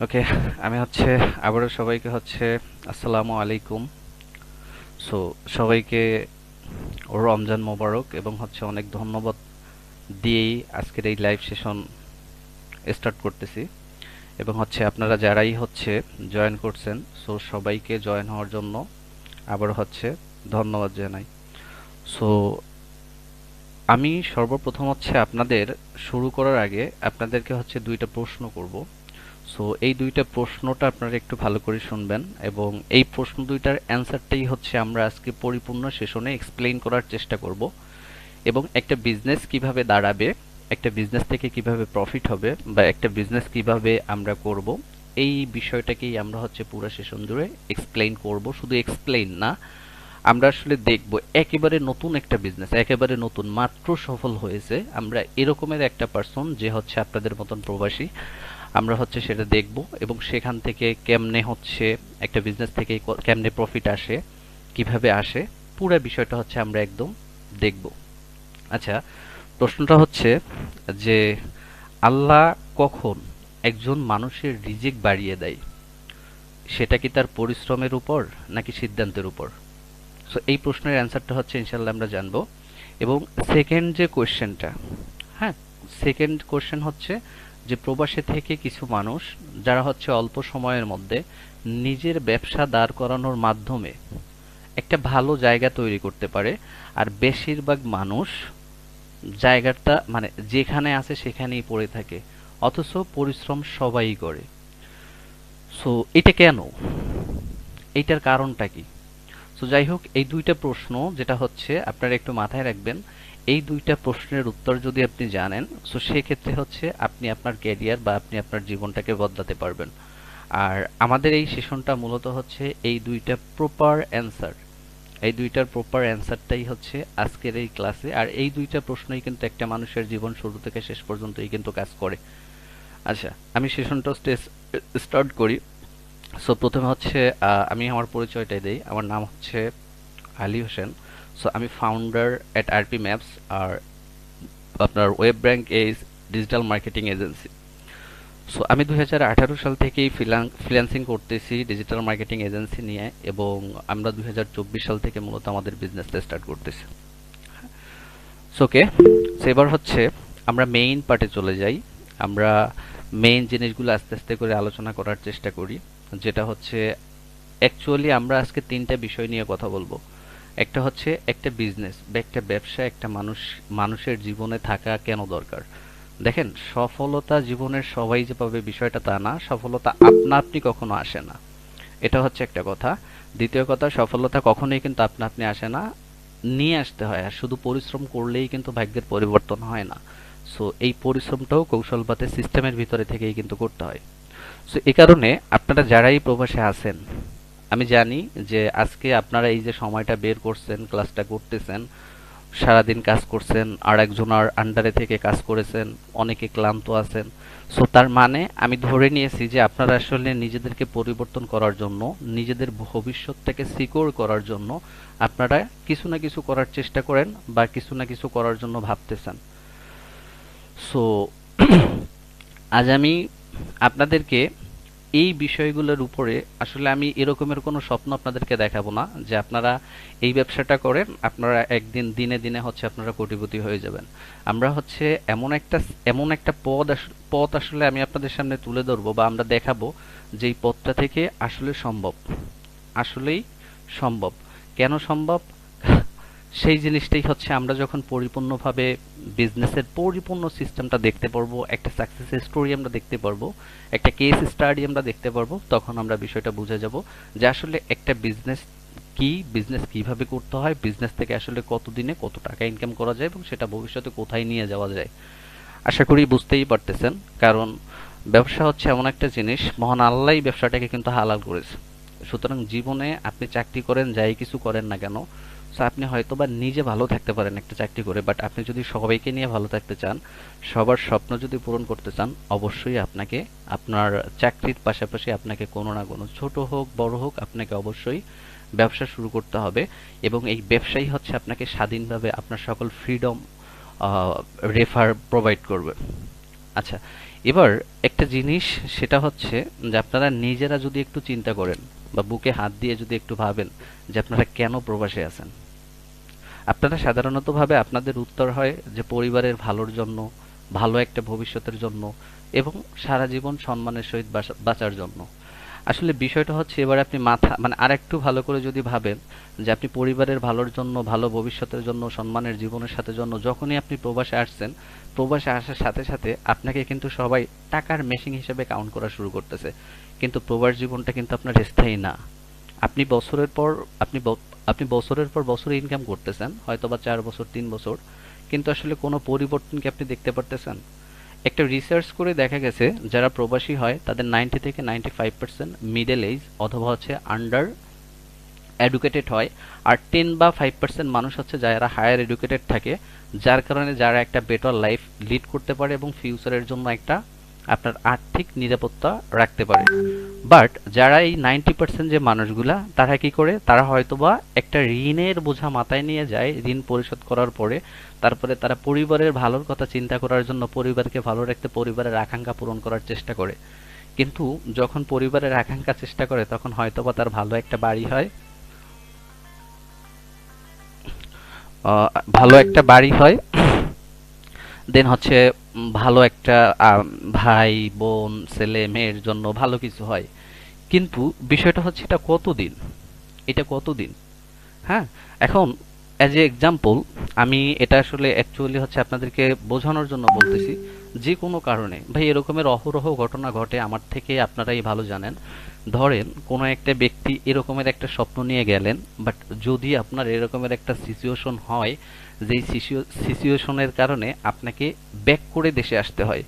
ওকে, আমি আবারও সবাইকে আসসালামু আলাইকুম। সো সবাইকে রমজান মোবারক এবং অনেক ধন্যবাদ দিয়েই আজকের এই লাইভ সেশন স্টার্ট করতেছি। এবং আপনারা যারাই জয়েন করছেন, সো সবাইকে জয়েন হওয়ার জন্য আবারও ধন্যবাদ জানাই। সো আমি সর্বপ্রথম আপনাদের শুরু করার আগে আপনাদেরকে দুইটা প্রশ্ন করব। সো এই দুইটা প্রশ্নটা আপনারা একটু ভালো করে শুনবেন এবং এই প্রশ্ন দুইটার অ্যান্সারটাই আমরা আজকে পরিপূর্ণ সেশনে এক্সপ্লেইন করার চেষ্টা করব। এবং একটা বিজনেস কিভাবে দাঁড়াবে, একটা বিজনেস থেকে কিভাবে প্রফিট হবে বা একটা বিজনেস কিভাবে আমরা করব, এই বিষয়টাকেই আমরা পুরো সেশন জুড়ে এক্সপ্লেইন করব। শুধু এক্সপ্লেইন না, আমরা দেখব একেবারে নতুন একটা বিজনেস, একেবারে নতুন, মাত্র সফল হয়েছে, আমরা এরকমের একটা পার্সন যে আপনাদের মতন প্রবাসী, আমরা সেটা দেখব এবং সেখান থেকে কেমনে একটা বিজনেস থেকে কেমনে প্রফিট আসে, কিভাবে আসে, পুরো বিষয়টা আমরা একদম দেখব। আচ্ছা, প্রশ্নটা যে আল্লাহ কখন একজন মানুষের রিজিক বাড়িয়ে দেয়, সেটা কি তার পরিশ্রমের উপর নাকি সিদ্ধান্তের উপর? সো এই প্রশ্নের অ্যান্সারটা ইনশাল্লাহ আমরা জানবো। এবং সেকেন্ড যে কোয়েশ্চেনটা, হ্যাঁ, সেকেন্ড কোয়েশ্চেন যে প্রবাসে থেকে কিছু মানুষ যারা অল্প সময়ের মধ্যে নিজের ব্যবসা দাঁড় করানোর মাধ্যমে একটা ভালো জায়গা তৈরি করতে পারে, আর বেশিরভাগ মানুষ জায়গাটা মানে যেখানে আছে সেখানেই পড়ে থাকে, অথচ পরিশ্রম সবাই করে। সো এটা কেন, এইটার কারণটা কি? সো যাই হোক, এই দুইটা প্রশ্ন যেটা আপনারা একটু মাথায় রাখবেন। এই দুইটা প্রশ্নের উত্তর যদি আপনি জানেন, সো সেক্ষেত্রে আপনি আপনার ক্যারিয়ার বা আপনি আপনার জীবনটাকে বদলাতে পারবেন। আর আমাদের এই সেশনটা মূলত এই দুইটা প্রপার অ্যান্সার, এই দুইটার প্রপার অ্যান্সারটাই আজকের এই ক্লাসে। আর এই দুইটা প্রশ্নই কিন্তু একটা মানুষের জীবন শুরু থেকে শেষ পর্যন্তই কিন্তু কাজ করে। আচ্ছা, আমি সেশনটা স্টার্ট করি। সো প্রথমে আমি আমার পরিচয়টাই দেই। আমার নাম আলী হোসেন। সো আমি ফাউন্ডার এট আরপি ম্যাপস, আর আপনার web bank is digital marketing agency. So আমি 2018 সাল থেকেই ফ্রিল্যান্সিং করতেছি ডিজিটাল মার্কেটিং এজেন্সি নিয়ে, এবং আমরা 2024 সাল থেকে মূলত আমাদের বিজনেসটা স্টার্ট করতেছি। সো ওকে, সো এবার আমরা মেইন পার্টে চলে যাই। আমরা মেইন জিনিসগুলো আস্তে আস্তে করে আলোচনা করার চেষ্টা করি, যেটা অ্যাকচুয়ালি আমরা আজকে তিনটা বিষয় নিয়ে কথা বলবো। একটা একটা বিজনেস বা একটা ব্যবসা একটা মানুষের জীবনে থাকা কেন দরকার। দেখেন, সফলতা জীবনের সবাই যে পাবে বিষয়টা তা না, সফলতা আপনা আপনি কখনো আসে না, এটা একটা কথা। দ্বিতীয় কথা, সফলতা কখনোই কিন্তু আপনা আপনি আসে না, নিয়ে আসতে হয়। আর শুধু পরিশ্রম করলেই কিন্তু ভাগ্যের পরিবর্তন হয় না। সো এই পরিশ্রমটাও কৌশলবাতে সিস্টেমের ভিতরে থেকেই কিন্তু করতে হয়। সো এই কারণে আপনারা যারাই প্রবাসে আছেন, আমি জানি যে আজকে আপনারা এই যে সময়টা বের করছেন, ক্লাসটা করতেছেন, সারাদিন কাজ করছেন, আর একজনের আন্ডারে থেকে কাজ করেছেন, অনেকে ক্লান্ত আছেন। সো তার মানে আমি ধরে নিয়েছি যে আপনারা আসলে নিজেদেরকে পরিবর্তন করার জন্য, নিজেদের ভবিষ্যৎটাকে সিকিউর করার জন্য আপনারা কিছু না কিছু করার চেষ্টা করেন বা কিছু না কিছু করার জন্য ভাবতেছেন। সো আজ আমি আপনাদেরকে এই বিষয়গুলোর উপরে, আসলে আমি এরকমের কোনো স্বপ্ন আপনাদেরকে দেখাবো না যে আপনারা এই ব্যবসাটা করেন, আপনারা একদিন দিনে দিনে আপনারা কোটিপতি হয়ে যাবেন। আমরা এমন একটা পথ আসলে আমি আপনাদের সামনে তুলে ধরবো বা আমরা দেখাবো যে এই পথটা থেকে আসলে সম্ভব, আসলেই সম্ভব। কেন সম্ভব? সেই জিনিসটাই আমরা যখন পরিপূর্ণভাবে বিজনেসের পরিপূর্ণ সিস্টেমটা দেখতে পারবো, একটা সাকসেস স্টোরি আমরা দেখতে পারবো, একটা কেস স্টাডি আমরা দেখতে পারবো, তখন আমরা বিষয়টা বুঝে যাব যে আসলে একটা বিজনেস কি, বিজনেস কিভাবে করতে হয়, বিজনেস থেকে আসলে কতদিনে কত টাকা ইনকাম করা যায় এবং সেটা ভবিষ্যতে কোথায় নিয়ে যাওয়া যায়। আশা করি বুঝতেই পারতেছেন, কারণ ব্যবসা এমন একটা জিনিস, মহান আল্লাহই ব্যবসাটাকে কিন্তু হালাল করেছে। সুতরাং জীবনে আপনি চাকরি করেন, যাই কিছু করেন না কেন, সো আপনি হয়তোবা নিজে ভালো থাকতে পারেন একটা চাকরি করে, বাট আপনি যদি সবাইকে নিয়ে ভালো থাকতে চান, সবার স্বপ্ন যদি পূরণ করতে চান, অবশ্যই আপনাকে আপনার চাকরির পাশাপাশি আপনাকে কোনো না কোনো, ছোট হোক বড় হোক, আপনাকে অবশ্যই ব্যবসা শুরু করতে হবে। এবং এই ব্যবসাই আপনাকে স্বাধীনভাবে আপনার সকল ফ্রিডম রেফার প্রোভাইড করবে। আচ্ছা, এবার একটা জিনিস, সেটা হচ্ছে যে আপনারা নিজেরা যদি একটু চিন্তা করেন বা বুকে হাত দিয়ে যদি একটু ভাবেন যে আপনারা কেন প্রবাসে আছেন। আপনারা সাধারণত ভাবে আপনাদের উত্তর হয় যে পরিবারের ভালোর জন্য, ভালো একটা ভবিষ্যতের জন্য এবং সারা জীবন সম্মানের সহিত বাঁচার জন্য। আসলে বিষয়টা হচ্ছে, এবার আপনি মাথা মানে আরেকটু ভালো করে যদি ভাবেন যে আপনি পরিবারের ভালোর জন্য, ভালো ভবিষ্যতের জন্য, সম্মানের জীবনের সাথে জন্য যখনই আপনি প্রবাসে আসছেন, প্রবাসে আসার সাথে সাথে আপনাকে কিন্তু সবাই টাকার মেশিন হিসেবে কাউন্ট করা শুরু করতেছে। কিন্তু প্রবাস জীবনটা কিন্তু আপনার স্থায়ী না। আপনি বছরের পর আপনি আপনি বছরের পর বছর ইনকাম করতেছেন, হয়তোবা 4 বছর 3 বছর, কিন্তু আসলে কোনো পরিবর্তন কি আপনি দেখতে পারতেছেন? একটা রিসার্চ করে দেখা গেছে যারা প্রবাসী হয় তাদের 90 থেকে 95% মিডল এজ অথবা হচ্ছে আন্ডার এডুকেটেড হয়, আর 10 বা 5% মানুষ হচ্ছে যারা হায়ার এডুকেটেড থাকে, যার কারণে যারা একটা বেটার লাইফ লিড করতে পারে এবং ফিউচারের জন্য একটা আপনার আর্থিক নিরাপত্তা রাখতে পারে। বাট যারা এই 90% যে মানুষগুলা, তারা কি করে, তারা হয়তোবা একটা ঋণের বোঝা মাথায় নিয়ে যায়, ঋণ পরিশোধ করার পরে তারপরে তারা পরিবারের ভালোর কথা চিন্তা করার জন্য, পরিবারকে ভালো রাখতে পরিবারের আকাঙ্ক্ষা পূরণ করার চেষ্টা করে। কিন্তু যখন পরিবারের আকাঙ্ক্ষা চেষ্টা করে তখন হয়তোবা তার ভালো একটা বাড়ি হয়, আহ, ভালো একটা বাড়ি হয়, দেন হচ্ছে ভালো একটা ভাই বোন ছেলে মেয়ের জন্য ভালো কিছু হয়। কিন্তু বিষয়টা হচ্ছে এটা কতদিন। হ্যাঁ, এখন অ্যাজ এ এক্সাম্পল, আমি এটা আসলে অ্যাকচুয়ালি হচ্ছে আপনাদেরকে বোঝানোর জন্য বলতেছি। যে কোনো কারণে ভাই এরকমের অহরহ ঘটনা ঘটে, আমার থেকে আপনারাই ভালো জানেন। ধরেন কোনো একটা ব্যক্তি এরকমের একটা স্বপ্ন নিয়ে গেলেন, বাট যদি আপনার এরকমের একটা সিচুয়েশন হয়, যেই সিচুয়েশনের কারণে আপনাকে ব্যাক করে দেশে আসতে হয়,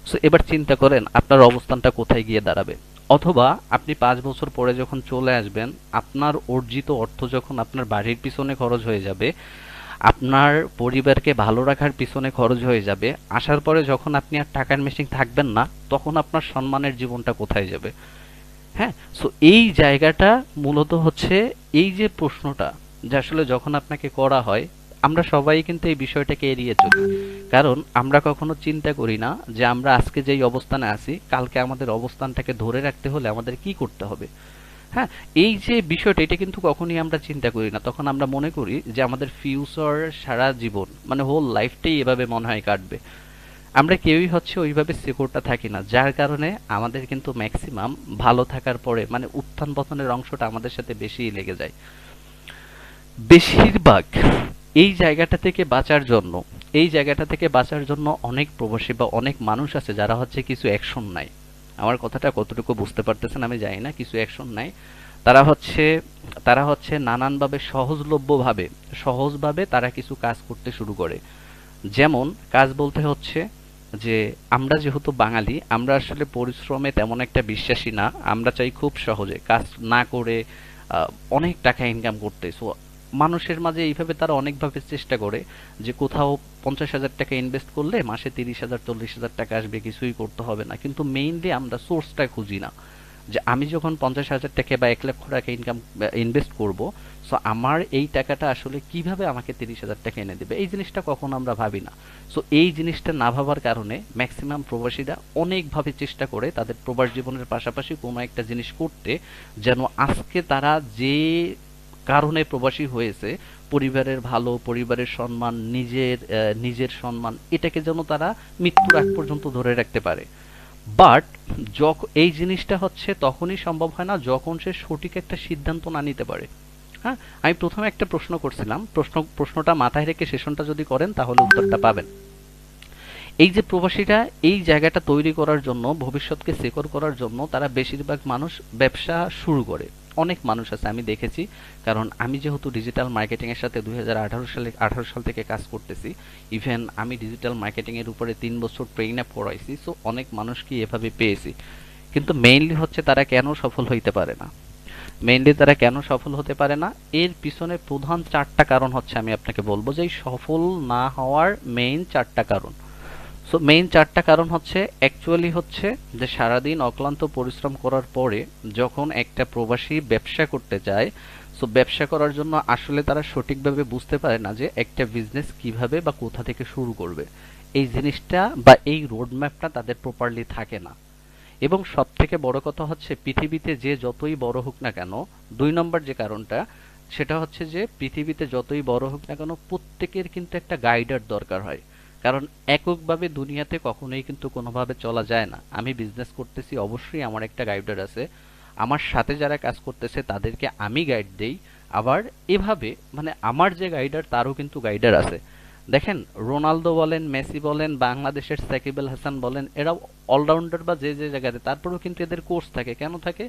সো এবার চিন্তা করেন আপনার অবস্থানটা কোথায় গিয়ে দাঁড়াবে। অথবা আপনি 5 বছর পরে যখন চলে আসবেন, আপনার অর্জিত অর্থ যখন আপনার বাড়ির পিছনে খরচ হয়ে যাবে, আপনার পরিবারকে ভালো রাখার পিছনে খরচ হয়ে যাবে, আসার পরে যখন আপনি আর টাকার মেশিন থাকবেন না, তখন আপনার সম্মানের জীবনটা কোথায় যাবে? হ্যাঁ, সো এই জায়গাটা মূলত হচ্ছে, এই যে প্রশ্নটা, যে আসলে যখন আপনাকে করা হয়, আমরা সবাই কিন্তু এই বিষয়টাকে এড়িয়ে চলি। কারণ আমরা কখনো চিন্তা করি না যে আমরা আজকে যেই অবস্থানে আছি, কালকে আমাদের অবস্থানটাকে ধরে রাখতে হলে আমাদের কি করতে হবে। হ্যাঁ, এই যে বিষয়টা, এটা কিন্তু কখনই আমরা চিন্তা করি না। তখন আমরা মনে করি যে আমাদের ফিউচার, সারা জীবন মানে হোল লাইফটাই এভাবে মনে হয় কাটবে। আমরা কেউই হচ্ছে ওইভাবে সিকিউরটা থাকি না, যার কারণে আমাদের কিন্তু ম্যাক্সিমাম ভালো থাকার পরে মানে উত্থান পতনের অংশটা আমাদের সাথে বেশিই লেগে যায়। বেশিরভাগ এই জায়গাটা থেকে বাঁচার জন্য অনেক প্রবাসী বা অনেক মানুষ আছে যারা হচ্ছে কিছু অ্যাকশন নাই। আমার কথাটা কতটুকু বুঝতে পারতেছেন আমি জানি না। কিছু অ্যাকশন নাই, তারা হচ্ছে নানানভাবে সহজভাবে তারা কিছু কাজ করতে শুরু করে। যেমন কাজ বলতে হচ্ছে যে, আমরা যেহেতু বাঙালি, আমরা আসলে পরিশ্রমে তেমন একটা বিশ্বাসী না। আমরা চাই খুব সহজে কাজ না করে অনেক টাকা ইনকাম করতে। সো মানুষের মাঝে এইভাবে তারা অনেকভাবে চেষ্টা করে যে কোথাও 50,000 টাকা ইনভেস্ট করলে মাসে 30,000 40,000 টাকা আসবে, কিছুই করতে হবে না। কিন্তু মেইনলি আমরা সোর্সটা খুঁজি না, যে আমি যখন 50,000 টাকা বা 1 লক্ষ টাকা ইনভেস্ট করব, সো আমার এই টাকাটা আসলে কিভাবে আমাকে 30,000 টাকা এনে দেবে, এই জিনিসটা কখনো আমরা ভাবি না। সো এই জিনিসটা না ভাবার কারণে ম্যাক্সিমাম প্রবাসীরা অনেকভাবে চেষ্টা করে তাদের প্রবাস জীবনের পাশাপাশি কোনো একটা জিনিস করতে, যেন আজকে তারা যে কারণে প্রবাসী হয়েছে, পরিবারের ভালো, পরিবারের সম্মান, নিজের সম্মান, এটাকে যেন তারা মৃত্যুর আগ পর্যন্ত ধরে রাখতে পারে। বাট এই জিনিসটা হচ্ছে তখনই সম্ভব হয় না যখন সে সঠিক একটা সিদ্ধান্ত না নিতে পারে। হ্যাঁ, আমি প্রথমে একটা প্রশ্ন করছিলাম, প্রশ্নটা মাথায় রেখে সেশনটা যদি করেন তাহলে উত্তরটা পাবেন। এই যে প্রবাসীরা এই জায়গাটা তৈরি করার জন্য, ভবিষ্যৎকে সিকিউর করার জন্য, তারা বেশিরভাগ মানুষ ব্যবসা শুরু করে। অনেক মানুষ আছে আমি দেখেছি, কারণ আমি যেহেতু ডিজিটাল মার্কেটিং এর সাথে 2018 সাল থেকে কাজ করতেছি। ইভেন আমি ডিজিটাল মার্কেটিং এর উপরে 3 বছর ট্রেইন আপ করাইছি। সো অনেক মানুষকে এভাবে পেয়েছি। কিন্তু মেইনলি হচ্ছে তারা কেন সফল হইতে পারে না, এর পিছনে প্রধান 4টা কারণ হচ্ছে, আমি আপনাকে বলবো যে এই সফল না হওয়ার মেইন 4টা কারণ। সো মেইন 4টা কারণ হচ্ছে, অ্যাকচুয়ালি হচ্ছে যে সারাদিন অক্লান্ত পরিশ্রম করার পরে যখন একটা প্রবাসী ব্যবসা করতে যায়, সো ব্যবসা করার জন্য আসলে তারা সঠিকভাবে বুঝতে পারে না যে একটা বিজনেস কিভাবে বা কোথা থেকে শুরু করবে। এই জিনিসটা বা এই রোডম্যাপটা তাদের প্রপারলি থাকে না। এবং সব থেকে বড় কথা হচ্ছে পৃথিবীতে যে যতই বড় হোক না কেন, 2 নম্বর যে কারণটা সেটা হচ্ছে যে পৃথিবীতে যতই বড় হোক না কেন প্রত্যেকের কিন্তু একটা গাইডার দরকার হয়। কারণ এককভাবে দুনিয়াতে কখনোই কিন্তু কোনোভাবে চলা যায় না। আমি বিজনেস করতেছি, অবশ্যই আমার একটা গাইডার আছে, আমার সাথে যারা কাজ করতেছে তাদেরকে আমি গাইড দেই। আবার এভাবে মানে আমার যে গাইডার তারও কিন্তু গাইডার আছে। দেখেন, রোনালদো বলেন, মেসি বলেন, বাংলাদেশের সাকিব আল হাসান বলেন, এরা অলরাউন্ডার বা যে যে জায়গাতে, তারপরেও কিন্তু এদের কোর্স থাকে। কেন থাকে?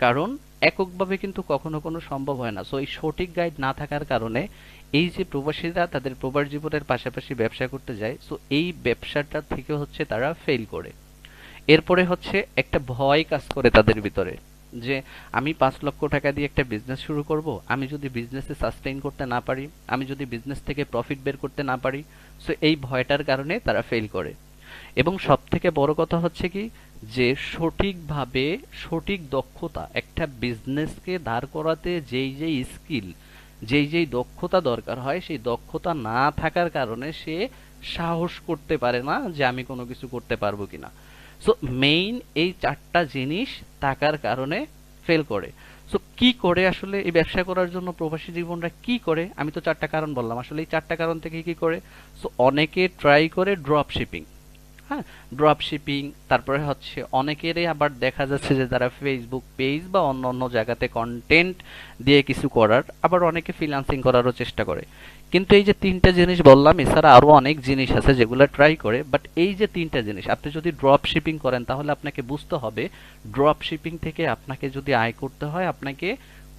কারণ এককভাবে কিন্তু কখনো কোনো সম্ভব হয় না। সো এই সঠিক গাইড না থাকার কারণে এই যে প্রবাসীরা তাদের প্রবাস জীবনের পাশাপাশি ব্যবসা করতে যায়, সো এই ব্যবসাটা থেকে হচ্ছে তারা ফেল করে। এরপরে হচ্ছে একটা ভয় কাজ করে তাদের ভিতরে যে আমি 5 লক্ষ টাকা দিয়ে একটা বিজনেস শুরু করব, আমি যদি বিজনেসে সাস্টেইন করতে না পারি, আমি যদি বিজনেস থেকে প্রফিট বের করতে না পারি, সো এই ভয়টার কারণে তারা ফেল করে। এবং সব থেকে বড় কথা হচ্ছে কি, যে সঠিকভাবে সঠিক দক্ষতা একটা বিজনেসকে দাঁড় করাতে যেই যেই স্কিল, যেই যেই দক্ষতা দরকার হয়, সেই দক্ষতা না থাকার কারণে সে সাহস করতে পারে না যে আমি কোনো কিছু করতে পারবো কিনা। সো মেইন এই 4টা জিনিস থাকার কারণে ফেল করে। সো কি করে আসলে এই ব্যবসা করার জন্য প্রবাসী জীবনরা কি করে? আমি তো 4টা কারণ বললাম, আসলে এই 4টা কারণ থেকে কি করে? সো অনেকে ট্রাই করে ড্রপ শিপিং। হ্যাঁ, ড্রপ শিপিং। তারপরে হচ্ছে অনেকেরই আবার দেখা যাচ্ছে যে তারা ফেসবুক পেজ বা অন্য অন্য জায়গাতে কন্টেন্ট দিয়ে কিছু করার, আবার অনেকে ফ্রিল্যান্সিং করারও চেষ্টা করে। কিন্তু এই যে 3টা জিনিস বললাম, এছাড়া আরো অনেক জিনিস আছে যেগুলো ট্রাই করে, বাট এই যে 3টা জিনিস, আপনি যদি ড্রপ শিপিং করেন তাহলে আপনাকে বুঝতে হবে ড্রপ শিপিং থেকে আপনাকে যদি আয় করতে হয় আপনাকে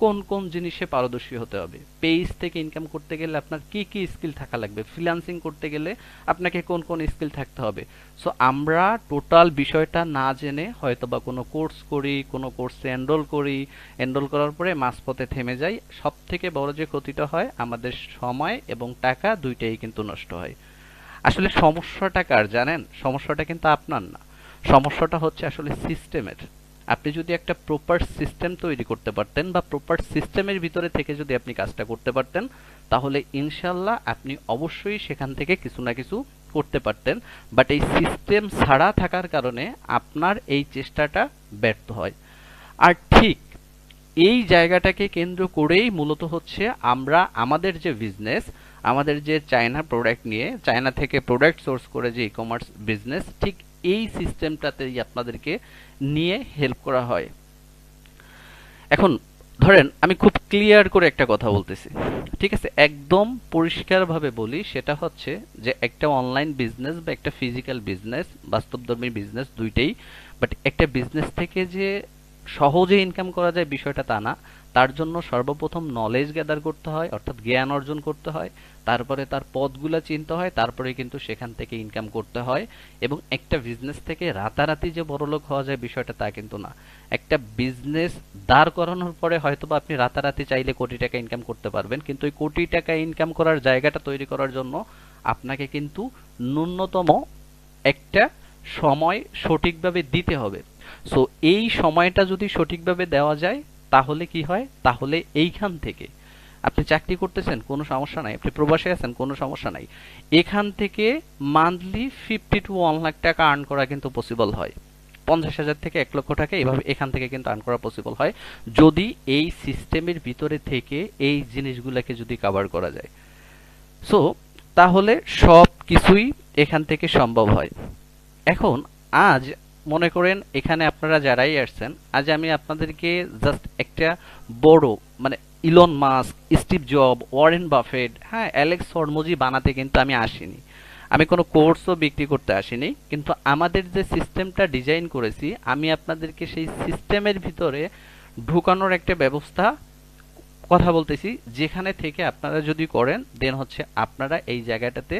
কোন কোন জিনিসে পারদর্শী হতে হবে। পেজ থেকে ইনকাম করতে গেলে আপনার কি কি স্কিল থাকা লাগবে, ফ্রিল্যান্সিং করতে গেলে আপনাকে কোন কোন স্কিল থাকতে হবে। সো আমরা টোটাল বিষয়টা না জেনে হয়তোবা কোনো কোর্স করি, কোনো কোর্সে এনরোল করি, এনরোল করার পরে মাঝপথে থেমে যাই। সব থেকে বড় যে ক্ষতিটা হয়, আমাদের সময় এবং টাকা দুইটাই কিন্তু নষ্ট হয়। আসলে সমস্যাটা কার জানেন? সমস্যাটা কিন্তু আপনার না, সমস্যাটা হচ্ছে আসলে সিস্টেমের। আপনি যদি একটা প্রপার সিস্টেম তৈরি করতে পারতেন বা প্রপার সিস্টেমের ভিতরে থেকে যদি আপনি কাজটা করতে পারতেন, তাহলে ইনশাল্লাহ আপনি অবশ্যই সেখান থেকে কিছু না কিছু করতে পারতেন। বাট এই সিস্টেম ছাড়া থাকার কারণে আপনার এই চেষ্টাটা ব্যর্থ হয়। আর ঠিক এই জায়গাটাকে কেন্দ্র করেই মূলত হচ্ছে আমরা আমাদের যে বিজনেস, আমাদের যে চায়না প্রোডাক্ট নিয়ে চায়না থেকে প্রোডাক্ট সোর্স করে যে ই কমার্স বিজনেস, ঠিক এই সিস্টেমটাতেই আপনাদেরকে নিয়ে হেল্প করা হয়। এখন ধরেন আমি খুব ক্লিয়ার করে একটা কথা বলতেছি, ঠিক আছে? একদম পরিষ্কারভাবে বলি, সেটা হচ্ছে যে একটা অনলাইন বিজনেস বা একটা ফিজিক্যাল বিজনেস, বাস্তবধর্মী বিজনেস দুইটাই, বাট একটা বিজনেস থেকে যে সহজে ইনকাম করা যায় বিষয়টা তা না। তার জন্য সর্বপ্রথম নলেজ গ্যাদার করতে হয়, অর্থাৎ জ্ঞান অর্জন করতে হয়। তারপরে তার পথগুলা চিনতে হয়, তারপরে কিন্তু সেখান থেকে ইনকাম করতে হয়। এবং একটা বিজনেস থেকে রাতারাতি যে বড়লোক হওয়া যায় বিষয়টা তা কিন্তু না। একটা বিজনেস দাঁড় করানোর পরে হয়তোবা আপনি রাতারাতি চাইলে কোটি টাকা ইনকাম করতে পারবেন, কিন্তু ওই কোটি টাকা ইনকাম করার জায়গাটা তৈরি করার জন্য আপনাকে কিন্তু ন্যূনতম একটা সময় সঠিকভাবে দিতে হবে। সো এই সময়টা যদি সঠিকভাবে দেওয়া যায় তাহলে কি হয়? তাহলে এইখান থেকে আপনি চাকরি করতেছেন কোনো সমস্যা নাই, আপনি প্রবাসে আছেন কোনো সমস্যা নাই, এখান থেকে মান্থলি 50 to 1 লাখ টাকা আর্ন করা কিন্তু পসিবল হয়। 50,000 থেকে 1 লক্ষ টাকা এভাবে এখান থেকে কিন্তু আর্ন করা পসিবল হয়, যদি এই সিস্টেমের ভিতরে থেকে এই জিনিসগুলোকে যদি কভার করা যায়। সো তাহলে সব কিছুই এখান থেকে সম্ভব হয়। এখন আজ মনে করেন এখানে আপনারা যারাই আসছেন, আজ আমি আপনাদেরকে জাস্ট একটা বড় মানে Elon Musk, Steve job, Warren Buffett, হ্যাঁ, অ্যালেক্স হরমোজি বানাতে কিন্তু আমি আসিনি। আমি কোনো কোর্সও বিক্রি করতে আসিনি, কিন্তু আমাদের যে সিস্টেমটা ডিজাইন করেছি আমি আপনাদেরকে সেই সিস্টেমের ভিতরে ঢুকানোর একটা ব্যবস্থা কথা বলতেছি, যেখানে থেকে আপনারা যদি করেন দেন হচ্ছে আপনারা এই জায়গাটাতে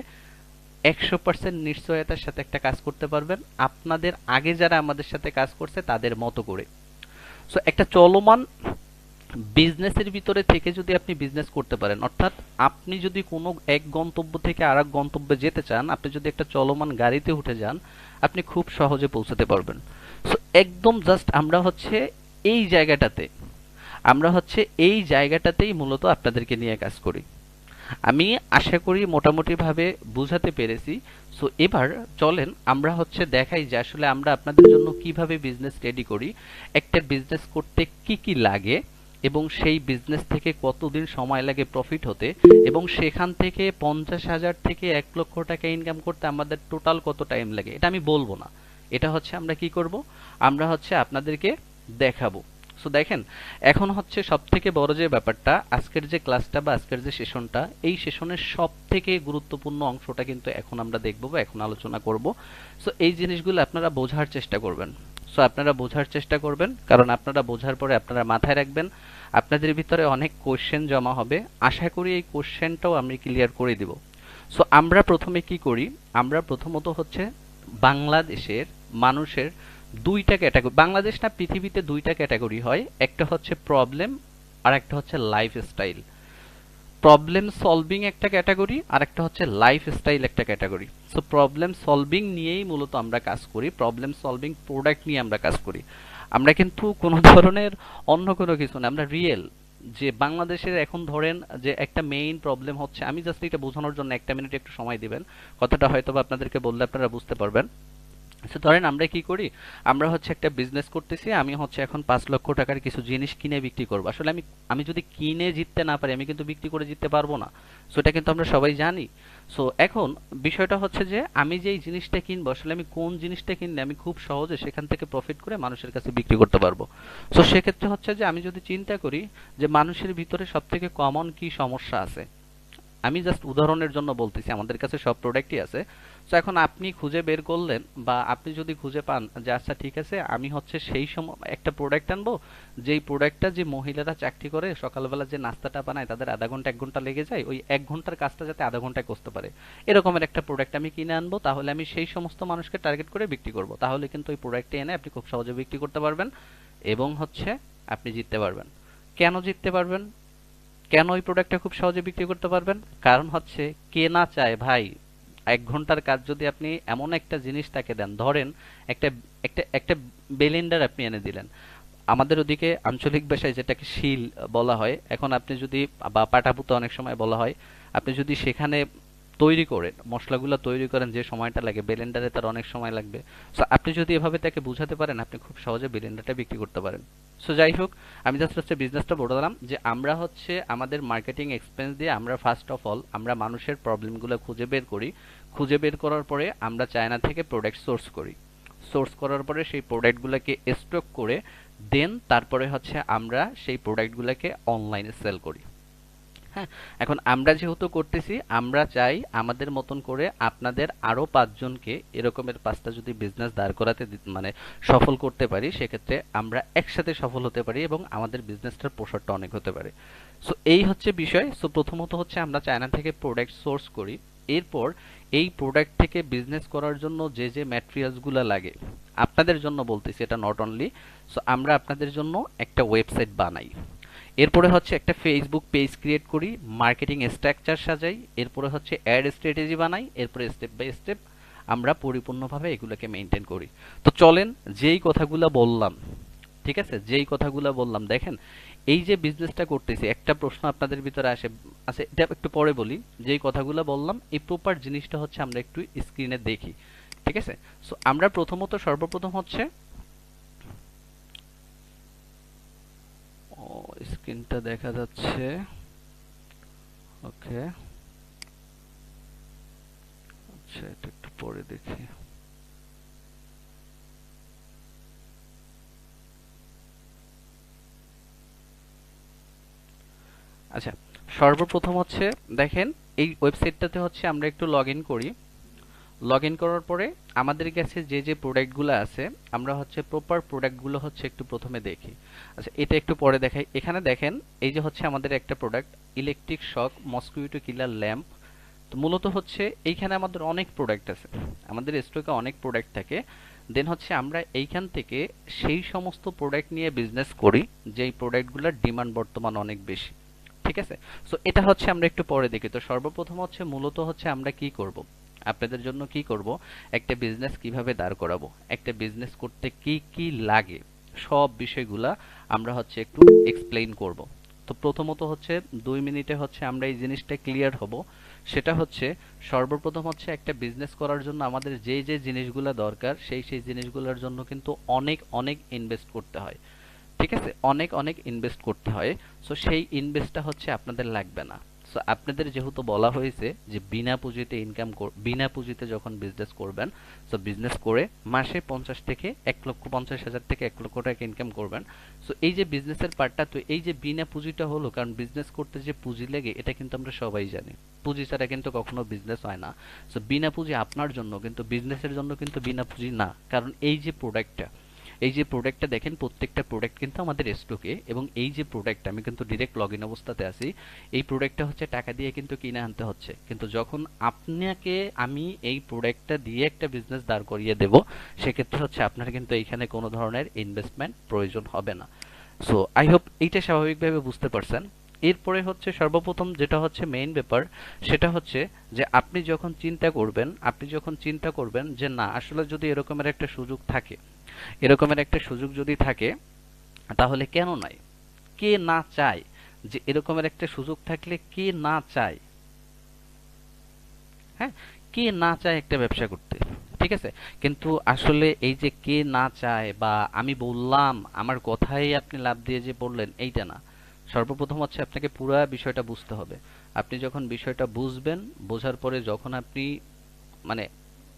100% নিশ্চয়তার সাথে একটা কাজ করতে পারবেন, আপনাদের আগে যারা আমাদের সাথে কাজ করছে তাদের মতো করে। সো একটা চলমান বিজনেসের ভিতরে থেকে যদি আপনি বিজনেস করতে পারেন, অর্থাৎ আপনি যদি কোনো এক গন্তব্য থেকে আর এক গন্তব্যে যেতে চান, আপনি যদি একটা চলমান গাড়িতে উঠে যান, আপনি খুব সহজে পৌঁছাতে পারবেন। সো একদম জাস্ট আমরা হচ্ছে এই জায়গাটাতে, আমরা হচ্ছে এই জায়গাটাতেই মূলত আপনাদেরকে নিয়ে কাজ করি। আমি আশা করি মোটামুটিভাবে বুঝাতে পেরেছি। সো এবার চলেন আমরা হচ্ছে দেখাই যে আসলে আমরা আপনাদের জন্য কিভাবে বিজনেস রেডি করি, একটা বিজনেস করতে কি কি লাগে, এবং সেই বিজনেস থেকে কতদিন সময় লাগে প্রফিট হতে, এবং সেখান থেকে 50,000 থেকে 1 লক্ষ টাকা ইনকাম করতে আমাদের টোটাল কত টাইম লাগে, এটা আমি বলবো না। এটা হচ্ছে আমরা কি করব, আমরা হচ্ছে আপনাদেরকে দেখাবো। সো দেখেন, এখন হচ্ছে সব থেকে বড় যে ব্যাপারটা, আজকের যে ক্লাসটা বা আজকের যে সেশনটা, এই সেশনের সব থেকে গুরুত্বপূর্ণ অংশটা কিন্তু এখন আমরা দেখবো বা এখন আলোচনা করব। সো এই জিনিসগুলো আপনারা বোঝার চেষ্টা করবেন। সো আপনারা বোঝার চেষ্টা করবেন, কারণ আপনারা বোঝার পরে আপনারা মাথায় রাখবেন, আপনাদের ভিতরে অনেক কোশ্চেন জমা হবে। আশা করি এই কোশ্চেনটাও আমি ক্লিয়ার করে দিব। সো আমরা প্রথমে কি করি, আমরা প্রথমত হচ্ছে বাংলাদেশের মানুষের দুইটা ক্যাটাগরি, বাংলাদেশ না পৃথিবীতে দুইটা ক্যাটাগরি হয়, একটা হচ্ছে প্রবলেম আর একটা হচ্ছে লাইফস্টাইল। প্রবলেম সলভিং একটা ক্যাটাগরি আর একটা হচ্ছে লাইফস্টাইল একটা ক্যাটাগরি। সো প্রবলেম সলভিং নিয়েই মূলত আমরা কাজ করি, প্রবলেম সলভিং প্রোডাক্ট নিয়ে আমরা কাজ করি। আমরা কিন্তু কোনো ধরনের অন্য কোনো কিছু না, আমরা রিয়েল যে বাংলাদেশের এখন ধরেন যে একটা মেইন প্রবলেম হচ্ছে, আমি জাস্ট এটা বোঝানোর জন্য 1 মিনিট একটু সময় দিবেন, কথাটা হয়তো বা আপনাদেরকে বললে আপনারা বুঝতে পারবেন। আচ্ছা ধরেন আমরা কি করি, আমরা হচ্ছে একটা বিজনেস করতেছি, আমি হচ্ছে এখন 5 লক্ষ টাকার কিছু জিনিস কিনে বিক্রি করবো। আসলে আমি আমি যদি কিনে জিততে না পারি, আমি কিন্তু বিক্রি করে জিততে পারবো না। সো এটা কিন্তু আমরা সবাই জানি। সো এখন বিষয়টা হচ্ছে যে আমি যেই জিনিসটা কিনবো, আসলে আমি কোন জিনিসটা কিনলে আমি খুব সহজে সেখান থেকে প্রফিট করে মানুষের কাছে বিক্রি করতে পারবো। সো সেক্ষেত্রে হচ্ছে যে আমি যদি চিন্তা করি যে মানুষের ভিতরে সব থেকে কমন কি সমস্যা আছে, আমি জাস্ট উদাহরণের জন্য বলতেছি, আমাদের কাছে সব প্রোডাক্টই আছে। তো এখন আপনি খুঁজে বের করলেন বা আপনি যদি খুঁজে পান যে আচ্ছা ঠিক আছে, আমি হচ্ছে সেই সময় একটা প্রোডাক্ট আনবো, যেই প্রোডাক্টটা যে মহিলারা চাকরি করে সকালবেলা যে নাস্তাটা বানায় তাদের আধা ঘন্টা 1 ঘন্টা লেগে যায়, ওই 1 ঘন্টার কাজটা যাতে আধা ঘন্টায় করতে পারে, এরকমের একটা প্রোডাক্ট আমি কিনে আনবো। তাহলে আমি সেই সমস্ত মানুষকে টার্গেট করে বিক্রি করব, তাহলে কিন্তু ওই প্রোডাক্টটা এনে আপনি খুব সহজে বিক্রি করতে পারবেন এবং হচ্ছে আপনি জিততে পারবেন। কেন জিততে পারবেন, কেন ওই প্রোডাক্টটা খুব সহজে বিক্রি করতে পারবেন, কারণ হচ্ছে কে না চায় ভাই, 1 ঘন্টার কাজ যদি আপনি এমন একটা জিনিস তাকে দেন, ধরেন একটা একটা একটা বেলিন্ডার আপনি এনে দিলেন, আমাদের ওদিকে আঞ্চলিক ভাষায় যেটাকে শিল বলা হয়, এখন আপনি যদি বা পাটাপুতো অনেক সময় বলা হয়, আপনি যদি সেখানে তৈরি করেন, মশলাগুলো তৈরি করেন, যে সময়টা লাগে ব্লেন্ডারে তার অনেক সময় লাগবে। সো আপনি যদি এভাবে তাকে বুঝাতে পারেন, আপনি খুব সহজে ব্লেন্ডারটা বিক্রি করতে পারেন। সো যাই হোক, আমি জাস্ট হচ্ছে বিজনেসটা বলে দিলাম যে আমরা হচ্ছে আমাদের মার্কেটিং এক্সপেন্স দিয়ে আমরা ফার্স্ট অফ অল আমরা মানুষের প্রবলেমগুলো খুঁজে বের করি। খুঁজে বের করার পরে আমরা চায়না থেকে প্রোডাক্ট সোর্স করি। সোর্স করার পরে সেই প্রোডাক্টগুলোকে স্টক করে দেন তারপরে হচ্ছে আমরা সেই প্রোডাক্টগুলোকে অনলাইনে সেল করি। হ্যাঁ, এখন আমরা যেহেতু করতেছি, আমরা চাই আমাদের মতন করে আপনাদের আরো 5 জনকে এরকমের 5টা যদি বিজনেস দাঁড় করাতে মানে সফল করতে পারি, সেক্ষেত্রে আমরা একসাথে সফল হতে পারি এবং আমাদের বিজনেসটার প্রসারটা অনেক হতে পারে। সো এই হচ্ছে বিষয়। সো প্রথমত হচ্ছে আমরা চায়না থেকে প্রোডাক্ট সোর্স করি। এরপর এই প্রোডাক্ট থেকে বিজনেস করার জন্য যে যে ম্যাটেরিয়ালসগুলো লাগে, আপনাদের জন্য বলতেছি, এটা নট অনলি। সো আমরা আপনাদের জন্য একটা ওয়েবসাইট বানাই। এরপরে হচ্ছে একটা ফেসবুক পেজ ক্রিয়েট করি, মার্কেটিং স্ট্রাকচার সাজাই, এরপরে হচ্ছে অ্যাড স্ট্র্যাটেজি বানাই, এরপরে স্টেপ বাই স্টেপ আমরা পরিপূর্ণভাবে এগুলোকে মেনটেন করি। তো চলেন যেই কথাগুলো বললাম, ঠিক আছে, যেই কথাগুলো বললাম, দেখেন এই যে বিজনেসটা করতেছি, একটা প্রশ্ন আপনাদের ভিতরে আসে, আচ্ছা এটা একটু পরে বলি। যেই কথাগুলো বললাম এই প্রপার জিনিসটা হচ্ছে আমরা একটু স্ক্রিনে দেখি, ঠিক আছে। সো আমরা প্রথমত সর্বপ্রথম হচ্ছে, ও স্ক্রিনটা দেখা যাচ্ছে, ওকে, আচ্ছা এটা একটু পরে দেখি। আচ্ছা, সর্বপ্রথম হচ্ছে দেখেন এই ওয়েবসাইটটাতে হচ্ছে আমরা একটু লগ ইন করি। লগ ইন করার পরে আমাদের কাছে যে যে প্রোডাক্টগুলো আছে, আমরা হচ্ছে প্রপার প্রোডাক্টগুলো হচ্ছে একটু প্রথমে দেখি। আচ্ছা এটা একটু পরে দেখাই। এখানে দেখেন এই যে হচ্ছে আমাদের একটা প্রোডাক্ট, ইলেকট্রিক শক মসকিউটো কিলার ল্যাম্প। তো মূলত হচ্ছে এইখানে আমাদের অনেক প্রোডাক্ট আছে, আমাদের স্টকে অনেক প্রোডাক্ট থাকে। দেন হচ্ছে আমরা এইখান থেকে সেই সমস্ত প্রোডাক্ট নিয়ে বিজনেস করি যেই প্রোডাক্টগুলোর ডিমান্ড বর্তমান অনেক বেশি, ঠিক আছে। সো এটা হচ্ছে আমরা একটু পরে দেখি। তো সর্বপ্রথম হচ্ছে মূলত হচ্ছে আমরা কি করব, আপনাদের জন্য কি করব, একটা বিজনেস কিভাবে দাঁড় করাবো, একটা বিজনেস করতে কি কি লাগে, সব বিষয়গুলা আমরা হচ্ছে একটু এক্সপ্লেইন করব। তো প্রথমত হচ্ছে 2 মিনিটে হচ্ছে আমরা এই জিনিসটা ক্লিয়ার হব। সেটা হচ্ছে সর্বপ্রথম হচ্ছে একটা বিজনেস করার জন্য আমাদের যে যে জিনিসগুলো দরকার সেই জিনিসগুলোর জন্য কিন্তু অনেক অনেক ইনভেস্ট করতে হয়। ঠিক আছে, অনেক অনেক ইনভেস্ট করতে হয়। সো সেই ইনভেস্টটা হচ্ছে আপনাদের লাগবে না। সো আপনাদের যেহেতু বলা হয়েছে যে বিনা পুঁজিতে বিনা পুঁজিতে যখন বিজনেস করবেন, সো বিজনেস করে মাসে 1,50,000 থেকে 1,00,000 টাকা ইনকাম করবেন। সো এই যে বিজনেসের পার্টটা, তো এই যে বিনা পুঁজিটা হলো, কারণ বিজনেস করতে যে পুঁজি লাগে এটা কিন্তু আমরা সবাই জানি, পুঁজি ছাড়া কিন্তু কখনো বিজনেস হয় না। সো বিনা পুঁজি আপনার জন্য, কিন্তু বিজনেসের জন্য কিন্তু বিনা পুঁজি না। কারণ এই যে প্রোডাক্টটা দেখেন, প্রত্যেকটা প্রোডাক্ট কিন্তু আমাদের স্টকে, এবং এই যে প্রোডাক্ট আমি কিন্তু ডিরেক্ট লগ ইন অবস্থাতে আছি, এই প্রোডাক্টটা হচ্ছে টাকা দিয়ে কিন্তু কিনে আনতে হচ্ছে। কিন্তু যখন আপনাকে আমি এই প্রোডাক্টটা দিয়ে একটা বিজনেস দাঁড় করিয়ে দেব, সেক্ষেত্রে হচ্ছে আপনার কিন্তু এইখানে কোনো ধরনের ইনভেস্টমেন্ট প্রয়োজন হবে না। সো আই হোপ এইটা স্বাভাবিকভাবে বুঝতে পারছেন। এরপরে হচ্ছে সর্বপ্রথম যেটা হচ্ছে মেইন ব্যাপার, সেটা হচ্ছে যে আপনি যখন চিন্তা করবেন যে না, আসলে যদি এরকমের একটা সুযোগ থাকে, যদি থাকে, তাহলে কেন নয়? কে না চায়? যে এরকমের একটা সুযোগ থাকলে কে না চায়? হ্যাঁ, কে না চায় একটা ব্যবসা করতে? ঠিক আছে, কিন্তু আসলে এই যে কে না চায়, বা আমি বললাম আমার কথাই আপনি লাফ দিয়ে যে বললেন, এইটা না। সর্বপ্রথম হচ্ছে আপনাকে পুরো বিষয়টা বুঝতে হবে। আপনি যখন বিষয়টা বুঝবেন, বোঝার পরে যখন আপনি, মানে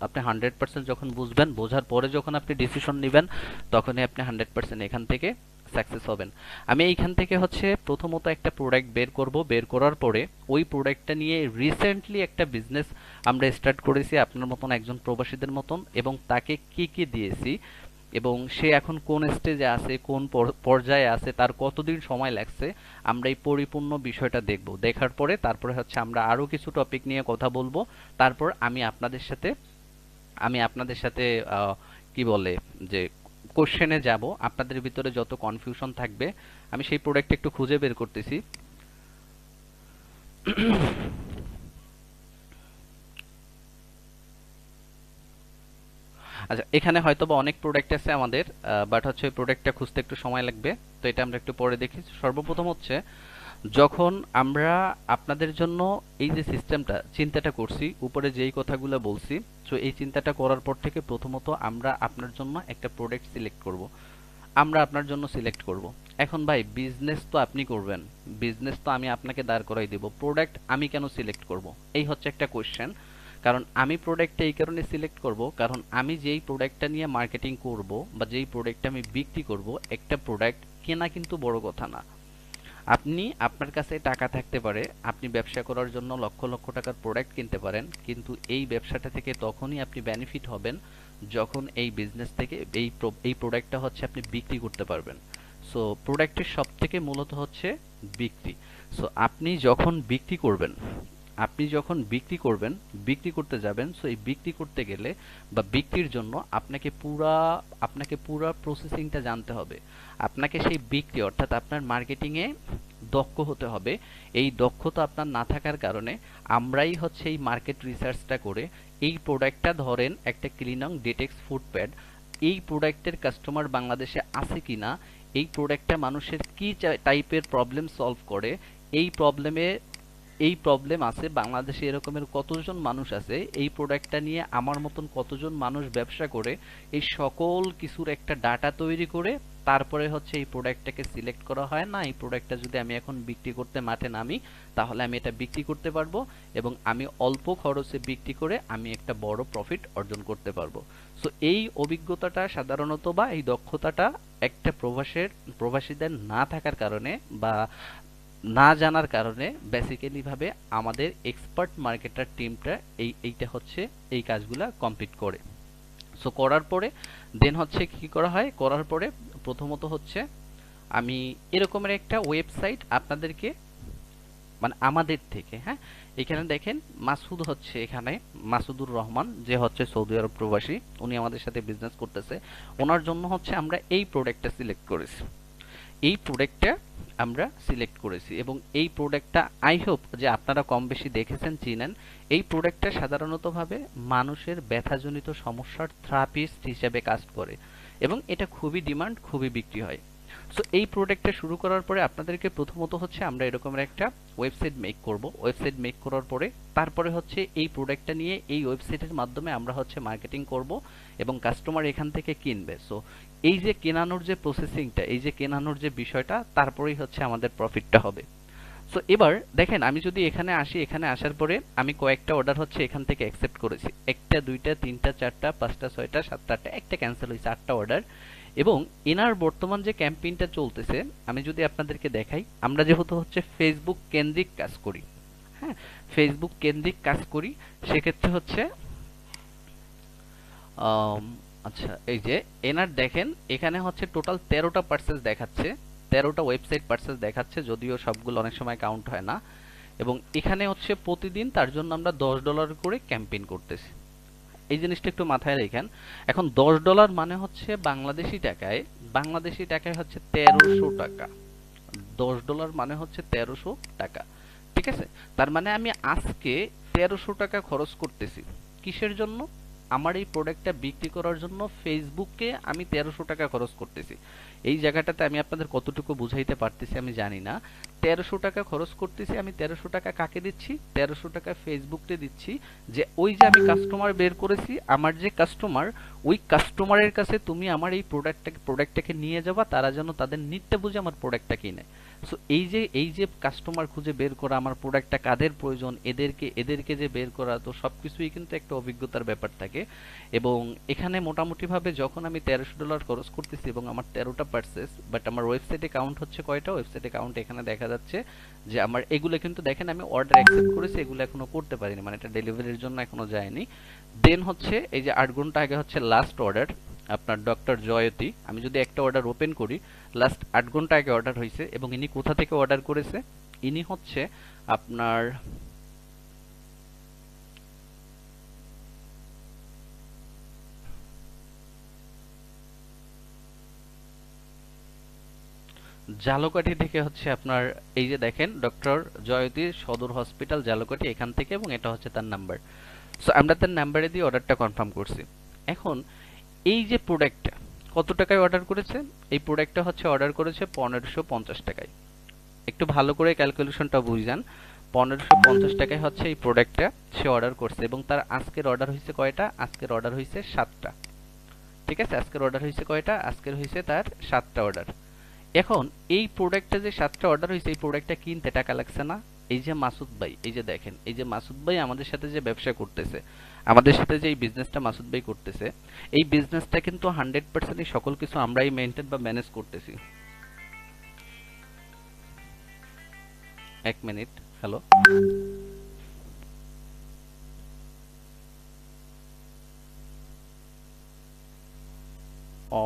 আপনি 100% যখন বুঝবেন, বোঝার পরে যখন আপনি ডিসিশন নেবেন, তখনই আপনি 100% এখান থেকে সাকসেস হবেন। আমি এইখান থেকে হচ্ছে প্রথমত একটা প্রোডাক্ট বের করব, বের করার পরে ওই প্রোডাক্টটা নিয়ে রিসেন্টলি একটা বিজনেস আমরা স্টার্ট করেছি আপনার মতন, একজন প্রবাসীদের মতন, এবং তাকে কি কি দিয়েছি, এবং সে এখন কোন স্টেজে আছে, কোন পর্যায়ে আছে, তার কতদিন সময় লাগছে, আমরা এই পরিপূর্ণ বিষয়টা দেখব। দেখার পরে তারপরে হচ্ছে আমরা আরো কিছু টপিক নিয়ে কথা বলবো। তারপর আমি আপনাদের সাথে কি বলে যে কোশ্চেনে যাব। আপনাদের ভিতরে যত কনফিউশন থাকবে, আমি সেই প্রোডাক্ট একটু খুঁজে বের করতেছি। আচ্ছা, এখানে হয়তো বা অনেক প্রোডাক্ট আছে আমাদের, বাট হচ্ছে ওই প্রোডাক্টটা খুঁজতে একটু সময় লাগবে। তো এটা আমরা একটু পরে দেখি। সর্বপ্রথম হচ্ছে, যখন আমরা আপনাদের জন্য এই যে চিন্তাটা করছি, উপরে যেই কথাগুলো বলছি, তো এই চিন্তাটা করার পর থেকে প্রথমত আমরা আপনার জন্য একটা প্রোডাক্ট সিলেক্ট করব। এখন ভাই, বিজনেস তো আপনি করবেন, বিজনেস তো আমি আপনাকে দাঁড় করাই দেব, প্রোডাক্ট আমি কেন সিলেক্ট করব? এই হচ্ছে একটা কোশ্চেন। কারণ আমি প্রোডাক্টটা এই কারণে সিলেক্ট করব, কারণ আমি যেই প্রোডাক্টটা নিয়ে মার্কেটিং করব, বা যেই প্রোডাক্টটা আমি বিক্রি করব, একটা প্রোডাক্ট কেনা কিন্তু বড় কথা না। আপনার কাছে টাকা থাকতে পারে, আপনি ব্যবসা করার জন্য লক্ষ লক্ষ টাকার প্রোডাক্ট কিনতে পারেন, কিন্তু এই ব্যবসাটা থেকে তখনই আপনি বেনিফিট হবেন যখন এই বিজনেস থেকে এই প্রোডাক্টটা হচ্ছে আপনি বিক্রি করতে পারবেন। সো প্রোডাক্টের সব থেকে মূলত হচ্ছে বিক্রি। সো আপনি যখন বিক্রি করবেন, বিক্রি করতে যাবেন, সো এই বিক্রি করতে গেলে বা বিক্রির জন্য আপনাকে পুরা প্রসেসিংটা জানতে হবে। আপনাকে সেই বিক্রি, অর্থাৎ আপনার মার্কেটিং এ দক্ষ হতে হবে। এই দক্ষতা আপনার না থাকার কারণে আমরাই হচ্ছে এই মার্কেট রিসার্চটা করে, এই প্রোডাক্টটা ধরেন একটা ক্লিনং ডেটেক্স ফুড প্যাড, এই প্রোডাক্টের কাস্টমার বাংলাদেশে আছে কিনা, এই প্রোডাক্টটা মানুষের কি টাইপের প্রবলেম সলভ করে, এই প্রবলেমে এই প্রবলেম আছে বাংলাদেশে, এরকমের কতজন মানুষ আছে, এই প্রোডাক্টটা নিয়ে আমার মতন কতজন মানুষ ব্যবসা করে, এই সকল কিছুর একটা ডাটা তৈরি করে তারপরে হচ্ছে এই প্রোডাক্টটাকে সিলেক্ট করা হয়। না, এই প্রোডাক্টটা যদি আমি এখন বিক্রি করতে মাঠে নামি, তাহলে আমি এটা বিক্রি করতে পারবো, এবং আমি অল্প খরচে বিক্রি করে আমি একটা বড় প্রফিট অর্জন করতে পারবো। সো এই অভিজ্ঞতাটা সাধারণত, বা এই দক্ষতাটা একটা প্রবাসীদের না থাকার কারণে বা না জানার কারণে বেসিক্যালি ভাবে আমাদের এক্সপার্ট মার্কেটার টিমটা এইটা হচ্ছে এই কাজগুলা কমপ্লিট করে। সো করার পরে দেন হচ্ছে কি করা হয়, করার পরে প্রথমত হচ্ছে আমি এরকমের একটা ওয়েবসাইট আপনাদেরকে, মানে আমাদের থেকে, হ্যাঁ, এখানে দেখেন মাসুদ হচ্ছে, এখানে মাসুদুর রহমান যে হচ্ছে সৌদি আরব প্রবাসী, উনি আমাদের সাথে বিজনেস করতেছে, ওনার জন্য হচ্ছে আমরা এই প্রোডাক্টটা সিলেক্ট করেছি। এই প্রোডাক্টটা আমরা সিলেক্ট করেছি, এবং এই প্রোডাক্টটা আই হোপ যে আপনারা কম বেশি দেখেছেন, চিনেন। এই প্রোডাক্টটা সাধারণতভাবে মানুষের ব্যথাজনিত সমস্যার থেরাপিস্ট হিসেবে কাজ করে, এবং এটা খুবই ডিমান্ড, খুবই বিক্রি হয়। সো এই প্রোডাক্টটা শুরু করার পরে আপনাদেরকে প্রথমত হচ্ছে আমরা এরকমের একটা ওয়েবসাইট মেক করব। ওয়েবসাইট মেক করার পরে তারপরে হচ্ছে এই প্রোডাক্টটা নিয়ে এই ওয়েবসাইটের মাধ্যমে আমরা হচ্ছে মার্কেটিং করব এবং কাস্টমার এখান থেকে কিনবে। সো এই যে কেনানোর যে প্রসেসিংটা, এই যে কেনানোর যে বিষয়টা, তারপরেই হচ্ছে আমাদের প্রফিটটা হবে। সো এবার দেখেন, আমি যদি এখানে আসি, এখানে আসার পরে আমি কয়েকটা অর্ডার হচ্ছে এখান থেকে অ্যাকসেপ্ট করেছি। একটা, দুইটা, তিনটা, চারটা, পাঁচটা, ছয়টা, সাতটা, আটটা, একটা ক্যান্সেল হয়েছে, 8টা অর্ডার। এবং এনার বর্তমান যে ক্যাম্পেইনটা চলতেছে, আমি যদি আপনাদেরকে দেখাই, আমরা যেহেতু হচ্ছে ফেসবুক কেন্দ্রিক কাজ করি, হ্যাঁ, ফেসবুক কেন্দ্রিক কাজ করি, সেক্ষেত্রে হচ্ছে আম, আচ্ছা, এই যে এনার দেখেন এখানে হচ্ছে টোটাল 13টা পার্সেস দেখাচ্ছে, 13টা ওয়েবসাইট পার্সেস দেখাচ্ছে, যদিও সবগুলো অনেক সময় কাউন্ট হয় না। এবং এখানে হচ্ছে প্রতিদিন তার জন্য আমরা $10 করে ক্যাম্পেইন করতেছি। এই জিনিসটা একটু মাথায় রাখেন। এখন $10 মানে হচ্ছে বাংলাদেশি টাকায় হচ্ছে 1300 টাকা। $10 মানে হচ্ছে 1300 টাকা। ঠিক আছে, তার মানে আমি আজকে 1300 টাকা খরচ করতেছি কিসের জন্য? আমার এই প্রোডাক্টটা বিক্রি করার জন্য ফেসবুকে আমি 1300 টাকা খরচ করতেছি। এই জায়গাটাতে আমি আপনাদের কতটুকু বুঝাইতে পারতেছি আমি জানি না। 1300 টাকা খরচ করতেছি আমি। 1300 টাকা কাকে দিচ্ছি? 1300 টাকা ফেসবুককে দিচ্ছি, যে ওই যে আমি কাস্টমার বের করেছি, আমার যে কাস্টমার, ওই কাস্টমারের কাছে তুমি আমার এই প্রোডাক্টটাকে নিয়ে যাবা, তারা যেন তাদের নিত্যে বুঝে আমার প্রোডাক্টটা কিনে। সো এই যে কাস্টমার খুঁজে বের করা, আমার প্রোডাক্টটা কাদের প্রয়োজন, এদেরকে যে বের করা, তো সবকিছুই কিন্তু একটা অভিজ্ঞতার ব্যাপার থাকে। এবং এখানে মোটামুটিভাবে যখন আমি $1300 খরচ করতেছি এবং আমার 13টা পার্সেস, বাট আমার ওয়েবসাইটে কাউন্ট হচ্ছে কয়টা? ওয়েবসাইটে কাউন্ট এখানে দেখা যাচ্ছে যে আমার এগুলো কিন্তু দেখেন আমি অর্ডার অ্যাকসেপ্ট করেছি, এগুলো এখনো করতে পারিনি, মানে এটা ডেলিভারির জন্য এখনো যায়নি। দেন হচ্ছে এই যে 8 ঘন্টা আগে হচ্ছে লাস্ট অর্ডার, আপনার ডক্টর জয়তী, আমি যদি একটা অর্ডার ওপেন করি, লাস্ট 8 ঘন্টা আগে অর্ডার হয়েছে। এবং ইনি কোথা থেকে অর্ডার করেছে? ইনি হচ্ছে আপনার ঝালকাঠি থেকে হচ্ছে আপনার, এই যে দেখেন ডক্টর জয়তী সদর হসপিটাল ঝালকাঠি, এখান থেকে, এবং এটা হচ্ছে তার নাম্বার। সো আমরা তার নাম্বারে দিয়ে অর্ডারটা কনফার্ম করছি। এখন এই যে প্রোডাক্টটা কত টাকায় অর্ডার করেছে? এই প্রোডাক্টটা হচ্ছে অর্ডার করেছে 1550 টাকায়। একটু ভালো করে ক্যালকুলেশনটা বুঝান। 1550 টাকায় হচ্ছে এই প্রোডাক্টটা সে অর্ডার করছে, এবং তার আজকের অর্ডার হয়েছে কয়টা? আজকের অর্ডার হয়েছে 7টা। ঠিক আছে, আজকের অর্ডার হয়েছে কয়টা? আজকের হয়েছে তার 7টা অর্ডার। এখন এই প্রোডাক্টটা যে 7টা অর্ডার হয়েছে, এই প্রোডাক্টটা কিনতে টাকা লাগছে না? এই যে মাসুদ ভাই, এই যে দেখেন, এই যে মাসুদ ভাই আমাদের সাথে যে ব্যবসা করতেছে, আমাদের সাথে যে এই বিজনেসটা মাসুদ ভাই করতেছে, এই বিজনেসটা কিন্তু 100% সকল কিছু আমরাই মেনটেন বা ম্যানেজ করতেছি। 1 মিনিট, হ্যালো। ও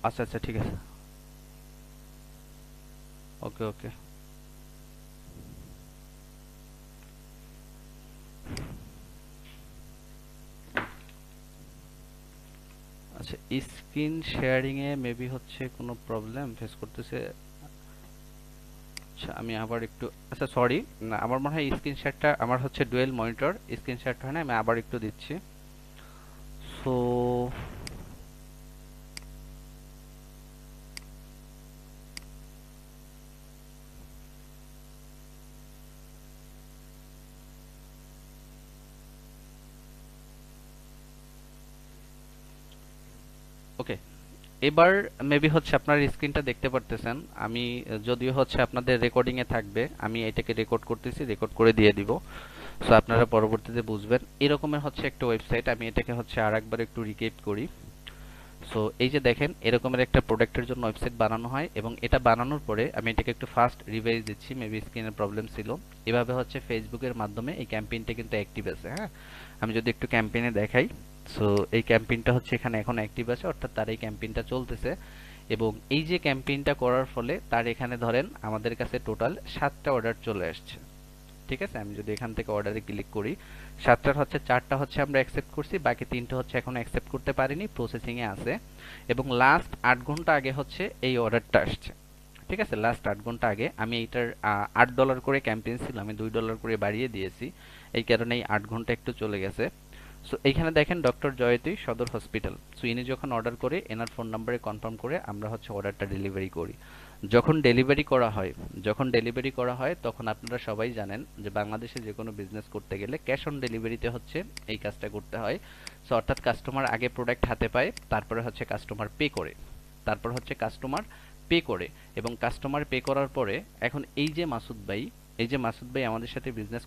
আচ্ছা আচ্ছা, ঠিক আছে, ওকে ওকে। আচ্ছা, স্ক্রিন শেয়ারিং এ মেবি হচ্ছে কোনো প্রবলেম ফেস করতেছে। আচ্ছা, আমি আবার একটু, আচ্ছা সরি, না আমার মনে হয় স্ক্রিন শেয়ারটা আমার হচ্ছে ডুয়েল মনিটর, স্ক্রিন শেয়ারটা হয় না, আমি আবার একটু দিচ্ছি। সো ওকে, এবার মেবি হচ্ছে আপনার স্ক্রিনটা দেখতে পারতেছেন। আমি যদিও হচ্ছে আপনাদের রেকর্ডিং এ থাকবে, আমি এটাকে রেকর্ড করতেছি, রেকর্ড করে দিয়ে দিব। সো আপনারা পরবর্তীতে বুঝবেন। এরকমের হচ্ছে একটা ওয়েবসাইট, আমি এটাকে হচ্ছে আরেকবার একটু রিক্যাপ করি। সো এই যে দেখেন, এরকমের একটা প্রোডাক্টের জন্য ওয়েবসাইট বানানো হয়, এবং এটা বানানোর পরে আমি এটাকে একটু ফাস্ট রিভাইজ দিচ্ছি, মেবি স্ক্রিনের প্রবলেম ছিল। এভাবে হচ্ছে ফেসবুকের মাধ্যমে এই ক্যাম্পেইনটা কিন্তু অ্যাক্টিভ আছে। হ্যাঁ, আমি যদি একটু ক্যাম্পেইনে দেখাই, সো এই ক্যাম্পেইনটা হচ্ছে এখানে এখন অ্যাক্টিভ আছে, অর্থাৎ তার এই ক্যাম্পেইনটা চলতেছে। এবং এই যে ক্যাম্পেইনটা করার ফলে তার এখানে ধরেন আমাদের কাছে টোটাল 7টা অর্ডার চলে আসছে। ঠিক আছে, আমি যদি এখান থেকে অর্ডারে ক্লিক করি, 7টার হচ্ছে 4টা হচ্ছে আমরা অ্যাকসেপ্ট করছি, বাকি 3টা হচ্ছে এখন অ্যাকসেপ্ট করতে পারিনি, প্রসেসিং এ আছে। এবং লাস্ট 8 ঘন্টা আগে হচ্ছে এই অর্ডারটা আসছে। ঠিক আছে, লাস্ট 8 ঘন্টা আগে আমি এইটার $8 করে ক্যাম্পেইন ছিল, আমি $2 করে বাড়িয়ে দিয়েছি, এই কারণে এই 8 ঘন্টা একটু চলে গেছে। সো এইখানে দেখেন ডক্টর জয়তী সদর হসপিটাল। সো ইনি যখন অর্ডার করে এনার ফোন নাম্বারে কনফার্ম করে আমরা হচ্ছে অর্ডারটা ডেলিভারি করি। যখন ডেলিভারি করা হয় তখন আপনারা সবাই জানেন যে বাংলাদেশে যে কোনো বিজনেস করতে গেলে ক্যাশ অন ডেলিভারিতে হচ্ছে এই কাজটা করতে হয়। সো অর্থাৎ কাস্টমার আগে প্রোডাক্ট হাতে পায়, তারপরে হচ্ছে কাস্টমার পে করে এবং কাস্টমার পে করার পরে এখন এই যে মাসুদ ভাই আমাদের সাথে বিজনেস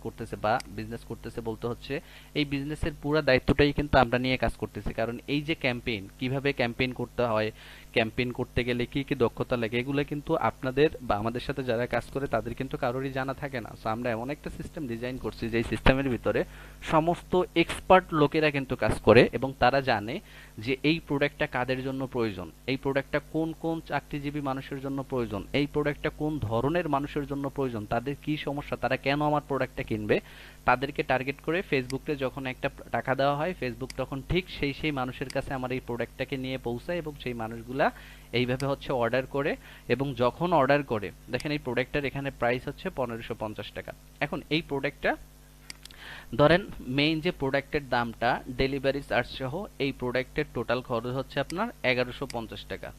করতেছে বলতে হচ্ছে এই বিজনেসের পুরো দায়িত্বটাই কিন্তু আমরা নিয়ে কাজ করতেছি। কারণ এই যে ক্যাম্পেইন, কিভাবে ক্যাম্পেইন করতে হয়, ক্যাম্পেইন করতে গেলে কি কি দক্ষতা লাগে, এগুলো কিন্তু আপনাদের বা আমাদের সাথে যারা কাজ করে তাদের কিন্তু কারোরই জানা থাকে না। সো আমরা এমন একটা সিস্টেম ডিজাইন করছি যে সিস্টেমের ভিতরে সমস্ত এক্সপার্ট লোকেরা কিন্তু কাজ করে এবং তারা জানে যে এই প্রোডাক্টটা কাদের জন্য প্রয়োজন, এই প্রোডাক্টটা কোন কোন চাকরিজীবী মানুষের জন্য প্রয়োজন, এই প্রোডাক্টটা কোন ধরনের মানুষের জন্য প্রয়োজন, তাদের কি সমস্যা, তারা কেন আমার প্রোডাক্টটা কিনবে। তাদেরকে টার্গেট করে ফেসবুকে যখন একটা টাকা দেওয়া হয়, ফেসবুক তখন ঠিক সেই মানুষের কাছে আমার এই প্রোডাক্টটাকে নিয়ে পৌঁছায় এবং সেই মানুষগুলা এইভাবে হচ্ছে অর্ডার করে। এবং যখন অর্ডার করে দেখেন এই প্রোডাক্টটার এখানে প্রাইস হচ্ছে 1550 টাকা। এখন এই প্রোডাক্টটা ধরেন মেইন যে প্রোডাক্টের দামটা ডেলিভারি চার্জ সহ এই প্রোডাক্টের টোটাল খরচ হচ্ছে আপনার 1150 টাকা।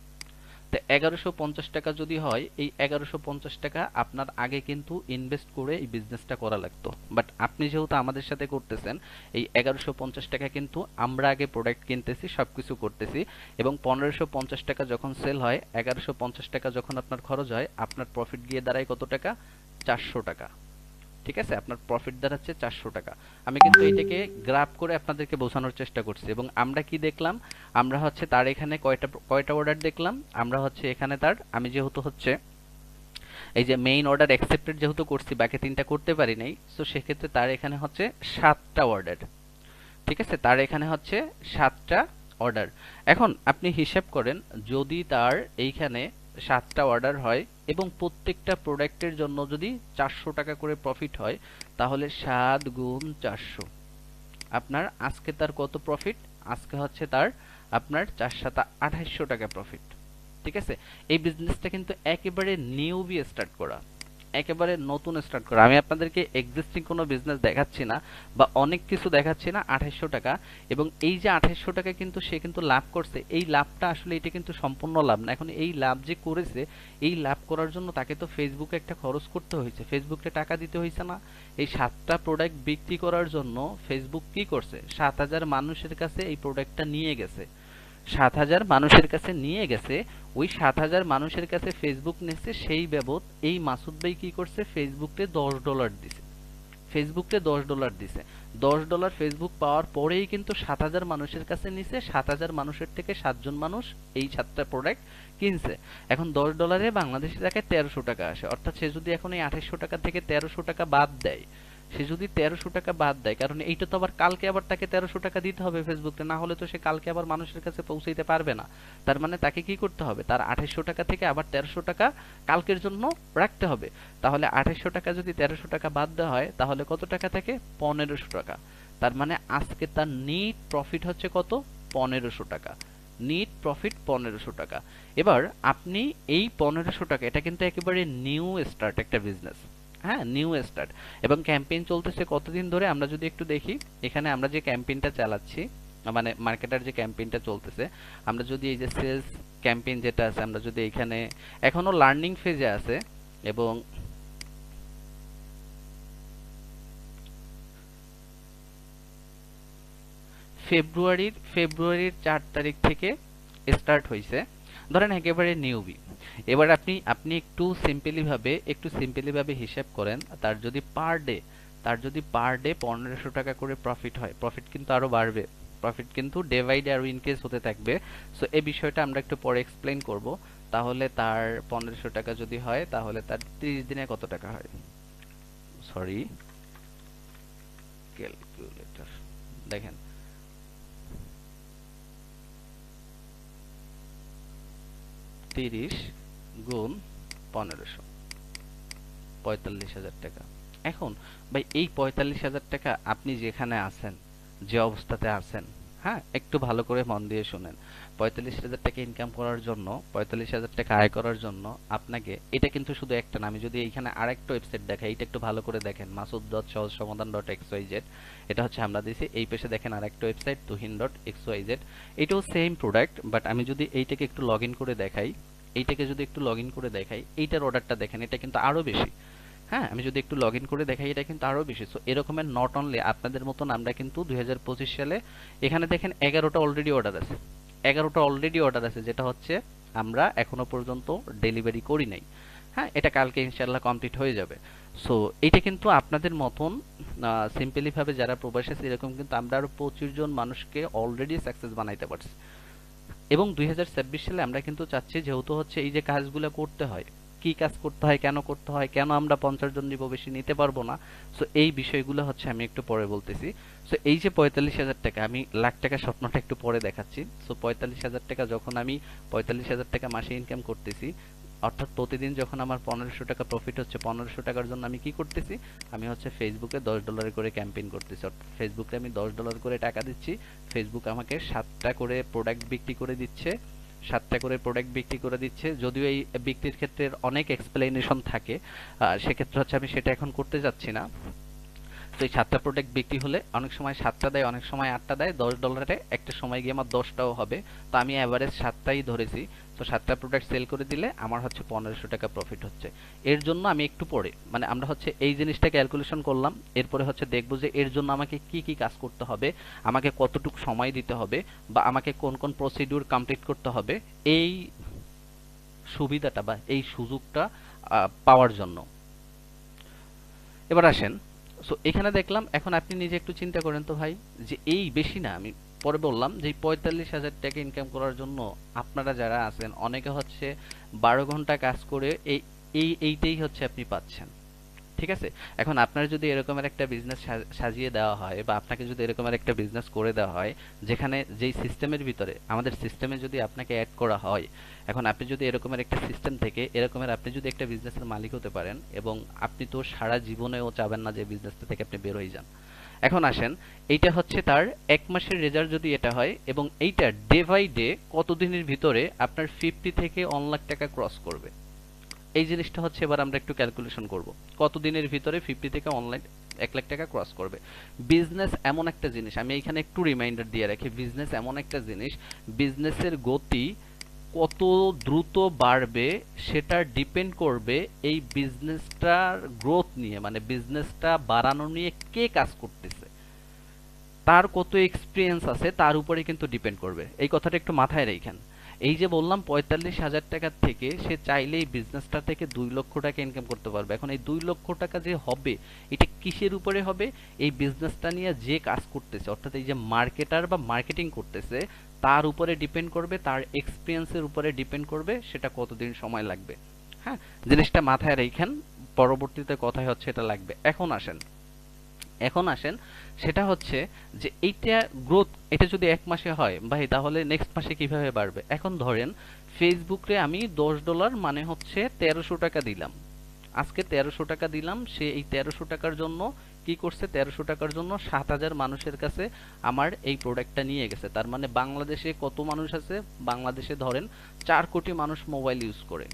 তো 1150 টাকা যদি হয়, এই 1150 টাকা আপনার আগে কিন্তু ইনভেস্ট করে এই বিজনেসটা করা লাগতো। বাট আপনি যেহেতু আমাদের সাথে করতেছেন, এই 1150 টাকা কিন্তু আমরা আগে প্রোডাক্ট কিনতেছি, সবকিছু করতেছি এবং 1550 টাকা যখন সেল হয়, 1150 টাকা যখন আপনার খরচ হয়, আপনার প্রফিট গিয়ে দাঁড়ায় কত টাকা? 400 টাকা। ঠিক আছে, আপনার প্রফিট দাঁড়াচ্ছে 400 টাকা। আমি কিন্তু এটাকে গ্রাফ করে আপনাদেরকে বোঝানোর চেষ্টা করছি। এবং আমরা কি দেখলাম, আমরা হচ্ছে তার এখানে কয়টা কয়টা অর্ডার দেখলাম, আমরা হচ্ছে এখানে তার আমি যেহেতু হচ্ছে এই যে মেইন অর্ডার অ্যাকসেপ্টেড যেহেতু করছি, বাকি তিনটা করতে পারি নাই, সো সেক্ষেত্রে তার এখানে হচ্ছে 7টা অর্ডার। ঠিক আছে, তার এখানে হচ্ছে 7টা অর্ডার। এখন আপনি হিসাব করেন, যদি তার এইখানে 7টা অর্ডার হয় এবং প্রত্যেকটা প্রোডাক্টের জন্য যদি 400 টাকা করে প্রফিট হয়, তাহলে 7 গুণ 400, আপনার আজকে তার কত প্রফিট? আজকে হচ্ছে তার আপনার 4 7 2800 টাকা প্রফিট। ঠিক আছে, এই বিজনেসটা কিন্তু একেবারে নিউবি স্টার্ট করা, একেবারে নতুন স্টার্ট করা। আমি আপনাদেরকে এক্সিস্টিং কোনো বিজনেস দেখাচ্ছি না বা অনেক কিছু দেখাচ্ছি না। 2800 টাকা, এবং এই যে 2800 টাকা কিন্তু সে কিন্তু লাভ করছে, এই লাভটা আসলে এটা কিন্তু সম্পূর্ণ লাভ না। এখন এই লাভ যে করেছে, এই লাভ করার জন্য তাকে তো ফেসবুকে একটা খরচ করতে হয়েছে, ফেসবুকে টাকা দিতে হয়েছে না? এই 7টা প্রোডাক্ট বিক্রি করার জন্য ফেসবুক কি করছে? 7000 মানুষের কাছে এই প্রোডাক্টটা নিয়ে গেছে, 7000 মানুষের কাছে নিয়ে গেছে। ওই 7000 মানুষের কাছে ফেসবুক নিচ্ছে, সেই বাবদ এই মাসুদ ভাই কি করছে? ফেসবুকে $10 দিছে, ফেসবুকে $10 দিছে। $10 ফেসবুক পাওয়ার পরেই কিন্তু 7000 মানুষের কাছে নিছে, 7000 মানুষের থেকে 7জন মানুষ এই 7টা প্রোডাক্ট কিনছে। এখন $10 বাংলাদেশি টাকায় 1300 টাকা আসে, অর্থাৎ সে যদি এখন এই 2800 টাকা থেকে 1300 টাকা বাদ দেয়, সে যদি 1300 টাকা বাদ দেয়, কারণ এইটা তো আবার কালকে আবার তাকে 1300 টাকা দিতে হবে ফেসবুকে, না হলে তো সে কালকে আবার মানুষের কাছে পৌঁছাইতে পারবে না। তার মানে তাকে কি করতে হবে? তার 2800 টাকা থেকে আবার 1300 টাকা কালকের জন্য রাখতে হবে। তাহলে 2800 টাকা যদি 1300 টাকা বাদ দেওয়া হয়, তাহলে কত টাকা থাকে? 1500 টাকা। তার মানে আজকে তার নিট প্রফিট হচ্ছে কত? 1500 টাকা। নিট প্রফিট 1500 টাকা। এবার আপনি এই 1500 টাকা, এটা কিন্তু একেবারে নিউ স্টার্ট একটা বিজনেস। হ্যাঁ, নিউ স্টার্ট। এবং ক্যাম্পেইন চলতেছে কতদিন ধরে আমরা যদি একটু দেখি, এখানে আমরা যে ক্যাম্পেইনটা চালাচ্ছি, মানে মার্কেটার যে ক্যাম্পেইনটা চলতেছে, আমরা যদি এই যে সেলস ক্যাম্পেইন যেটা আছে, আমরা যদি এখানে এখনো লার্নিং ফেজে আছে এবং ফেব্রুয়ারির 4 তারিখ থেকে স্টার্ট হয়েছে, ধরেন একেবারে নিউবি। এবার আপনি একটু সিম্পলি ভাবে হিসাব করেন, তার যদি পার ডে 1500 টাকা করে প্রফিট হয়, প্রফিট কিন্তু আরো বাড়বে, প্রফিট কিন্তু ডে বাই ডে আরো ইনক্রিজ হতে থাকবে। সো এই বিষয়টা আমরা একটু পরে এক্সপ্লেইন করব। তাহলে তার 1500 টাকা যদি হয়, তাহলে তার 30 দিনে কত টাকা হয়? সরি, ক্যালকুলেটর দেখেন, 30 গুণ 1500, 45,000 টাকা। এখন ভাই এই 45,000 টাকা আপনি যেখানে আছেন, যে অবস্থাতে আছেন, হ্যাঁ একটু ভালো করে মন দিয়ে শুনেন। 45,000 টাকা ইনকাম করার জন্য, 45,000 টাকা আয় করার জন্য আপনাকে, এটা কিন্তু শুধু একটা না, আমি যদি এইখানে আরেকটা ওয়েবসাইট দেখাই, এটা একটু ভালো করে দেখেন, masud.সহজসমাধান.xyz, এটা হচ্ছে আমরা দিছি। এই পেশে দেখেন আরেকটা ওয়েবসাইট tuhin.xyz, এটাও সেম প্রোডাক্ট, বাট আমি যদি এইটাকে একটু লগ ইন করে দেখাই, এইটাকে যদি একটু লগ ইন করে দেখাই, এইটার অর্ডারটা দেখেন, এটা কিন্তু আরো বেশি। হ্যাঁ, আমি যদি একটু লগ ইন করে দেখাই, এটা কিন্তু আরো বেশি। সো এরকমের নট অনলি আপনাদের মতন আমরা কিন্তু 2025 সালে এখানে দেখেন 11টা অলরেডি অর্ডার আছে, 11টা অলরেডি অর্ডার আছে, যেটা হচ্ছে আমরা এখনো পর্যন্ত ডেলিভারি করি নাই। হ্যাঁ, এটা কালকে ইনশাল্লাহ কমপ্লিট হয়ে যাবে। সো এটা কিন্তু আপনাদের মতন সিম্পলি ভাবে যারা প্রবাসী আছে এরকম কিন্তু আমরা আরো 25 জন মানুষকে অলরেডি সাকসেস বানাইতে পারছি। এবং 2026 সালে আমরা কিন্তু চাচ্ছি, যেহেতু হচ্ছে এই যে কাজগুলো করতে হয়, কি কাজ করতে হয়, কেন করতে হয়, কেন আমরা 50 জন নিব, বেশি নিতে পারবো না, সো এই বিষয়গুলো হচ্ছে আমি একটু পরে বলতেছি। সো এই যে 45,000 টাকা, আমি লাখ টাকার স্বপ্নটা একটু পরে দেখাচ্ছি। সো 45,000 টাকা যখন আমি 45,000 টাকা মাসে ইনকাম করতেছি, অর্থাৎ প্রতিদিন যখন আমার 1500 টাকা প্রফিট হচ্ছে, 1500 টাকার জন্য আমি কি করতেছি, আমি হচ্ছে ফেসবুকে $10 করে ক্যাম্পেইন করতেছি। অর্থাৎ ফেসবুকে আমি $10 করে টাকা দিচ্ছি, ফেসবুক আমাকে 7টা করে প্রোডাক্ট বিক্রি করে দিচ্ছে, 7টা করে প্রোডাক্ট বিক্রি করে দিচ্ছে। যদিও এই বিক্রির ক্ষেত্রে অনেক এক্সপ্লেনেশন থাকে, সেক্ষেত্রে হচ্ছে আমি সেটা এখন করতে যাচ্ছি না। তো এই 7টা প্রোডাক্ট বিক্রি হলে অনেক সময় 7টা দেয়, অনেক সময় 8টা দেয়, $10 একটা সময় গিয়ে আমার 10টাও হবে। তো আমি অ্যাভারেজ 7টাই ধরেছি। তো 7টা প্রোডাক্ট সেল করে দিলে আমার হচ্ছে 1500 টাকা প্রফিট হচ্ছে। এর জন্য আমি একটু পরে, মানে আমরা হচ্ছে এই জিনিসটা ক্যালকুলেশন করলাম, এরপরে হচ্ছে দেখবো যে এর জন্য আমাকে কি কি কাজ করতে হবে, আমাকে কতটুকু সময় দিতে হবে, বা আমাকে কোন কোন প্রসিডিউর কমপ্লিট করতে হবে এই সুবিধাটা বা এই সুযোগটা পাওয়ার জন্য। এবার আসেন, সো এখানে দেখলাম, এখন আপনি নিজে একটু চিন্তা করেন তো ভাই, যে এই বেশি না, আমি পরে বললাম যে 45,000 টাকা ইনকাম করার জন্য আপনারা যারা আছেন অনেকে হচ্ছে 12 ঘন্টা কাজ করে এইটাই হচ্ছে আপনি পাচ্ছেন। ঠিক আছে, এখন আপনার যদি এরকমের একটা বিজনেস সাজিয়ে দেওয়া হয়, বা আপনাকে যদি এরকমের একটা বিজনেস করে দেওয়া হয়, যেখানে যেই সিস্টেমের ভিতরে, আমাদের সিস্টেমে যদি আপনাকে অ্যাড করা হয়, এখন আপনি যদি এরকমের একটা সিস্টেম থেকে এরকমের আপনি যদি একটা বিজনেসের মালিক হতে পারেন, এবং আপনি তো সারা জীবনেও চাবেন না যে বিজনেসটা থেকে আপনি বের হয়ে যান। এখন আসেন, এইটা হচ্ছে তার 1 মাসের রেজাল্ট যদি এটা হয়, এবং এইটা ডে বাই ডে কতদিনের ভিতরে আপনার 50 থেকে 1 লাখ টাকা ক্রস করবে, এই জিনিসটা হচ্ছে এবার আমরা একটু ক্যালকুলেশন করব। কতদিনের ভিতরে 50 থেকে অনলাইন 1 লাখ টাকা ক্রস করবে। বিজনেস এমন একটা জিনিস, আমি এখানে একটু রিমাইন্ডার দিয়ে রাখি, বিজনেস এমন একটা জিনিস, বিজনেসের গতি কত দ্রুত বাড়বে সেটা ডিপেন্ড করবে এই বিজনেসটার গ্রোথ নিয়ে, মানে বিজনেসটা বাড়ানো নিয়ে কে কাজ করতেছে, তার কত এক্সপিরিয়েন্স আছে তার উপরে কিন্তু ডিপেন্ড করবে। এই কথাটা একটু মাথায় রাখেন। এই যে বললাম 45,000 টাকার থেকে সে চাইলেই বিজনেসটা থেকে 2 লক্ষ টাকা ইনকাম করতে পারবে। এখন এই 2 লক্ষ টাকা যে হবে, এটা কিসের উপরে হবে, এই বিজনেসটা নিয়ে যে কাজ করতেছে, অর্থাৎ এই যে মার্কেটার বা মার্কেটিং করতেছে, তার উপরে ডিপেন্ড করবে, তার এক্সপিরিয়েন্সের উপরে ডিপেন্ড করবে সেটা কতদিন সময় লাগবে। হ্যাঁ, জিনিসটা মাথায় রাখেন, পরবর্তীতে কথায় হচ্ছে এটা লাগবে। এখন আসেন, সেটা হচ্ছে যে এইটা গ্রোথ, এটা যদি 1 মাসে হয় ভাই, তাহলে নেক্সট মাসে কিভাবে বাড়বে। এখন ধরেন ফেসবুকে আমি $10 মানে হচ্ছে 1300 টাকা দিলাম, আজকে 1300 টাকা দিলাম, সে এই 1300 টাকার জন্য কি করছে, 1300 টাকার জন্য 7,000 মানুষের কাছে আমার এই প্রোডাক্টটা নিয়ে গেছে। তার মানে বাংলাদেশে কত মানুষ আছে, বাংলাদেশে ধরেন 4 কোটি মানুষ মোবাইল ইউজ করে।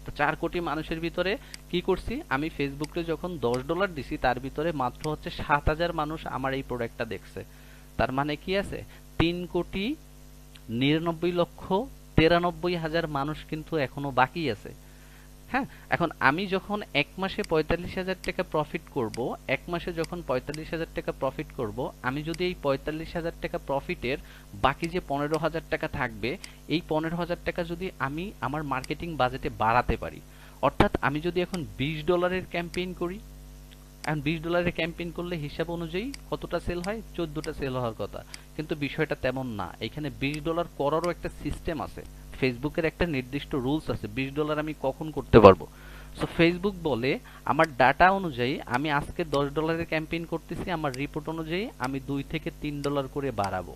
তো 4 কোটি মানুষের ভিতরে কি করছি, আমি ফেসবুকে যখন $10 দিছি, তার ভিতরে মাত্র হচ্ছে 7,000 মানুষ আমার এই প্রোডাক্টটা দেখছে। তার মানে কি আছে, 3,99,93,000 মানুষ কিন্তু এখনো বাকি আছে। হ্যাঁ, এখন আমি যখন 1 মাসে 45,000 টাকা প্রফিট করব, 1 মাসে যখন 45,000 টাকা প্রফিট করব, আমি যদি এই 45,000 টাকা প্রফিটের বাকি যে 15,000 টাকা থাকবে, এই 15,000 টাকা যদি আমি আমার মার্কেটিং বাজেটে বাড়াতে পারি, অর্থাৎ আমি যদি এখন $20 ক্যাম্পেইন করি, এখন $20 ক্যাম্পেইন করলে হিসাব অনুযায়ী কতটা সেল হয়, 14টা সেল হওয়ার কথা, কিন্তু বিষয়টা তেমন না। এখানে $20 করারও একটা সিস্টেম আছে, ফেসবুকের একটা নির্দিষ্ট রুলস আছে, $20 আমি কখন করতে পারবো। সো ফেসবুক বলে আমার ডাটা অনুযায়ী আমি আজকে $10 ক্যাম্পেইন করতেছি, আমার রিপোর্ট অনুযায়ী আমি $2 থেকে $3 করে বাড়াবো।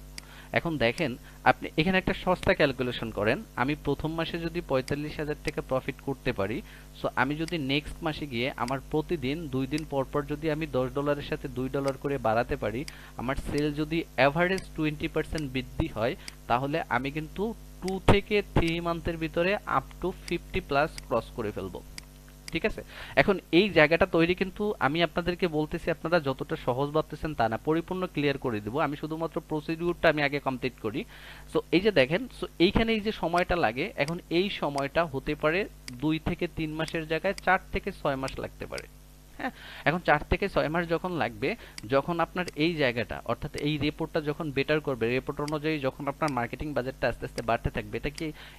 এখন দেখেন, আপনি এখানে একটা সস্তা ক্যালকুলেশন করেন, আমি প্রথম মাসে যদি 45,000 টাকা প্রফিট করতে পারি, সো আমি যদি নেক্সট মাসে গিয়ে আমার প্রতিদিন 2 দিন পর পর যদি আমি $10 সাথে $2 করে বাড়াতে পারি, আমার সেল যদি অ্যাভারেজ 20% বৃদ্ধি হয়, তাহলে আমি কিন্তু 2 থেকে 3 মান্থের ভিতরে আপ টু 50+ ক্রস করে ফেলবো। ঠিক আছে? এখন এই জায়গাটা তৈরি কিন্তু আমি আপনাদেরকে বলতেছি, আপনারা যতটা সহজ ভাবতেছেন তা না, পরিপূর্ণ ক্লিয়ার করে দিব। আমি শুধুমাত্র প্রসিডিউরটা আমি আগে কমপ্লিট করি। সো এই যে দেখেন, সো এইখানে এই যে সময়টা লাগে, এখন এই সময়টা হতে পারে 2 থেকে 3 মাসের জায়গায় 4 থেকে 6 মাস লাগতে পারে। হ্যাঁ, এখন 4 থেকে 6 মাস যখন লাগবে, যখন আপনার এই জায়গাটা অর্থাৎ এই রিপোর্টটা যখন বেটার করবে, রিপোর্ট অনুযায়ী যখন আপনার মার্কেটিং বাজেটটা আস্তে আস্তে বাড়তে থাকবে,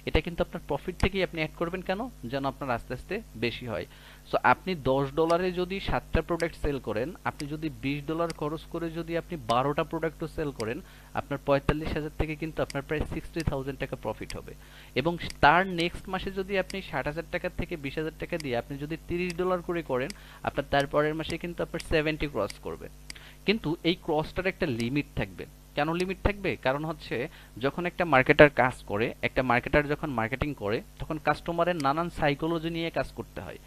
এটা কিন্তু আপনার প্রফিট থেকেই আপনি অ্যাড করবেন। কেন? যেন আপনার আস্তে আস্তে বেশি হয়। সো আপনি $10 যদি 7টা প্রোডাক্ট সেল করেন, আপনি যদি $20 খরচ করে যদি আপনি 12টা প্রোডাক্টও সেল করেন, আপনার 45,000 থেকে কিন্তু আপনার প্রায় 60,000 টাকা প্রফিট হবে। এবং তার নেক্সট মাসে যদি আপনি 60,000 টাকা থেকে 20,000 টাকা দিয়ে আপনি যদি $30 করে করেন, আপনার তারপরের মাসে কিন্তু আপনার 70 ক্রস করবে। কিন্তু এই ক্রসটার একটা লিমিট থাকবে। কেন লিমিট থাকবে? কারণ হচ্ছে, যখন একটা মার্কেটার কাজ করে, একটা মার্কেটার যখন মার্কেটিং করে, তখন কাস্টমারের নানান সাইকোলজি নিয়ে কাজ করতে হয়।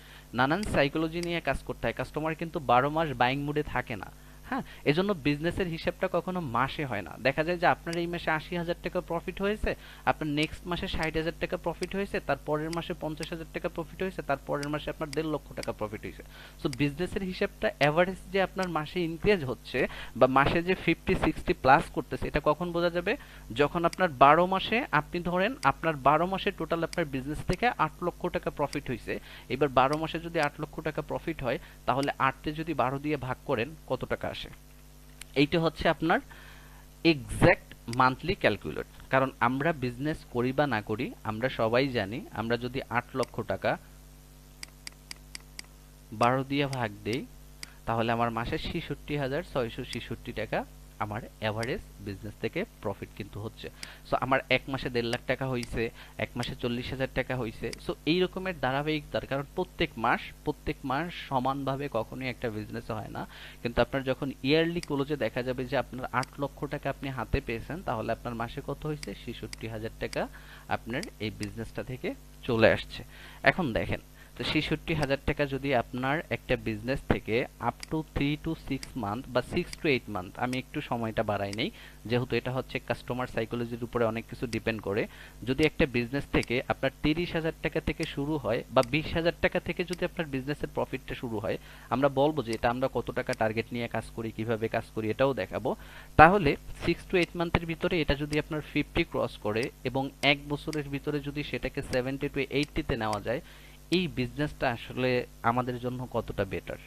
কাস্টমার কিন্তু 12 মাস বাইং মুডে থাকে না। হ্যাঁ, এজন্য বিজনেসের হিসাবটা কখনো মাসে হয় না। দেখা যায় যে আপনার এই মাসে 80,000 টাকা প্রফিট হয়েছে, আপনার নেক্সট মাসে 60,000 টাকা প্রফিট হয়েছে, তার পরের মাসে 50,000 টাকা প্রফিট হয়েছে, তার পরের মাসে আপনার 1.5 লক্ষ টাকা প্রফিট হয়েছে। সো বিজনেসের হিসাবটা এভারেজ যে আপনার মাসে ইনক্রিজ হচ্ছে বা মাসে যে 50-60 প্লাস করতেছে, এটা কখন বোঝা যাবে? যখন আপনার 12 মাসে, আপনি ধরেন আপনার 12 মাসে টোটাল আপনার বিজনেস থেকে 8 লক্ষ টাকা প্রফিট হয়েছে। এবার 12 মাসে যদি 8 লক্ষ টাকা প্রফিট হয়, তাহলে 8 যদি 12 দিয়ে ভাগ করেন কত টাকা আসে? এইটা হচ্ছে আপনার এক্সাক্ট মান্থলি ক্যালকুলেট। কারণ আমরা বিজনেস করি বা না করি, আমরা সবাই জানি, আমরা যদি 8 লক্ষ টাকা 12 দিয়ে ভাগ দেই, তাহলে আমার মাসে 66,666 টাকা আমার এভারেজ বিজনেস থেকে প্রফিট কিন্তু হচ্ছে। সো আমার এক মাসে 1.5 লাখ টাকা হয়েছে, এক মাসে 40,000 টাকা হয়েছে। সো এই রকমের ধারাবাহিকতার কারণ প্রত্যেক মাস সমানভাবে কখনোই একটা বিজনেস হয় না। কিন্তু আপনার যখন ইয়ারলি ক্লোজে দেখা যাবে যে আপনার 8 লক্ষ টাকা আপনি হাতে পেয়েছেন, তাহলে আপনার মাসে কত হয়েছে? 66,000 টাকা আপনার এই বিজনেসটা থেকে চলে আসছে। এখন দেখেন, তো 66,000 টাকা যদি আপনার একটা বিজনেস থেকে আপ টু 3 to 6 মান্থ বা 6 to 8 মান্থ, আমি একটু সময়টা বাড়াই নেই যেহেতু এটা হচ্ছে কাস্টমার সাইকোলজির উপরে অনেক কিছু ডিপেন্ড করে। যদি একটা বিজনেস থেকে আপনার 30,000 টাকা থেকে শুরু হয় বা 20,000 টাকা থেকে যদি আপনার বিজনেসের প্রফিটটা শুরু হয়, আমরা বলবো যে এটা আমরা কত টাকা টার্গেট নিয়ে কাজ করি, কিভাবে কাজ করি, এটাও দেখাবো। তাহলে 6 to 8 মান্থের ভিতরে এটা যদি আপনার 50 ক্রস করে এবং 1 বছরের ভিতরে যদি সেটাকে 70 to 80-তে নেওয়া যায়, এই বিজনেসটা আসলে আমাদের জন্য কতটা বেটার,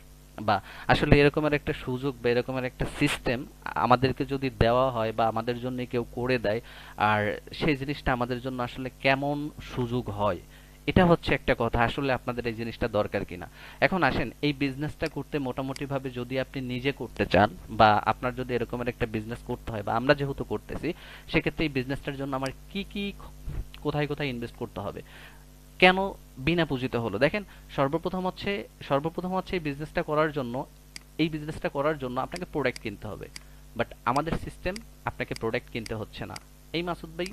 বা আসলে এরকমের একটা সুযোগ বা এরকমের একটা সিস্টেম আমাদেরকে যদি দেওয়া হয় বা আমাদের জন্য কেউ করে দেয়, আর সেই জিনিসটা আমাদের জন্য আসলে কেমন সুযোগ হয়, এটা হচ্ছে একটা কথা। আসলে আপনাদের এই জিনিসটা দরকার কিনা। এখন আসেন, এই বিজনেসটা করতে মোটামুটি ভাবে যদি আপনি নিজে করতে চান বা আপনার যদি এরকমের একটা বিজনেস করতে হয়, বা আমরা যেহেতু করতেছি, সেক্ষেত্রে এই বিজনেসটার জন্য আমার কি কি কোথায় কোথায় ইনভেস্ট করতে হবে, কেন বিনা পুঁজিতে হলো? দেখেন, সর্বপ্রথম হচ্ছে এই বিজনেসটা করার জন্য আপনাকে প্রোডাক্ট কিনতে হবে। বাট আমাদের সিস্টেম, আপনাকে প্রোডাক্ট কিনতে হচ্ছে না। এই মাসুদ ভাই,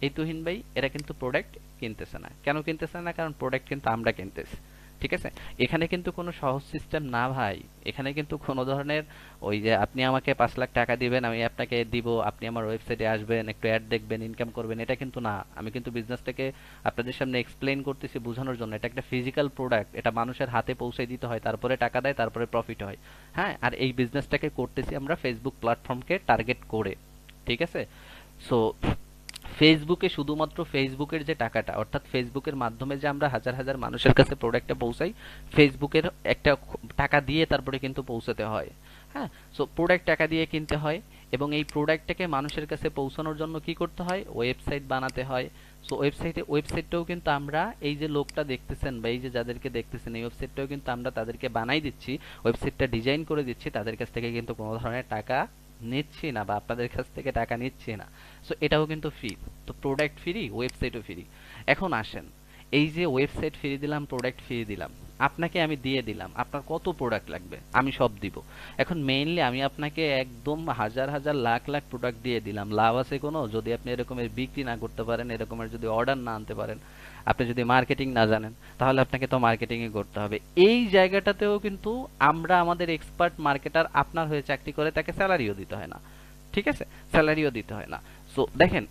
এই তুহিন ভাই, এরা কিন্তু প্রোডাক্ট কিনতেছে না। কেন কিনতেছে না? কারণ প্রোডাক্ট কিন্তু আমরা কিনতেছি। ঠিক আছে? এখানে কিন্তু কোনো সহজ সিস্টেম না ভাই। এখানে কিন্তু কোনো ধরনের ওই যে আপনি আমাকে 5 লাখ টাকা দিবেন, আমি আপনাকে দিব, আপনি আমার ওয়েবসাইটে আসবেন, একটু অ্যাড দেখবেন, ইনকাম করবেন, এটা কিন্তু না। আমি কিন্তু বিজনেসটাকে আপনাদের সামনে এক্সপ্লেইন করতেছি বোঝানোর জন্য। এটা একটা ফিজিক্যাল প্রোডাক্ট, এটা মানুষের হাতে পৌঁছে দিতে হয়, তারপরে টাকা দেয়, তারপরে প্রফিট হয়। হ্যাঁ, আর এই বিজনেসটাকে করতেছি আমরা ফেসবুক প্ল্যাটফর্মকে টার্গেট করে। ঠিক আছে? সো ফেসবুকে শুধুমাত্র ফেসবুকের যে টাকাটা, অর্থাৎ ফেসবুকের মাধ্যমে যে আমরা হাজার হাজার মানুষের কাছে প্রোডাক্টটা পৌঁছাই, ফেসবুকের একটা টাকা দিয়ে তারপরে কিন্তু পৌঁছাতে হয়। হ্যাঁ, সো প্রোডাক্ট টাকা দিয়ে কিনতে হয়, এবং এই প্রোডাক্টটাকে মানুষের কাছে পৌঁছানোর জন্য কি করতে হয়? ওয়েবসাইট বানাতে হয়। সো ওয়েবসাইটটাও কিন্তু আমরা, এই যে লোকটা দেখতেছেন বা এই যে যাদেরকে দেখতেছেন, এই ওয়েবসাইটটাও কিন্তু আমরা তাদেরকে বানাই দিচ্ছি, ওয়েবসাইটটা ডিজাইন করে দিচ্ছি, তাদের কাছ থেকে কিন্তু কোনো ধরনের টাকা নিচ্ছি না বা আপনাদের কাছ থেকে টাকা নিচ্ছি না। সো এটাও কিন্তু ফ্রি। তো প্রোডাক্ট ফ্রি, ওয়েবসাইটও ফ্রি। এখন আসেন, এই যে ওয়েবসাইট ফ্রি দিলাম, প্রোডাক্ট ফ্রি দিলাম, আপনাকে আমি দিয়ে দিলাম, আপনার কত প্রোডাক্ট লাগবে? আমি সব দিব। এখন মেইনলি আমি আপনাকে একদম হাজার হাজার লাখ লাখ প্রোডাক্ট দিয়ে দিলাম, লাভ আছে কোনো? যদি আপনি এরকমের বিক্রি না করতে পারেন, এরকমের যদি অর্ডার না আনতে পারেন, আপনি যদি মার্কেটিং না জানেন, তাহলে আপনাকে তো মার্কেটিংই করতে হবে। এই জায়গাটাতেও কিন্তু আমরা, আমাদের এক্সপার্ট মার্কেটার আপনার হয়ে চাকরি করে, তাকে স্যালারিও দিতে হয় না। ঠিক আছে? স্যালারিও দিতে হয় না। সো দেখেন,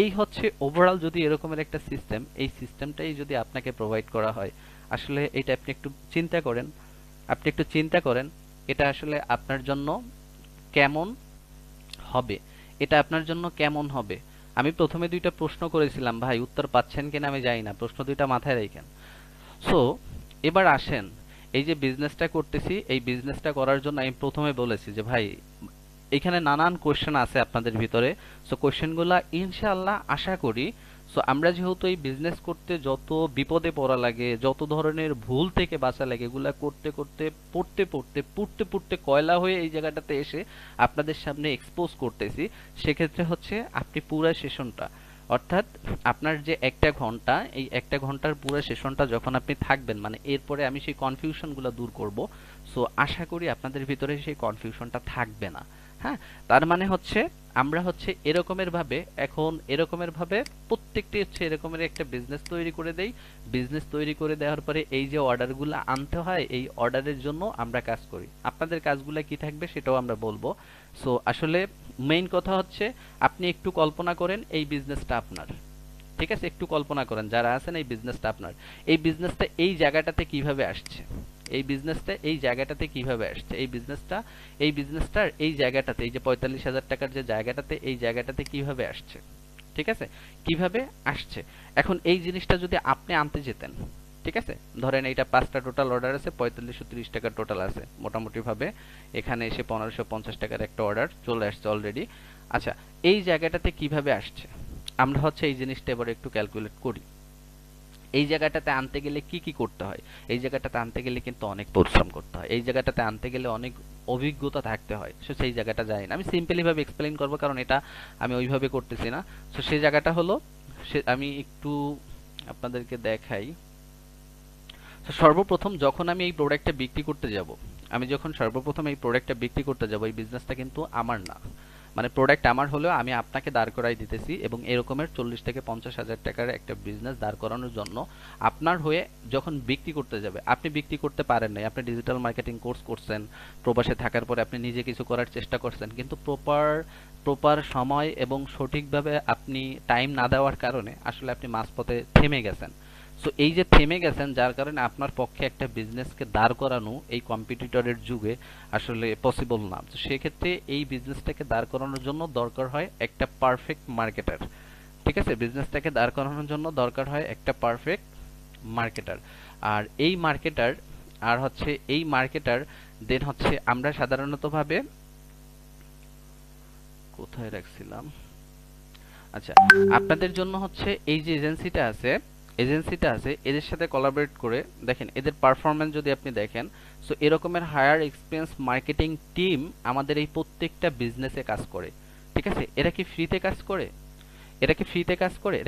এই হচ্ছে ওভারঅল যদি এরকমের একটা সিস্টেম, এই সিস্টেমটাই যদি আপনাকে প্রোভাইড করা হয়, আসলে এটা আপনি একটু চিন্তা করেন, এটা আসলে আপনার জন্য কেমন হবে, এটা আপনার জন্য কেমন হবে। আমি প্রথমে দুইটা প্রশ্ন করেছিলাম ভাই, উত্তর পাচ্ছেন কিনা আমি জানি না, প্রশ্ন দুইটা মাথায় রাখেন। সো এবার আসেন, এই যে বিজনেসটা করতেছি, এই বিজনেসটা করার জন্য আমি প্রথমে বলেছি যে ভাই এখানে নানান কোশ্চেন আছে আপনাদের ভিতরে। সো কোশ্চেনগুলা ইনশাআল্লাহ আশা করি, সো আমরা যেহেতু এই বিজনেস করতে যত বিপদে পড়া লাগে, যত ধরনের ভুল থেকে বাঁচা লাগে, এগুলা করতে করতে পুড়তে কয়লা হয়ে এই জায়গাটাতে এসে আপনাদের সামনে এক্সপোজ করতেছি, সেক্ষেত্রে হচ্ছে আপনি পুরো সেশনটা, অর্থাৎ আপনার যে একটা ঘন্টা, এই একটা ঘন্টার পুরো সেশনটা যখন আপনি থাকবেন, মানে এরপরে আমি সেই কনফিউশনগুলো দূর করব। সো আশা করি আপনাদের ভিতরে সেই কনফিউশনটা থাকবে না। হ্যাঁ, তার মানে হচ্ছে আমরা হচ্ছে এরকমের ভাবে প্রত্যেকটি হচ্ছে এরকমের একটা বিজনেস তৈরি করে দেই। বিজনেস তৈরি করে দেওয়ার পরে এই যে অর্ডারগুলো আনতে হয়, এই অর্ডারের জন্য আমরা কাজ করি। আপনাদের কাজগুলো কি থাকবে সেটাও আমরা বলবো। সো আসলে মেইন কথা হচ্ছে আপনি একটু কল্পনা করেন এই বিজনেসটা আপনার, ঠিক আছে? একটু কল্পনা করেন যারা আছেন এই বিজনেসটা আপনার, এই বিজনেসটা এই জায়গাটাতে কিভাবে আসছে, এই বিজনেসটা এই জায়গাটাতে কিভাবে আসছে, এই বিজনেসটার এই জায়গাটাতে, এই যে 45,000 টাকার যে জায়গাটাতে, এই জায়গাটাতে কিভাবে আসছে, ঠিক আছে? কিভাবে আসছে। এখন এই জিনিসটা যদি আপনি আনতে যেতেন, ঠিক আছে, ধরেন এইটা 5টা টোটাল অর্ডার আছে, 4530 টাকা টোটাল আছে মোটামুটি ভাবে, এখানে এসে 1550 টাকার একটা অর্ডার চলে আসছে অলরেডি। আচ্ছা, এই জায়গাটাতে কিভাবে আসছে আমরা হচ্ছে এই জিনিসটা এবার একটু ক্যালকুলেট করি। এই জায়গাটাতে আনতে গেলে কি কি করতে হয়, এই জায়গাটাতে আনতে গেলে কিন্তু অনেক পরিশ্রম করতে হয়, এই জায়গাটাতে আনতে গেলে অনেক অভিজ্ঞতা থাকতে হয়। সো সেই জায়গাটা যাই না, আমি সিম্পলি ভাবে এক্সপ্লেইন করবো কারণ এটা আমি ওইভাবে করতেছি না। সো সেই জায়গাটা হলো, আমি একটু আপনাদেরকে দেখাই। তো সর্বপ্রথম যখন আমি এই প্রোডাক্টটা বিক্রি করতে যাব, এই বিজনেসটা কিন্তু আমার না, মানে প্রোডাক্ট আমার হলেও আমি আপনাকে দাঁড় করাই দিতেছি, এবং এরকমের 40 থেকে 50,000 টাকার একটা বিজনেস দাঁড় করানোর জন্য আপনার হয়ে যখন বিক্রি করতে যাবে, আপনি বিক্রি করতে পারেন নাই, আপনি ডিজিটাল মার্কেটিং কোর্স করছেন, প্রবাসে থাকার পরে আপনি নিজে কিছু করার চেষ্টা করছেন, কিন্তু প্রপার সময় এবং সঠিকভাবে আপনি টাইম না দেওয়ার কারণে আসলে আপনি মাঝপথে থেমে গেছেন। সো এই যে থেমে গেছেন, যার কারণে আপনার পক্ষে একটা বিজনেসকে দাঁড় করানো এই কম্পিটিটরের যুগে আসলে পসিবল না। তো সেক্ষেত্রে এই বিজনেসটাকে দাঁড় করানোর জন্য দরকার হয় একটা পারফেক্ট মার্কেটার, ঠিক আছে? বিজনেসটাকে দাঁড় করানোর জন্য দরকার হয় একটা পারফেক্ট মার্কেটার। আর এই মার্কেটার দেন হচ্ছে আমরা সাধারণত ভাবে কোথায় রাখছিলাম, আচ্ছা, আপনাদের জন্য হচ্ছে এই যে এজেন্সিটা আছে এদের সাথে কোলাবরেট করে দেখেন, এদের পারফরম্যান্স যদি আপনি দেখেন, সো এরকমের হায়ার এক্সপিরিয়েন্স মার্কেটিং টিম আমাদের এই প্রত্যেকটা বিজনেসে কাজ করে, ঠিক আছে? এরা কি ফ্রিতে কাজ করে? এটা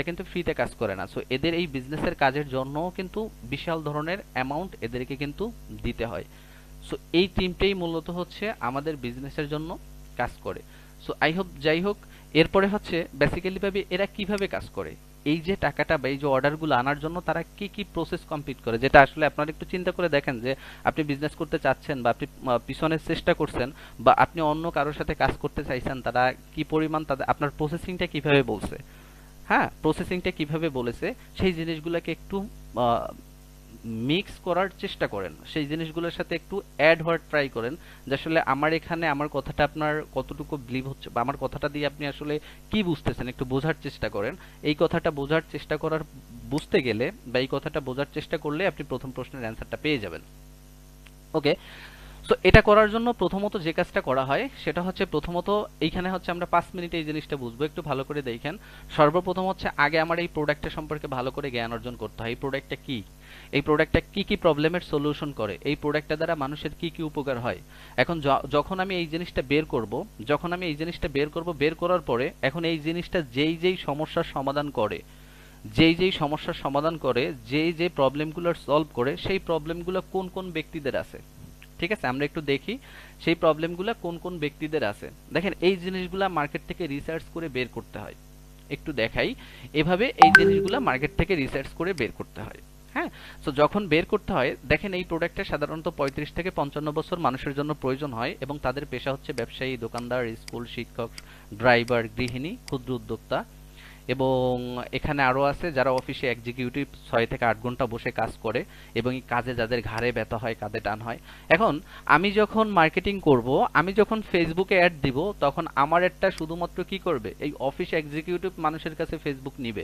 কিন্তু ফ্রিতে কাজ করে না। সো এদের এই বিজনেসের কাজের জন্যও কিন্তু বিশাল ধরনের অ্যামাউন্ট এদেরকে কিন্তু দিতে হয়। সো এই টিমটাই মূলত হচ্ছে আমাদের বিজনেসের জন্য কাজ করে। সো যাই হোক, এরপরে হচ্ছে বেসিক্যালি ভাবে এরা কিভাবে কাজ করে, এই যে টাকাটা বা এই যে অর্ডারগুলো আনার জন্য তারা কি কি প্রসেস কমপ্লিট করে, যেটা আসলে আপনারা একটু চিন্তা করে দেখেন যে আপনি বিজনেস করতে চাচ্ছেন বা আপনি পিছনের চেষ্টা করছেন বা আপনি অন্য কারোর সাথে কাজ করতে চাইছেন, তারা কি পরিমাণ তাদের আপনার প্রসেসিংটা কিভাবে বলছে, হ্যাঁ, প্রসেসিংটা কিভাবে বলেছে, সেই জিনিসগুলোকে একটু মিক্স করার চেষ্টা করেন, সেই জিনিসগুলোর সাথে একটু অ্যাড হওয়ার ট্রাই করেন, যে আসলে আমার এখানে আমার কথাটা আপনার কতটুকু বিলিভ হচ্ছে বা আমার কথাটা দিয়ে আপনি আসলে কি বুঝতেছেন একটু বোঝার চেষ্টা করেন। এই কথাটা বোঝার চেষ্টা করার বুঝতে গেলে বা এই কথাটা বোঝার চেষ্টা করলে আপনি প্রথম প্রশ্নের অ্যান্সারটা পেয়ে যাবেন। ওকে, সো এটা করার জন্য প্রথমত যে কাজটা করা হয় সেটা হচ্ছে, প্রথমত এইখানে হচ্ছে আমরা 5 মিনিটে এই জিনিসটা বুঝবো, একটু ভালো করে দেখেন। সর্বপ্রথম হচ্ছে আগে আমার এই প্রোডাক্টের সম্পর্কে ভালো করে জ্ঞান অর্জন করতে হয়। এই প্রোডাক্টটা কি, এই প্রোডাক্টটা কি কি প্রবলেমের সলিউশন করে, এই প্রোডাক্টটা দ্বারা মানুষের কি কি উপকার হয়। এখন যখন আমি এই জিনিসটা বের করব, বের করার পরে এখন এই জিনিসটা যেই সমস্যার সমাধান করে, যেই প্রবলেমগুলোর সলভ করে, সেই প্রবলেমগুলো কোন কোন ব্যক্তিদের আছে, ঠিক আছে? আমরা একটু দেখি সেই প্রবলেমগুলো কোন কোন ব্যক্তিদের আছে। দেখেন এই জিনিসগুলা মার্কেট থেকে রিসার্চ করে বের করতে হয়, একটু দেখাই, এভাবে এই জিনিসগুলা মার্কেট থেকে রিসার্চ করে বের করতে হয়। হ্যাঁ, তো যখন বের করতে হয়, দেখেন এই প্রোডাক্টটা সাধারণত 35 থেকে 55 বছর মানুষের জন্য প্রয়োজন হয়, এবং তাদের পেশা হচ্ছে ব্যবসায়ী, দোকানদার, স্কুল শিক্ষক, ড্রাইভার, গৃহিণী, ক্ষুদ্র উদ্যোক্তা, এবং এখানে আরো আছে যারা অফিসে এক্সিকিউটিভ 6 থেকে 8 ঘন্টা বসে কাজ করে এবং এই কাজে যাদের ঘাড়ে ব্যথা হয়, কাঁধে টান হয়। এখন আমি যখন মার্কেটিং করব, আমি যখন ফেসবুকে অ্যাড দিব, তখন আমার একটা শুধুমাত্র কি করবে, এই অফিস এক্সিকিউটিভ মানুষের কাছে ফেসবুক নিবে,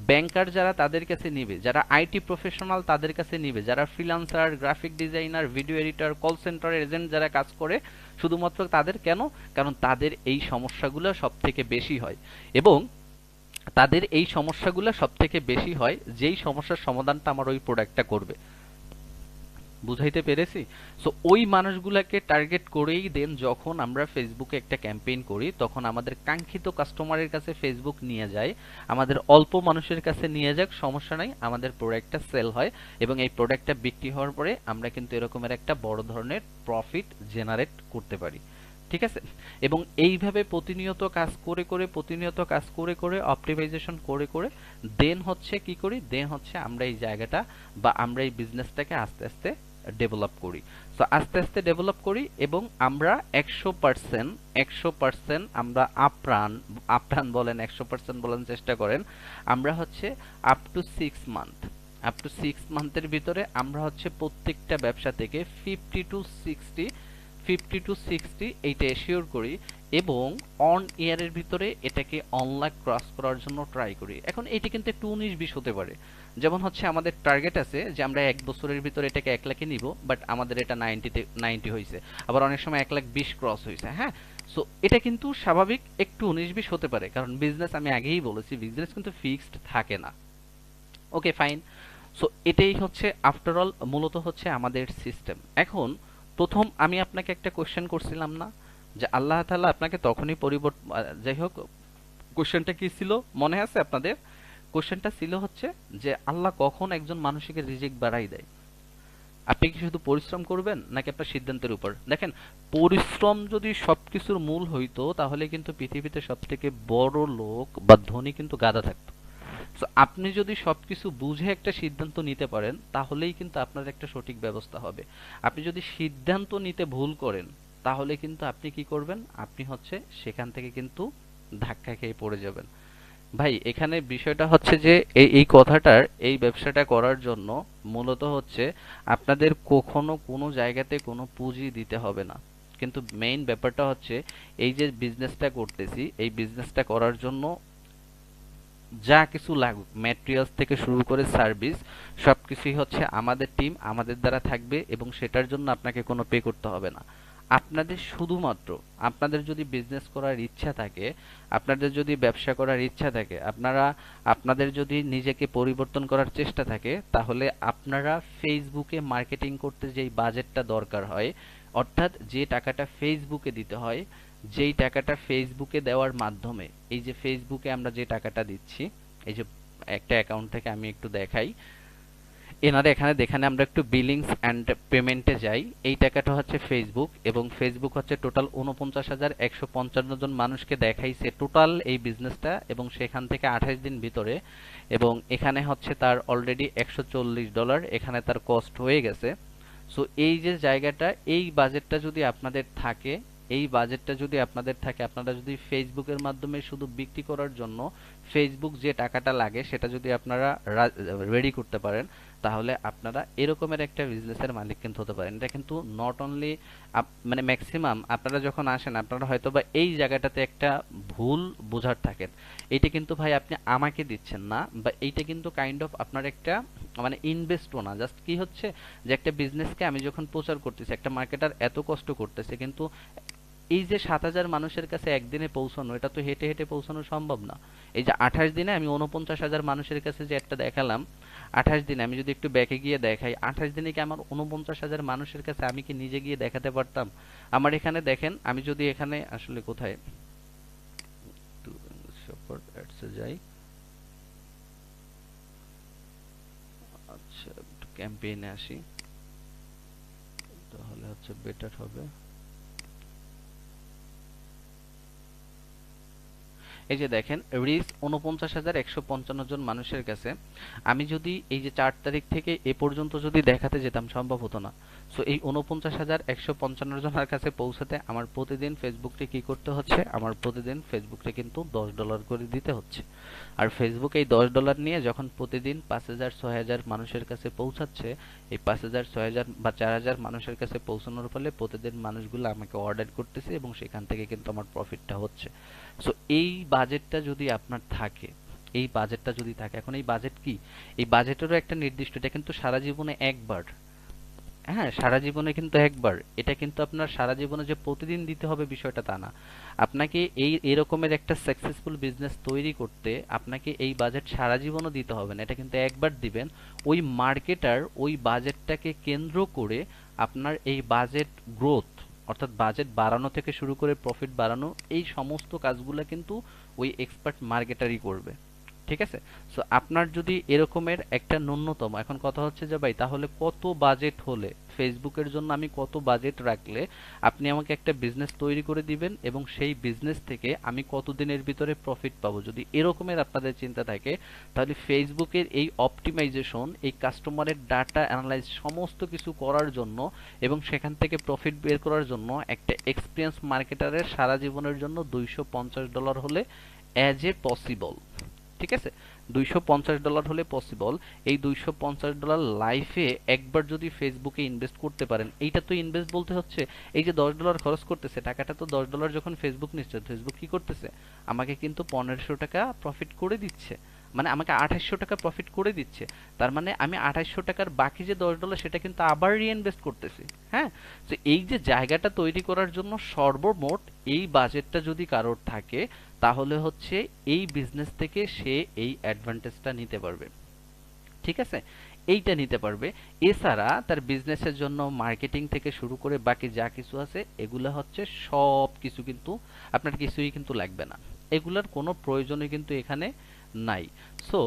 ব্যাংকার যারা তাদের কাছে নিবে, যারা আইটি প্রফেশনাল তাদের কাছে নিবে, যারা freelancer, graphic designer, video editor, call centre agent যারা কাজ করে, শুধুমাত্র তাদের। কেন? কারণ তাদের এই সমস্যাগুলো সব থেকে বেশি হয় এবং তাদের এই সমস্যাগুলো সব থেকে বেশি হয় যেই সমস্যার সমাধানটা আমার ওই প্রোডাক্টটা করবে। বুঝাইতে পেরেছি? সো ওই মানুষগুলাকে টার্গেট করেই দেন যখন আমরা ফেসবুকে একটা ক্যাম্পেইন করি, তখন আমাদের কাঙ্ক্ষিত কাস্টমারের কাছে ফেসবুক নিয়ে যায়, আমাদের অল্প মানুষের কাছে নিয়ে যাক, সমস্যা নাই, আমাদের প্রোডাক্টটা সেল হয় এবং এই প্রোডাক্টটা বিক্রি হওয়ার পরে আমরা কিন্তু এরকমের একটা বড় ধরনের প্রফিট জেনারেট করতে পারি। ঠিক আছে? এবং এইভাবে প্রতিনিয়ত কাজ করে করে, প্রতিনিয়ত কাজ করে করে, অপটিমাইজেশন করে করে দেন হচ্ছে কি করি, দেন হচ্ছে আমরা এই জায়গাটা বা আমরা এই বিজনেসটাকে আস্তে আস্তে ডেভেলপ করি। সো আস্তে আস্তে ডেভেলপ করি এবং আমরা 100% 100% আমরা আপ্রাণ, আপ্রাণ বলেন, 100% বলেন, চেষ্টা করেন, আমরা হচ্ছে up to 6 month, up to 6 মান্থের ভিতরে আমরা হচ্ছে প্রত্যেকটা ব্যবসা থেকে 50 to 60 এইটা এশিওর করি এবং অন ইয়ারের ভিতরে এটাকে 1 লাখ ক্রস করার জন্য ট্রাই করি। এখন এটি কিন্তু একটু 19-20 হতে পারে, যেমন হচ্ছে আমাদের টার্গেট আছে যে আমরা 1 বছরের ভিতরে এটাকে 1 লাখে নিব, বাট আমাদের এটা 90 হয়েছে, আবার অনেক সময় 1 লাখ 20 ক্রস হয়েছে। হ্যাঁ, সো এটা কিন্তু স্বাভাবিক, একটু 19-20 হতে পারে, কারণ বিজনেস, আমি আগেই বলেছি, বিজনেস কিন্তু ফিক্সড থাকে না। ওকে, ফাইন। সো এটাই হচ্ছে আফটার অল মূলত হচ্ছে আমাদের সিস্টেম। এখন প্রথম আমি আপনাকে একটা কোশ্চেন করছিলাম না যে আল্লাহ তাআলা আপনাকে তখনই পরিবর্তন, যাই হোক, কোশ্চেনটা কি ছিল মনে আছে আপনাদের? কোশ্চেনটা ছিল হচ্ছে যে আল্লাহ কখন একজন মানুষকে রিজিক বাড়াই দেয়? আপনি কি শুধু পরিশ্রম করবেন নাকি আপনার সিদ্ধান্তের উপর? দেখেন, পরিশ্রম যদি সবকিছুর মূল হইতো তাহলে কিন্তু পৃথিবীতে সব থেকে বড় লোক বা ধনী কিন্তু গাধা থাকতো। সো আপনি যদি সবকিছু বুঝে একটা সিদ্ধান্ত নিতে পারেন তাহলেই কিন্তু আপনার একটা সঠিক ব্যবস্থা হবে। আপনি যদি সিদ্ধান্ত নিতে ভুল করেন তাহলে কিন্তু আপনি কি করবেন, আপনি হচ্ছে সেখান থেকে কিন্তু ধাক্কা খেয়ে পড়ে যাবেন। ভাই, এখানে বিষয়টা হচ্ছে যে এই এই কথাটার, এই ব্যবসাটা করার জন্য মূলত হচ্ছে আপনাদের কখনো কোনো জায়গাতে কোনো পুঁজি দিতে হবে না, কিন্তু মেইন ব্যাপারটা হচ্ছে এই যে বিজনেসটা করতেছি, এই বিজনেসটা করার জন্য যা কিছু লাগুক, ম্যাটেরিয়ালস থেকে শুরু করে সার্ভিস, সবকিছুই হচ্ছে আমাদের টিম আমাদের দ্বারা থাকবে এবং সেটার জন্য আপনাকে কোনো পে করতে হবে না। আপনাদের শুধুমাত্র, আপনাদের যদি বিজনেস করার ইচ্ছা থাকে, আপনাদের যদি ব্যবসা করার ইচ্ছা থাকে, আপনাদের যদি নিজেকে পরিবর্তন করার চেষ্টা থাকে, তাহলে আপনারা ফেসবুকে মার্কেটিং করতে যেই বাজেটটা দরকার হয়, অর্থাৎ যে টাকাটা ফেসবুকে দিতে হয়, যেই টাকাটা ফেসবুকে দেওয়ার মাধ্যমে, এই যে ফেসবুকে আমরা যে টাকাটা দিচ্ছি, এই যে একটা অ্যাকাউন্ট থেকে আমি একটু দেখাই, এনারা এখানে দেখানে আমরা একটু বিলিংস অ্যান্ড পেমেন্টে যাই, এই টাকাটা হচ্ছে ফেসবুক এবং ফেসবুক হচ্ছে টোটাল 49,155 জন মানুষকে দেখাইছে টোটাল এই বিজনেসটা এবং সেখান থেকে 28 দিন ভিতরে, এবং এখানে হচ্ছে তার অলরেডি $140 এখানে তার কস্ট হয়ে গেছে। সো এই যে জায়গাটা, এই বাজেটটা যদি আপনাদের থাকে, এই বাজেটটা যদি আপনাদের থাকে, আপনারা যদি ফেসবুকের মাধ্যমে শুধু বিক্রি করার জন্য ফেসবুক যে টাকাটা লাগে সেটা যদি আপনারা রেডি করতে পারেন, তাহলে আপনারা এরকমের একটা বিজনেসের মালিক কিন্তু হতে পারেন। এটা কিন্তু নট অনলি, মানে ম্যাক্সিমাম আপনারা যখন আসেন আপনারা হয়তো বা এই জায়গাটাতে একটা ভুল বোঝার থাকেন। এইটা কিন্তু ভাই আপনি আমাকে দিচ্ছেন না, বা এইটা কিন্তু কাইন্ড অফ আপনার একটা মানে ইনভেস্টও না, জাস্ট কি হচ্ছে যে একটা বিজনেসকে আমি যখন প্রচার করতেছি, একটা মার্কেটার এত কষ্ট করতেছে, কিন্তু এই যে 7,000 মানুষের কাছে একদিনে পৌঁছানো, এটা তো হেঁটে হেঁটে পৌঁছানো সম্ভব না। এই যে 28 দিনে আমি 49,000 মানুষের কাছে যে একটা দেখালাম, 28 দিনে আমি যদি একটু ব্যাকে গিয়ে দেখাই, 28 দিনে কি আমার 49,000 মানুষের কাছে আমি কি নিজে গিয়ে দেখাতে পারতাম? আমার এখানে দেখেন, আমি যদি এখানে আসলে কোথায় সাপোর্ট অ্যাডসে যাই, আচ্ছা একটু ক্যাম্পেইনে আসি, তাহলে হচ্ছে বেটার হবে। এই যে দেখেন রিচ ৪৯,১৫৫ জন মানুষের কাছে। আমি যদি এই যে ৪ তারিখ থেকে এ পর্যন্ত যদি দেখাতে যেতাম সম্ভব হতো না। সো এই ৪৯,১৫৫ জনের কাছে পৌঁছাতে আমার প্রতিদিন ফেসবুককে কি করতে হচ্ছে, আমার প্রতিদিন ফেসবুককে কিন্তু $10 করে দিতে হচ্ছে। আর ফেসবুক এই $10 নিয়ে যখন প্রতিদিন ৫,০০০ ৬,০০০ মানুষের কাছে পৌঁছাচ্ছে, এই ৫,০০০ ৬,০০০ বা ৪,০০০ মানুষের কাছে পৌঁছানোর ফলে প্রতিদিন মানুষগুলো আমাকে অর্ডার করতেছে এবং সেখান থেকে কিন্তু আমার প্রফিটটা হচ্ছে। সো এই বাজেটটা যদি আপনার থাকে, এই বাজেটটা যদি থাকে, এখন এই বাজেট কি, এই বাজেটেরও একটা নির্দিষ্ট, এটা কিন্তু সারা জীবনে একবার, হ্যাঁ সারা জীবনে কিন্তু একবার, এটা কিন্তু আপনার সারা জীবনে যে প্রতিদিন দিতে হবে বিষয়টা তা না। আপনাকে এই এরকমের একটা সাকসেসফুল বিজনেস তৈরি করতে আপনাকে এই বাজেট সারা জীবনও দিতে হবে না, এটা কিন্তু একবার দিবেন। ওই মার্কেটার ওই বাজেটটাকে কেন্দ্র করে আপনার এই বাজেট গ্রোথ, অর্থাৎ বাজেট বাড়ানো থেকে শুরু করে প্রফিট বাড়ানো, এই সমস্ত কাজগুলো কিন্তু ওই এক্সপার্ট মার্কেটারই করবে। ঠিক আছে। সো আপনার যদি এরকমের একটা ন্যূনতম, এখন কথা হচ্ছে যে ভাই তাহলে কত বাজেট হলে, ফেসবুকের জন্য আমি কত বাজেট রাখলে আপনি আমাকে একটা বিজনেস তৈরি করে দিবেন এবং সেই বিজনেস থেকে আমি কত দিনের ভিতরে প্রফিট পাবো, যদি এরকমের আপনাদের চিন্তা থাকে, তাহলে ফেসবুকের এই অপটিমাইজেশন, এই কাস্টমারের ডাটা অ্যানালাইজ সমস্ত কিছু করার জন্য এবং সেখান থেকে প্রফিট বের করার জন্য একটা এক্সপিরিয়েন্স মার্কেটারের সারা জীবনের জন্য $250 হলে অ্যাজ এ পসিবল। ঠিক আছে, $250 হলে পসিবল। এই $250 লাইফে একবার যদি ফেসবুকে ইনভেস্ট করতে পারেন, এইটা তো ইনভেস্ট বলতে হচ্ছে এই যে $10 খরচ করতেছে, টাকাটা তো $10 যখন ফেসবুক নিচ্ছে, ফেসবুক কি করতেছে, আমাকে কিন্তু ১৫০০ টাকা প্রফিট করে দিচ্ছে, মানে আমাকে ২৮০০ টাকা প্রফিট করে দিচ্ছে। তার মানে আমি ২৮০০ টাকার বাকি যে $10 সেটা কিন্তু আবার রিইনভেস্ট করতেছি। হ্যাঁ, তো এই যে জায়গাটা তৈরি করার জন্য সর্বমোট এই বাজেটটা যদি কারোর থাকে, তাহলে হচ্ছে এই বিজনেস থেকে সে এই অ্যাডভান্টেজটা নিতে পারবে। ঠিক আছে, এইটা নিতে পারবে। এছাড়া তার বিজনেসের জন্য মার্কেটিং থেকে শুরু করে বাকি যা কিছু আছে এগুলো হচ্ছে সব কিছু কিন্তু আপনার কিছুই কিন্তু লাগবে না, এগুলার কোনো প্রয়োজনই কিন্তু এখানে নাই। সো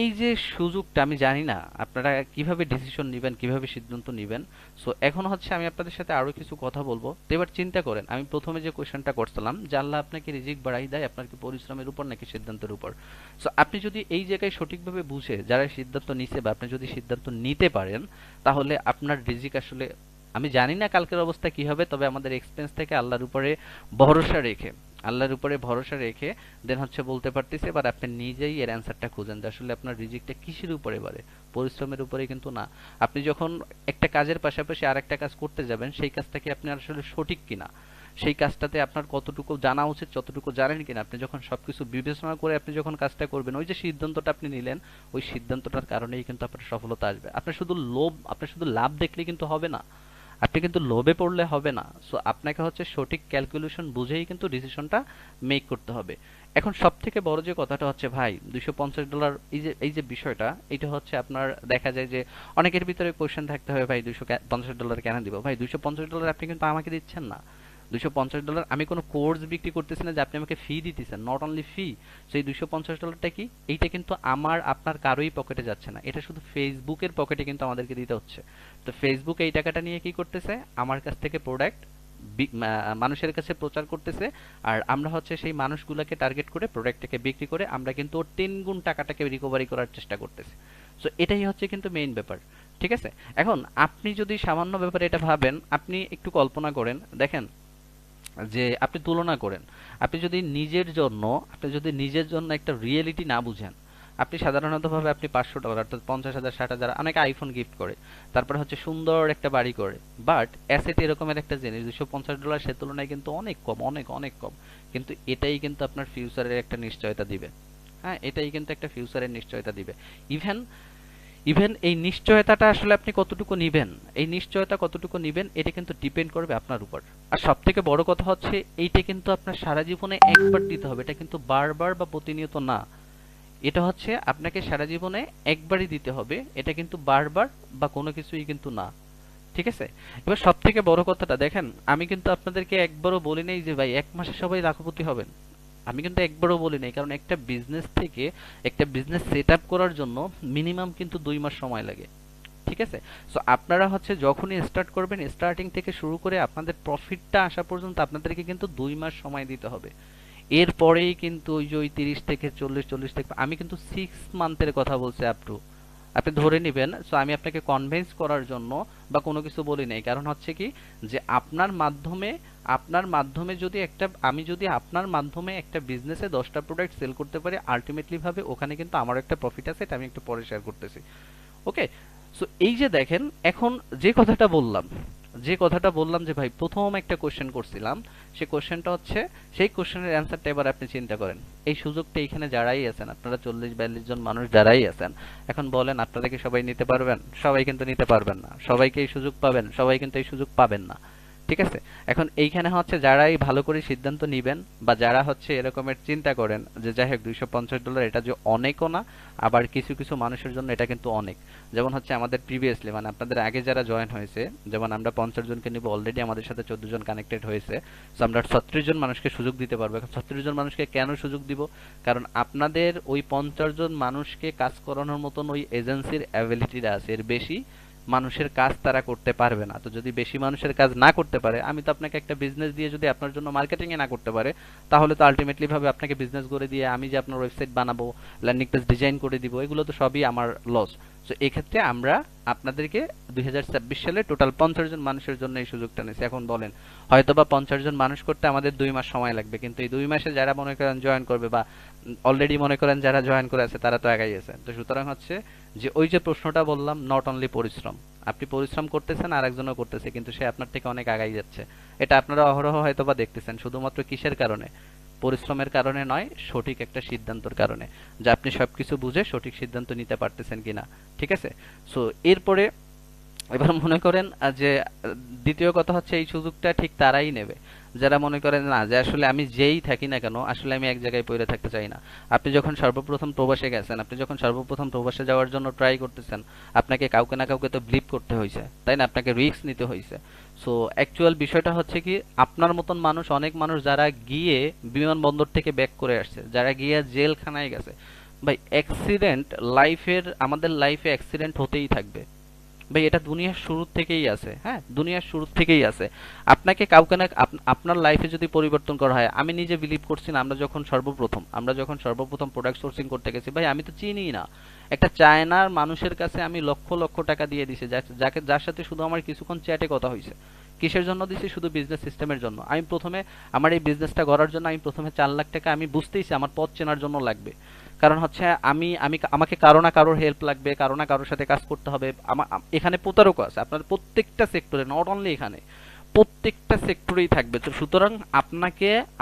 এই যে সুযোগটা, আমি জানি না আপনারা কিভাবে ডিসিশন নেবেন, কিভাবে সিদ্ধান্ত নেবেন। সো এখন হচ্ছে আমি আপনাদের সাথে আরো কিছু কথা বলবো। তো এবার চিন্তা করেন, আমি প্রথমে যে কোয়েশ্চেনটা করছিলাম যে আল্লাহ আপনাকে রিজিক বাড়াই দেয় আপনার কি পরিশ্রমের উপর নাকি সিদ্ধান্তের উপর। সো আপনি যদি এই জায়গায় সঠিকভাবে বুঝে যারা সিদ্ধান্ত নিছে, বা আপনি যদি সিদ্ধান্ত নিতে পারেন, তাহলে আপনার রিজিক আসলে, আমি জানি না কালকের অবস্থা কি হবে, তবে আমাদের এক্সপেরিয়েন্স থেকে আল্লাহর উপরে ভরসা রেখে, আল্লাহর উপরে ভরসা রেখে দেন হচ্ছে বলতে পারতেছি। এবার আপনি নিজেই এর অ্যান্সারটা খুঁজেন যে আসলে আপনার রিজিকটা কিসের উপরে বাড়ে, পরিশ্রমের উপরে কিন্তু না। আপনি যখন একটা কাজের পাশাপাশি আরেকটা কাজ করতে যাবেন, সেই কাজটা কি আপনার আসলে সঠিক কিনা, সেই কাজটাতে আপনার কতটুকু জানা উচিত, যতটুকু জানেন কিনা, আপনি যখন সবকিছু বিবেচনা করে আপনি যখন কাজটা করবেন, ওই যে সিদ্ধান্তটা আপনি নিলেন, ওই সিদ্ধান্তটার কারণেই কিন্তু আপনার সফলতা আসবে। আপনার শুধু লাভ দেখলে কিন্তু হবে না, আপনি কিন্তু লোভে পড়লে হবে না। সো আপনাকে হচ্ছে সঠিক ক্যালকুলেশন বুঝেই কিন্তু ডিসিশনটা মেক করতে হবে। এখন সব থেকে বড় যে কথাটা হচ্ছে ভাই, $250, এই যে বিষয়টা, এটা হচ্ছে আপনার দেখা যায় যে অনেকের ভিতরে কোয়েশ্চেন থাকতে হবে, ভাই $250 কেন দিব, ভাই $250 আপনি কিন্তু আমাকে দিচ্ছেন না। $250 আমি কোনো কোর্স বিক্রি করতেছি না যে আপনি আমাকে ফি দিতেছেন, নট অনলি ফি। সেই $250টা কি, এইটা কিন্তু আমার আপনার কারোই পকেটে যাচ্ছে না, এটা শুধু ফেসবুকের পকেটে কিন্তু আমাদেরকে দিতে হচ্ছে। তো ফেসবুক এই টাকাটা নিয়ে কি করতেছে, আমার কাছ থেকে প্রোডাক্ট মানুষের কাছে প্রচার করতেছে, আর আমরা হচ্ছে সেই মানুষগুলোকে টার্গেট করে প্রোডাক্টটাকে বিক্রি করে আমরা কিন্তু ওর ৩ গুণ টাকাটাকে রিকভারি করার চেষ্টা করতেছি। সো এটাই হচ্ছে কিন্তু মেইন ব্যাপার। ঠিক আছে, এখন আপনি যদি সামান্য ব্যাপারে এটা ভাবেন, আপনি একটু কল্পনা করেন, দেখেন যে আপনি তুলনা করেন, আপনি যদি নিজের জন্য একটা রিয়েলিটি না বুঝেন, আপনি সাধারণতভাবে আপনি $500 অর্থাৎ 50,000 60,000, অনেকে আইফোন গিফট করে, তারপরে হচ্ছে সুন্দর একটা বাড়ি করে, বাট অ্যাসেট এরকমের একটা জিনিস $250 সে তুলনায় কিন্তু অনেক কম, অনেক অনেক কম। কিন্তু এটাই কিন্তু আপনার ফিউচারের একটা নিশ্চয়তা দিবে। হ্যাঁ, এটাই কিন্তু একটা ফিউচারের নিশ্চয়তা দিবে। ইভেন ইভেন এই নিশ্চয়তাটা আসলে আপনি কতটুকু নিবেন, এই নিশ্চয়তা কতটুকু নিবেন, এটা কিন্তু ডিপেন্ড করবে আপনার উপর। আর সব থেকে বড় কথা হচ্ছে এইটা কিন্তু আপনার সারা জীবনে একবার দিতে হবে, এটা কিন্তু বারবার বা প্রতিনিয়ত না। এটা হচ্ছে আপনাকে সারা জীবনে একবারই দিতে হবে, এটা কিন্তু বারবার বা কোনো কিছুই কিন্তু না। ঠিক আছে, এবার সব থেকে বড় কথাটা দেখেন, আমি কিন্তু আপনাদেরকে একবারও বলি নাই যে ভাই 1 মাসে সবাই লাখপতি হবেন, আমি কিন্তু একবারও বলি নাই, কারণ একটা বিজনেস থেকে একটা বিজনেস সেট আপ করার জন্য মিনিমাম কিন্তু 2 মাস সময় লাগে। ঠিক আছে, সো আপনারা হচ্ছে যখনই স্টার্ট করবেন, স্টার্টিং থেকে শুরু করে আপনাদের প্রফিটটা আসা পর্যন্ত আপনাদেরকে কিন্তু 2 মাস সময় দিতে হবে। এরপরেই কিন্তু ওই যে ওই 30 থেকে 40, 40 থেকে আমি কিন্তু 6 মান্থের কথা বলছি আপ টু, আপনি ধরে নিবেন। সো আমি আপনাকে কনভিন্স করার জন্য বা কোনো কিছু বলি নাই, কারণ হচ্ছে কি যে আপনার মাধ্যমে যদি একটা, আমি যদি আপনার মাধ্যমে একটা বিজনেসে 10টা প্রোডাক্ট সেল করতে পারি আলটিমেটলি ভাবে ওখানে কিন্তু আমার একটা প্রফিট আছে, এটা আমি একটু পরে শেয়ার করতেছি। ওকে, সো এই যে দেখেন এখন যে কথাটা বললাম যে ভাই প্রথম একটা কোশ্চেন করছিলাম, সেই কোশ্চেনটা হচ্ছে, সেই কোশ্চেনের অ্যান্সারটা এবার আপনি চিন্তা করেন। এই সুযোগটা এখানে যারাই আছেন, আপনারা 40-42 জন মানুষ যারাই আছেন, এখন বলেন আপনারা কি সবাই নিতে পারবেন? সবাই কিন্তু নিতে পারবেন না। সবাইকে এই সুযোগ পাবেন? সবাই কিন্তু এই সুযোগ পাবেন না। ঠিক আছে, এখন এইখানে হচ্ছে যারাই ভালো করে সিদ্ধান্ত নিবেন বা যারা হচ্ছে এরকমের চিন্তা করেন যে যাই হোক $250 এটা যে অনেকও না, আবার কিছু কিছু মানুষের জন্য এটা কিন্তু অনেক। যেমন হচ্ছে আমাদের প্রিভিয়াসলি মানে আপনাদের আগে যারা জয়েন হয়েছে, যেমন আমরা 50 জনকে নিব, অলরেডি আমাদের সাথে 14 জন কানেক্টেড হয়েছে। সো আমরা 36 জন মানুষকে সুযোগ দিতে পারবো। এখন 36 জন মানুষকে কেন সুযোগ দিব? কারণ আপনাদের ওই 50 জন মানুষকে কাজ করানোর মতন ওই এজেন্সির অ্যাবিলিটিটা আছে, এর বেশি মানুষের কাজ তারা করতে পারবে না। তো যদি বেশি মানুষের কাজ না করতে পারে, আমি তো আপনাকে একটা বিজনেস দিয়ে যদি আপনার জন্য মার্কেটিং এ না করতে পারে, তাহলে তো আলটিমেটলি ভাবে আপনাকে বিজনেস করে দিয়ে আমি যে আপনার ওয়েবসাইট বানাবো, ল্যান্ডিং পেজ ডিজাইন করে দিব, এগুলো তো সবই আমার লস। তো এক্ষেত্রে আমরা আপনাদেরকে 2026 সালে টোটাল 50 জন মানুষের জন্য এই সুযোগটা নিয়েছি। এখন বলেন, হয়তোবা 50 জন মানুষ করতে আমাদের 2 মাস সময় লাগবে, কিন্তু এই 2 মাসে যারা মনে করেন জয়েন করবে বা অলরেডি মনে করেন যারা জয়েন করে আছে তারা তো একাই আছে। তো সুতরাং হচ্ছে যে ওই যে প্রশ্নটা বললাম, নট অনলি পরিশ্রম, আপনি পরিশ্রম করতেছেন আর একজনও করতেছে, কিন্তু সে আপনার থেকে অনেক আগাই যাচ্ছে। এটা আপনারা অহরহ হয়তোবা দেখতেছেন, শুধুমাত্র কিসের কারণে? পরিশ্রমের কারণে নয়, সঠিক একটা সিদ্ধান্তর কারণে, যে আপনি সবকিছু বুঝে সঠিক সিদ্ধান্ত নিতে পারতেছেন কিনা। ঠিক আছে, সো এরপরে এবার মনে করেন যে দ্বিতীয় কথা হচ্ছে এই সুযোগটা ঠিক তারাই নেবে যারা মনে করেন না যে আসলে আমি যেই থাকি না কেন আসলে আমি এক জায়গায় পড়ে থাকতে চাই না। আপনি যখন সর্বপ্রথম প্রবাসে গেছেন, আপনি যখন সর্বপ্রথম প্রবাসে যাওয়ার জন্য ট্রাই করতেছেন, আপনাকে কাউকে না কাউকে তো বিলিভ করতে হয়েছে, তাই না? আপনাকে রিস্ক নিতে হয়েছে। সো অ্যাকচুয়াল বিষয়টা হচ্ছে কি, আপনার মতন মানুষ, অনেক মানুষ যারা গিয়ে বিমানবন্দর থেকে ব্যাক করে আসছে, যারা গিয়ে জেলখানায় গেছে। ভাই অ্যাক্সিডেন্ট লাইফের, আমাদের লাইফে অ্যাক্সিডেন্ট হতেই থাকবে ভাই, এটা দুনিয়ার শুরু থেকেই আছে। হ্যাঁ, দুনিয়ার শুরু থেকেই আছে। আপনাকে কাউকে না আপনার লাইফে যদি পরিবর্তন করা হয়, আমি নিজে বিলিভ করছি না, আমরা যখন সর্বপ্রথম প্রোডাক্ট সোর্সিং করতে গেছি ভাই, আমি তো চিনি না একটা চায়নার মানুষের কাছে আমি লক্ষ লক্ষ টাকা দিয়ে দিছি, যার সাথে শুধু আমার কিছুক্ষণ চ্যাটে কথা হয়েছে। কিসের জন্য দিছি? শুধু বিজনেস সিস্টেমের জন্য। আমি প্রথমে আমার এই বিজনেসটা করার জন্য আমি প্রথমে 4 লাখ টাকা আমি বুঝতেইছি আমার পথ চেনার জন্য লাগবে। কারণ হচ্ছে আমি আমি আমাকে কারো না কারোর হেল্প লাগবে, কারো না কারোর সাথে কাজ করতে হবে। এখানে প্রতারকও আছে, আপনার প্রত্যেকটা সেক্টরে, নট অনলি এখানে, প্রত্যেকটা সেক্টরেই থাকবে। তো সুতরাং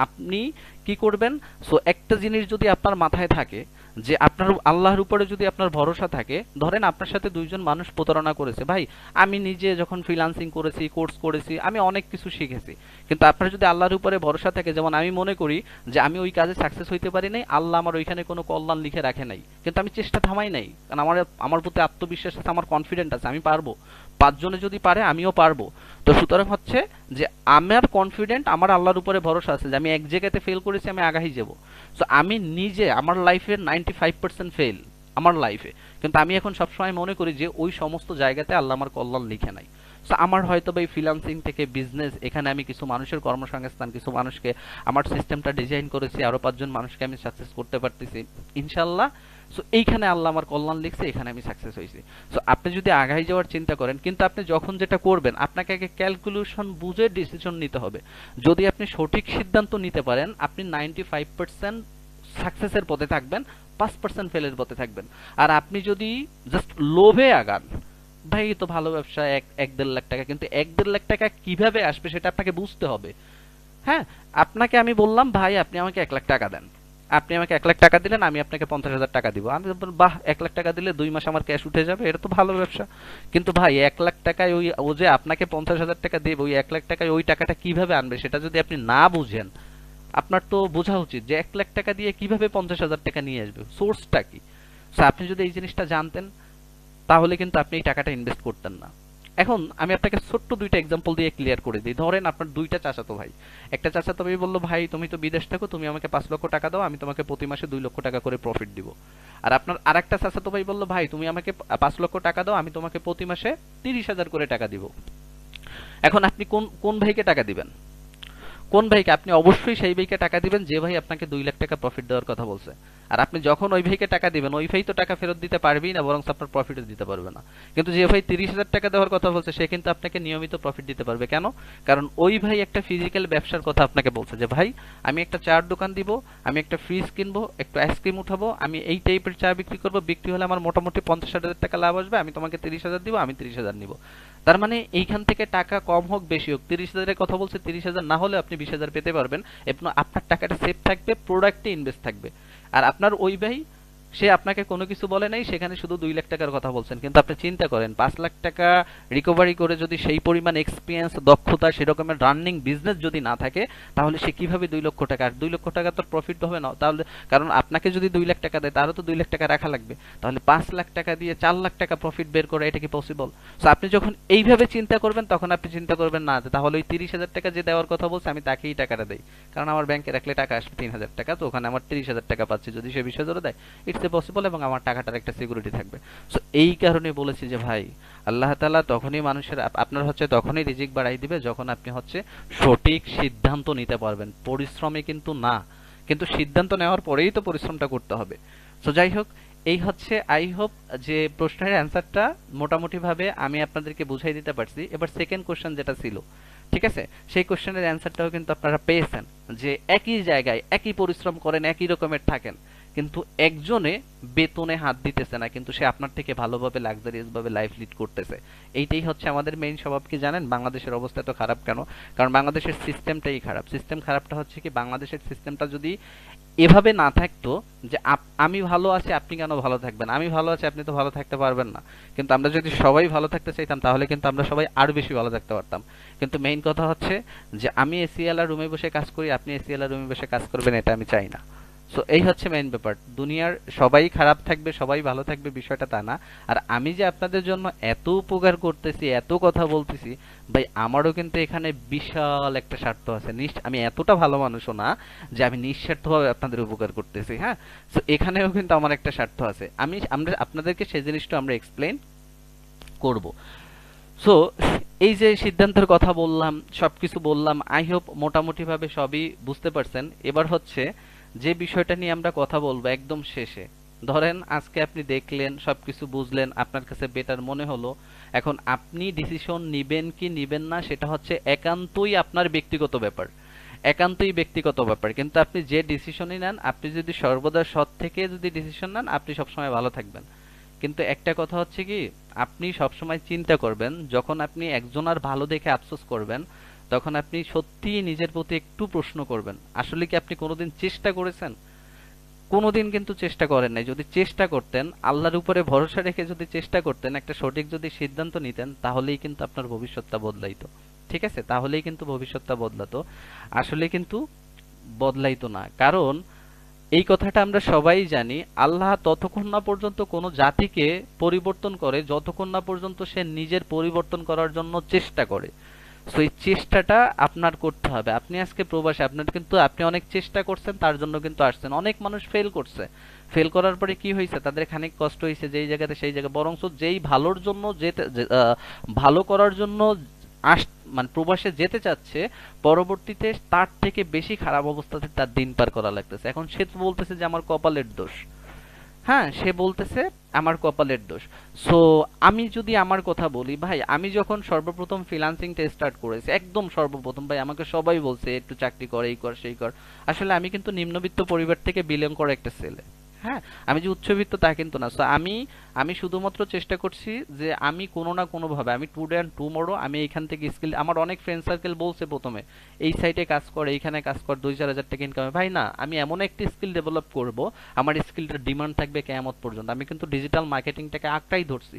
আপনি কি করবেন? সো একটা জিনিস যদি আপনার মাথায় থাকে যে আপনার আল্লাহর উপরে যদি আপনার ভরসা থাকে, ধরেন আপনার সাথে 2 জন মানুষ প্রতারণা করেছে ভাই, আমি নিজে যখন ফ্রিল্যান্সিং করেছি, কোর্স করেছি, আমি অনেক কিছু শিখেছি, কিন্তু আপনার যদি আল্লাহর উপরে ভরসা থাকে, যেমন আমি মনে করি যে আমি ওই কাজে সাকসেস হইতে পারি নাই, আল্লাহ আমার ওইখানে কোনো কল্যাণ লিখে রাখে নাই, কিন্তু আমি চেষ্টা থামাই নাই, কারণ আমার আমার প্রতি আত্মবিশ্বাস আছে, আমার কনফিডেন্ট আছে, আমি পারবো। 5 জনে যদি পারে আমিও পারবো। তো সুতরাং হচ্ছে যে আমার কনফিডেন্ট, আমার আল্লাহর উপরে ভরসা আছে যে আমি এক জায়গাতে ফেল করেছি, আমি আগাই যাব। সো আমি নিজে আমার লাইফের 95% ফেল আমার লাইফে, কিন্তু আমি এখন সবসময় মনে করি যে ওই সমস্ত জায়গাতে আল্লাহ আমার কল্যাণ লিখে নাই। সো আমার হয়তো বা এই ফ্রিল্যান্সিং থেকে বিজনেস, এখানে আমি কিছু মানুষের কর্মসংস্থান, কিছু মানুষকে, আমার সিস্টেমটা ডিজাইন করেছি, আরো 5 জন মানুষকে আমি সাকসেস করতে পারতেছি ইনশাল্লাহ। সো এইখানে আল্লাহ আমার কল্যাণ লিখছে, এখানে আমি সাকসেস হয়েছি। সো আপনি যদি আগাই যাওয়ার চিন্তা করেন, কিন্তু আপনি যখন যেটা করবেন আপনাকে আগে ক্যালকুলেশন বুঝে ডিসিশন নিতে হবে। যদি আপনি সঠিক সিদ্ধান্ত নিতে পারেন, আপনি 95% সাকসেসের পথে থাকবেন, 5% ফেলের পথে থাকবেন। আর আপনি যদি জাস্ট লোভে আগান, ভাই এ তো ভালো ব্যবসা, 1-1.5 লাখ টাকা, কিন্তু 1-1.5 লাখ টাকা কিভাবে আসবে সেটা আপনাকে বুঝতে হবে। হ্যাঁ, আপনাকে আমি বললাম ভাই আপনি আমাকে 1 লাখ টাকা দেন, আপনি আমাকে 1 লাখ টাকা দিলেন, আমি আপনাকে 50,000 টাকা দিব। আমি বলবো, বাহ, 1 লাখ টাকা দিলে 2 মাস আমার ক্যাশ উঠে যাবে, এটা তো ভালো ব্যবসা। কিন্তু ভাই 1 লাখ টাকায় ও যে আপনাকে 50,000 টাকা দেবে, ওই 1 লাখ টাকায় ওই টাকাটা কিভাবে আনবে সেটা যদি আপনি না বুঝেন, আপনার তো বোঝা উচিত যে 1 লাখ টাকা দিয়ে কিভাবে 50,000 টাকা নিয়ে আসবে, সোর্সটা কি। So, আপনি যদি এই জিনিসটা জানতেন, তাহলে কিন্তু আপনি এই টাকাটা ইনভেস্ট করতেন না। এখন আমি আপনাকে ছোট্ট 2টা এক্সাম্পল দিয়ে ক্লিয়ার করে দিই। ধরেন আপনার 2টা চাচাতো ভাই, একটা চাচাতো ভাই বললো, ভাই তুমি তো বিদেশ থাকো, তুমি আমাকে 5 লক্ষ টাকা দাও, আমি তোমাকে প্রতি মাসে 2 লক্ষ টাকা করে প্রফিট দিব। আর আপনার আরেকটা চাচাতো ভাই বললো, ভাই তুমি আমাকে 5 লক্ষ টাকা দাও, আমি তোমাকে প্রতি মাসে 30,000 করে টাকা দিব। এখন আপনি কোন কোন ভাইকে টাকা দিবেন? কোন ভাইকে? আপনি অবশ্যই সেই ভাইকে টাকা দিবেন যে ভাই আপনাকে 2 লাখ টাকা প্রফিট দেওয়ার কথা বলছে। আর আপনি যখন ওই ভাইকে টাকা দিবেন ওই ভাই তো টাকা ফেরত দিতে পারবেই না, বরং আপনার প্রফিটও দিতে পারবে না। কিন্তু যে ভাই 30,000 টাকা দেওয়ার কথা বলছে সে কিন্তু আপনাকে নিয়মিত প্রফিট দিতে পারবে। কেন? কারণ ওই ভাই একটা ফিজিক্যাল ব্যবসার কথা আপনাকে বলছে যে ভাই আমি একটা চার দোকান দিব, আমি একটা ফ্রিজ কিনবো, একটু আইসক্রিম উঠাবো, আমি এই টাইপের চা বিক্রি করবো, বিক্রি হলে আমার মোটামুটি 50,000 টাকা লাভ আসবে, আমি তোমাকে 30,000 দিব, আমি 30,000 নিব। তার মানে এইখান থেকে টাকা কম হোক বেশি হোক, 30,000-এর কথা বলছে, 30,000 না হলে আপনি 20,000 পেতে পারবেন এবং আপনার টাকাটা সেফ থাকবে, প্রোডাক্টে ইনভেস্ট থাকবে। আর আপনার ওই ভাই সে আপনাকে কোনো কিছু বলে নাই, সেখানে শুধু 2 লাখ টাকার কথা বলছেন। কিন্তু আপনি চিন্তা করেন 5 লাখ টাকা রিকভারি করে যদি সেই পরিমাণ এক্সপিরিয়েন্স, দক্ষতা, সেরকমের রানিং বিজনেস যদি না থাকে, তাহলে সে কিভাবে 2 লক্ষ টাকা, আর 2 লক্ষ টাকা তো প্রফিট হবে না তাহলে। কারণ আপনাকে যদি 2 লাখ টাকা দেয় তারও তো 2 লাখ টাকা রাখা লাগবে। তাহলে 5 লাখ টাকা দিয়ে 4 লাখ টাকা প্রফিট বের করে, এটা কি পসিবল? সো আপনি যখন এইভাবে চিন্তা করবেন তখন আপনি চিন্তা করবেন না যে তাহলে ওই 30,000 টাকা যে দেওয়ার কথা বলছে আমি তাকেই টাকাটা দেই, কারণ আমার ব্যাংকে রাখলে টাকা আসবে 3,000 টাকা, তো ওখানে আমার 30,000 টাকা পাচ্ছি, যদি সে 20,000 দেয় ইটস এ পসিবল এবং আমার টাকাটার একটা সিকিউরিটি থাকবে। সো এই কারণে বলেছি যে ভাই আল্লাহ তাআলা তখনই মানুষের আপনার হচ্ছে তখনই রিজিক বাড়াই দিবে যখন আপনি হচ্ছে সঠিক সিদ্ধান্ত নিতে পারবেন, পরিশ্রমে কিন্তু না। কিন্তু সিদ্ধান্ত নেওয়ার পরেই তো পরিশ্রমটা করতে হবে। সো যাই হোক, এই হচ্ছে, আই হোপ যে প্রশ্নের অ্যান্সারটা মোটামুটি ভাবে আমি আপনাদেরকে বুঝাই দিতে পারছি। এবার সেকেন্ড কোশ্চেন যেটা ছিল, ঠিক আছে, সেই কোশ্চেনের অ্যান্সারটাও কিন্তু আপনারা পেয়েছেন যে একই জায়গায় একই পরিশ্রম করেন, একই রকমের থাকেন, কিন্তু একজনে বেতনে হাত দিতেছে না, কিন্তু সে আপনার থেকে ভালোভাবে লাক্সারিয়াস ভাবে লাইফ লিড করতেছে। এইটাই হচ্ছে আমাদের মেইন স্বভাব। কি জানেন বাংলাদেশের অবস্থা এত খারাপ কেন? কারণ বাংলাদেশের সিস্টেমটাই খারাপ। সিস্টেম খারাপটা হচ্ছে কি, বাংলাদেশের সিস্টেমটা যদি এভাবে না থাকতো যে আমি ভালো আছি আপনি কেন ভালো থাকবেন, আমি ভালো আছি আপনি তো ভালো থাকতে পারবেন না, কিন্তু আমরা যদি সবাই ভালো থাকতে চাইতাম তাহলে কিন্তু আমরা সবাই আরো বেশি ভালো থাকতে পারতাম। কিন্তু মেইন কথা হচ্ছে যে আমি এসিএল রুমে বসে কাজ করি, আপনি এসিএল রুমে বসে কাজ করবেন, এটা আমি চাই না। সো এই হচ্ছে মেইন ব্যাপার। দুনিয়ার সবাই খারাপ থাকবে, সবাই ভালো থাকবে, বিষয়টা তা না। আর আমি যে আপনাদের জন্য এত উপকার করতেছি, এত কথা বলতেছি, ভাই আমারও কিন্তু এখানে বিশাল একটা স্বার্থ আছে। আমি এতটা ভালো মানুষও না যে আমি নিঃস্বার্থভাবে আপনাদের উপকার করতেছি, হ্যাঁ। সো এখানেও কিন্তু আমার একটা স্বার্থ আছে, আমরা আপনাদেরকে সেই জিনিসটা আমরা এক্সপ্লেইন করব। সো এই যে সিদ্ধান্তের কথা বললাম, সবকিছু বললাম, আই হোপ মোটামুটি ভাবে সবই বুঝতে পারছেন। এবার হচ্ছে যে বিষয়টা নিয়ে আমরা কথা বলবো একদম শেষে, ধরেন আজকে আপনি দেখলেন, সবকিছু বুঝলেন, আপনার কাছে বেটার মনে হলো, এখন আপনি ডিসিশন নিবেন কি নিবেন না সেটা হচ্ছে একান্তই আপনার ব্যক্তিগত ব্যাপার, একান্তই ব্যক্তিগত ব্যাপার। কিন্তু আপনি যে ডিসিশনই নেন, আপনি যদি সর্বদা সৎ থেকে যদি ডিসিশন নেন, আপনি সবসময় ভালো থাকবেন। কিন্তু একটা কথা হচ্ছে কি, আপনি সবসময় চিন্তা করবেন যখন আপনি একজনের ভালো দেখে আফসোস করবেন, তখন আপনি সত্যিই নিজের প্রতি একটু প্রশ্ন করবেন, আসলে কি আপনি কোনোদিন চেষ্টা করেছেন? কোনোদিন কিন্তু চেষ্টা করেন নাই। যদি চেষ্টা করতেন, আল্লাহর উপরে ভরসা রেখে যদি চেষ্টা করতেন, একটা সঠিক যদি সিদ্ধান্ত নিতেন, তাহলেই কিন্তু আপনার ভবিষ্যৎটা বদলাইতো। ঠিক আছে, তাহলেই কিন্তু ভবিষ্যৎটা বদলাতো। আসলে কিন্তু বদলাইতো না, কারণ এই কথাটা আমরা সবাই জানি, আল্লাহ ততক্ষণ না পর্যন্ত কোনো জাতিকে পরিবর্তন করে যতক্ষণ না পর্যন্ত সে নিজের পরিবর্তন করার জন্য চেষ্টা করে। সো এই চেষ্টাটা আপনার করতে হবে। আপনি আজকে প্রবাসী, আপনার কিন্তু আপনি অনেক চেষ্টা করছেন, তার জন্য কিন্তু আসছেন। অনেক মানুষ ফেল করছে, ফেল করার পরে কি হয়েছে, তাদের খানিক কষ্ট হয়েছে যেই জায়গাতে সেই জায়গায়, বরঞ্চ যেই ভালোর জন্য ভালো করার জন্য আস মানে প্রবাসে যেতে চাচ্ছে, পরবর্তীতে তার থেকে বেশি খারাপ অবস্থাতে তার দিন পার করা লাগতেছে। এখন সে তো বলতেছে যে আমার কপালের দোষ, হ্যাঁ সে বলতেছে আমার কপালের দোষ। সো আমি যদি আমার কথা বলি, ভাই আমি যখন সর্বপ্রথম ফ্রিল্যান্সিংটা স্টার্ট করেছি, একদম সর্বপ্রথম, ভাই আমাকে সবাই বলছে একটু চাকরি কর, এই কর সেই কর। আসলে আমি কিন্তু নিম্নবিত্ত পরিবার থেকে বিলং করা একটা ছেলে, হ্যাঁ, আমি যে উচ্চবিত্ত তা কিন্তু না। সো আমি আমি শুধুমাত্র চেষ্টা করছি যে আমি কোনো না কোনো ভাবে, আমি টুডে অ্যান্ড টুমরো আমি এইখান থেকে স্কিল, আমার অনেক ফ্রেন্ড সার্কেল বলছে প্রথমে এই সাইটে কাজ কর, এইখানে কাজ কর, 2-4 হাজার টাকা ইনকাম। ভাই না, আমি এমন একটি স্কিল ডেভেলপ করব, আমার স্কিলটার ডিমান্ড থাকবে কিয়ামত পর্যন্ত। আমি কিন্তু ডিজিটাল মার্কেটিংটাকে আঁকড়াই ধরছি।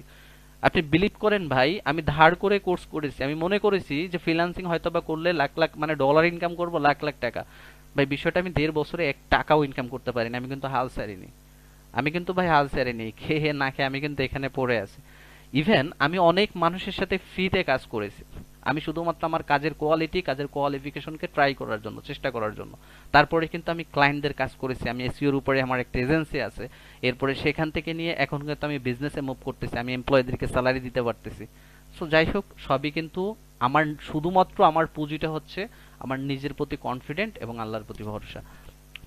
আপনি বিলিভ করেন ভাই, আমি ধার করে কোর্স করেছি, আমি মনে করেছি যে ফ্রিল্যান্সিং হয়তো বা করলে লাখ লাখ মানে ডলার ইনকাম করব, লাখ লাখ টাকা। ভাই বিষয়টা আমি 1.5 বছরে 1 টাকাও ইনকাম করতে পারিনি, আমি কিন্তু হাল ছাড়িনি। আমি কিন্তু ভাই হাল ছেড়েনি, খেয়ে না খেয়ে আমি কিন্তু এখানে পড়ে আছি। ইভেন আমি অনেক মানুষের সাথে ফ্রিতে কাজ করেছি, আমি শুধুমাত্র আমার কাজের কোয়ালিটি, কাজের কোয়ালিফিকেশনকে ট্রাই করার জন্য, চেষ্টা করার জন্য। তারপরে কিন্তু আমি ক্লায়েন্টদের কাজ করেছি, আমি এসইওর উপরে আমার একটা এজেন্সি আছে। এরপরে সেখান থেকে নিয়ে এখন কিন্তু আমি বিজনেসে মুভ করতেছি, আমি এমপ্লয়ীদেরকে স্যালারি দিতে পারতেছি। সো যাই হোক, সবই কিন্তু আমার শুধুমাত্র আমার পুঁজিটা হচ্ছে আমার নিজের প্রতি কনফিডেন্ট এবং আল্লাহর প্রতি ভরসা।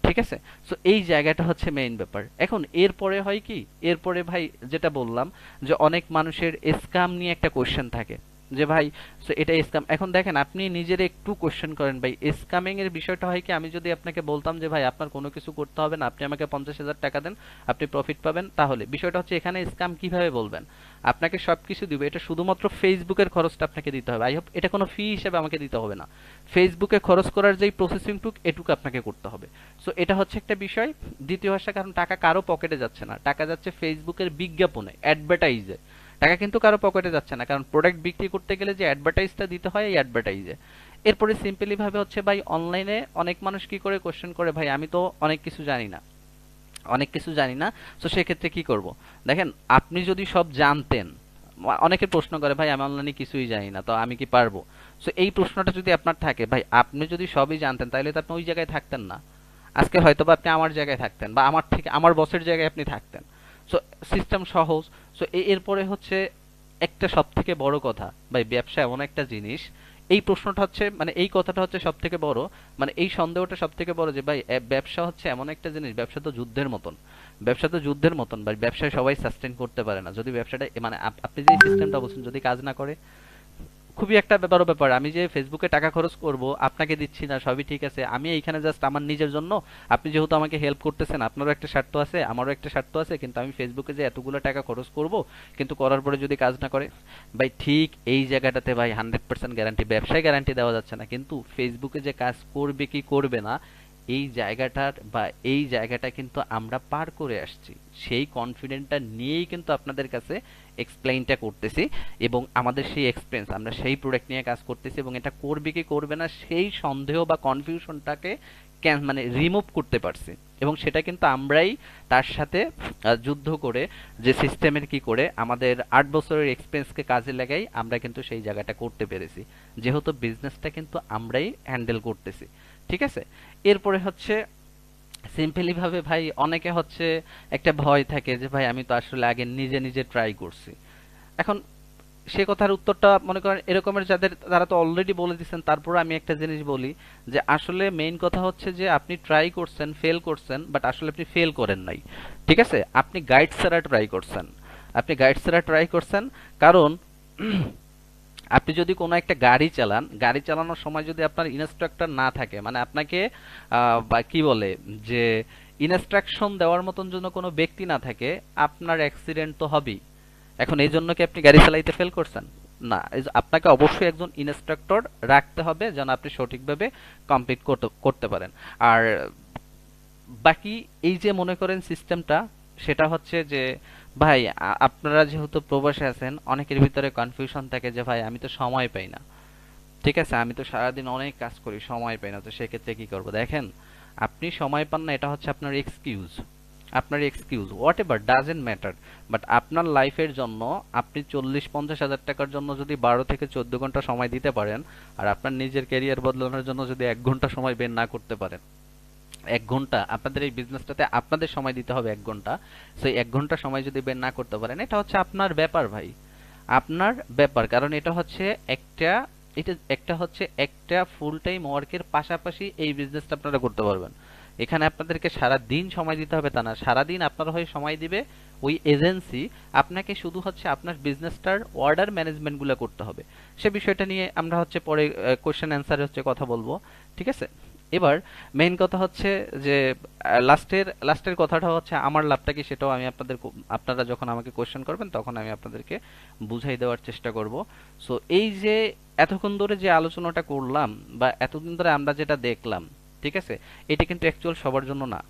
ঠিক আছে? সো এই জায়গাটা হচ্ছে মেইন ব্যাপার। এখন এরপরে হয় কি, এরপরে ভাই যেটা বললাম যে অনেক মানুষের স্ক্যাম নিয়ে একটা কোশ্চেন থাকে যে ভাই সো এটা স্ক্যাম। এখন দেখেন আপনি নিজের একটু কোশ্চেন করেন ভাই, স্ক্যামিং এর বিষয়টা হয় কি, আমি যদি আপনাকে বলতাম যে ভাই আপনার কোনো কিছু করতে হবে না, আপনি আমাকে 50,000 টাকা দেন, আপনি প্রফিট পাবেন, তাহলে বিষয়টা হচ্ছে এখানে স্ক্যাম কিভাবে বলবেন? আপনাকে সবকিছু দিবে, এটা শুধুমাত্র ফেসবুকের খরচটা আপনাকে দিতে হবে। আই হোপ এটা কোনো ফি হিসেবে আমাকে দিতে হবে না, ফেসবুকে খরচ করার যেই প্রসেসিং টুক এটুকু আপনাকে করতে হবে। সো এটা হচ্ছে একটা বিষয়। দ্বিতীয় হচ্ছে কারণ টাকা কারো পকেটে যাচ্ছে না, টাকা যাচ্ছে ফেসবুকের বিজ্ঞাপনে, অ্যাডভার্টাইজে। টাকা কিন্তু কারো পকেটে যাচ্ছে না, কারণ প্রোডাক্ট বিক্রি করতে গেলে যে অ্যাডভার্টাইজটা দিতে হয় এই অ্যাডভার্টাইজে। এরপরে সিম্পলি ভাবে হচ্ছে ভাই অনলাইনে অনেক মানুষ কি করে কোশ্চেন করে ভাই আমি তো অনেক কিছু জানি না, অনেক কিছু জানি না। তো সেক্ষেত্রে কি করব? দেখেন আপনি যদি সব জানতেন, অনেকে প্রশ্ন করে ভাই আমি অনলাইনে কিছুই জানি না, তো আমি কি পারবো? সো এই প্রশ্নটা যদি আপনার থাকে, ভাই আপনি যদি সবই জানতেন তাহলে তো আপনি ওই জায়গায় থাকতেন না। আজকে হয়তো বা আপনি আমার জায়গায় থাকতেন, বা আমার থেকে আমার বসের জায়গায় আপনি থাকতেন। সো সিস্টেম সহজ। সো এরপরে হচ্ছে একটা সব থেকে বড় কথা, ভাই ব্যবসা এমন একটা জিনিস, এই প্রশ্নটা হচ্ছে মানে এই কথাটা হচ্ছে সব থেকে বড়, মানে এই সন্দেহটা সব থেকে বড় যে ভাই ব্যবসা হচ্ছে এমন একটা জিনিস, ব্যবসা তো যুদ্ধের মতন, ব্যবসা তো যুদ্ধের মতন ভাই। ব্যবসায় সবাই সাস্টেন করতে পারে না যদি ব্যবসাটা মানে আপনি যে সিস্টেমটা বলছেন যদি কাজ না করে, খুবই একটা বড় ব্যাপার। আমি যে ফেসবুকে টাকা খরচ করব আপনাকে দিচ্ছি না, সবই ঠিক আছে, আমি এইখানে জাস্ট আমার নিজের জন্য, আপনি যেহেতু আমাকে হেল্প করতেছেন আপনারও একটা স্বার্থ আছে আমারও একটা স্বার্থ আছে, কিন্তু আমি ফেসবুকে যে এতগুলো টাকা খরচ করব কিন্তু করার পরে যদি কাজ না করে, ভাই ঠিক এই জায়গাটাতে ভাই 100% গ্যারান্টি, ব্যবসায় গ্যারান্টি দেওয়া যাচ্ছে না, কিন্তু ফেসবুকে যে কাজ করবে কি করবে না এই জায়গাটার বা এই জায়গাটা কিন্তু আমরা পার করে আসছি। সেই কনফিডেন্টটা নিয়েই কিন্তু আপনাদের কাছে এক্সপ্লেইনটা করতেছি, এবং আমাদের সেই এক্সপিরিয়েন্স আমরা সেই প্রোডাক্ট নিয়ে কাজ করতেছি, এবং এটা করবে কি করবে না সেই সন্দেহ বা কনফিউশনটাকে মানে রিমুভ করতে পারছি। এবং সেটা কিন্তু আমরাই তার সাথে যুদ্ধ করে যে সিস্টেমের কি করে আমাদের 8 বছরের এক্সপিরিয়েন্সকে কাজে লাগাই আমরা কিন্তু সেই জায়গাটা করতে পেরেছি, যেহেতু বিজনেসটা কিন্তু আমরাই হ্যান্ডেল করতেছি। ঠিক আছে? এরপরে হচ্ছে সিম্পলি ভাবে ভাই অনেকে হচ্ছে একটা ভয় থাকে যে ভাই আমি তো আসলে আগে নিজে নিজে ট্রাই করছি। এখন সে কথার উত্তরটা মনে করেন এরকমের যাদের, তারা তো অলরেডি বলে দিচ্ছেন, তারপর আমি একটা জিনিস বলি যে আসলে মেইন কথা হচ্ছে যে আপনি ট্রাই করছেন, ফেল করছেন, বাট আসলে আপনি ফেল করেন নাই। ঠিক আছে? আপনি গাইড ছাড়া ট্রাই করছেন, আপনি গাইড ছাড়া ট্রাই করছেন। কারণ আপনি যদি কোনো একটা গাড়ি চালান, গাড়ি চালানোর সময় যদি আপনার ইনস্ট্রাক্টর না থাকে, মানে আপনাকে বা কি বলে যে ইনস্ট্রাকশন দেওয়ার মতন জন্য কোনো ব্যক্তি না থাকে, আপনার অ্যাক্সিডেন্ট তো হবেই। এখন এই জন্য কি আপনি গাড়ি চালাইতে ফেল করছেন? না, আপনাকে অবশ্যই একজন ইনস্ট্রাক্টর রাখতে হবে যেন আপনি সঠিকভাবে কমপ্লিট করতে করতে পারেন। আর বাকি এই যে মনে করেন সিস্টেমটা, সেটা হচ্ছে যে ভাই আপনারা যেহেতু প্রবাসে আছেন অনেকের ভিতরে কনফিউশন থাকে যে ভাই আমি তো সময় পাই না। ঠিক আছে, আমি তো সারাদিন অনেক কাজ করি, সময় পাই না, তো সেক্ষেত্রে কি করব? দেখেন আপনি সময় পান না এটা হচ্ছে আপনার এক্সকিউজ, আপনার excuse what ever doesn't matter. But আপনার লাইফের জন্য আপনি 40-50 হাজার টাকার জন্য যদি 12 থেকে 14 ঘন্টা সময় দিতে পারেন, আর আপনার নিজের ক্যারিয়ার বদলানোর জন্য যদি 1 ঘন্টা সময় বের না করতে পারেন, 1 ঘন্টা আপনাদের এই বিজনেসটাতে আপনাদের সময় দিতে হবে 1 ঘন্টা, সেই 1 ঘন্টা সময় যদি বের না করতে পারেন এটা হচ্ছে আপনার ব্যাপার ভাই, আপনার ব্যাপার। কারণ এটা হচ্ছে একটা, এটা একটা হচ্ছে একটা ফুল টাইম ওয়ার্কের পাশাপাশি এই বিজনেসটা আপনারা করতে পারবেন। এখানে আপনাদেরকে সারা দিন সময় দিতে হবে তা না, সারা দিন আপনার হয়ে সময় দিবে ওই এজেন্সি, আপনাকে শুধু হচ্ছে আপনার বিজনেসটার অর্ডার ম্যানেজমেন্ট গুলো করতে হবে। সে বিষয়টা নিয়ে আমরা হচ্ছে পরে কোশ্চেন অ্যান্সারে হচ্ছে কথা বলবো। ঠিক আছে? এবার মেইন কথা হচ্ছে যে লাস্টের কথাটা হচ্ছে আমার লাভটা কি, সেটাও আমি আপনাদের আপনারা যখন আমাকে কোশ্চেন করবেন তখন আমি আপনাদেরকে বুঝাই দেওয়ার চেষ্টা করব। সো এই যে এতক্ষণ ধরে যে আলোচনাটা করলাম বা এতদিন ধরে আমরা যেটা দেখলাম, ঠিক আছে, এটা কিন্তু অ্যাকচুয়াল সবার জন্য না,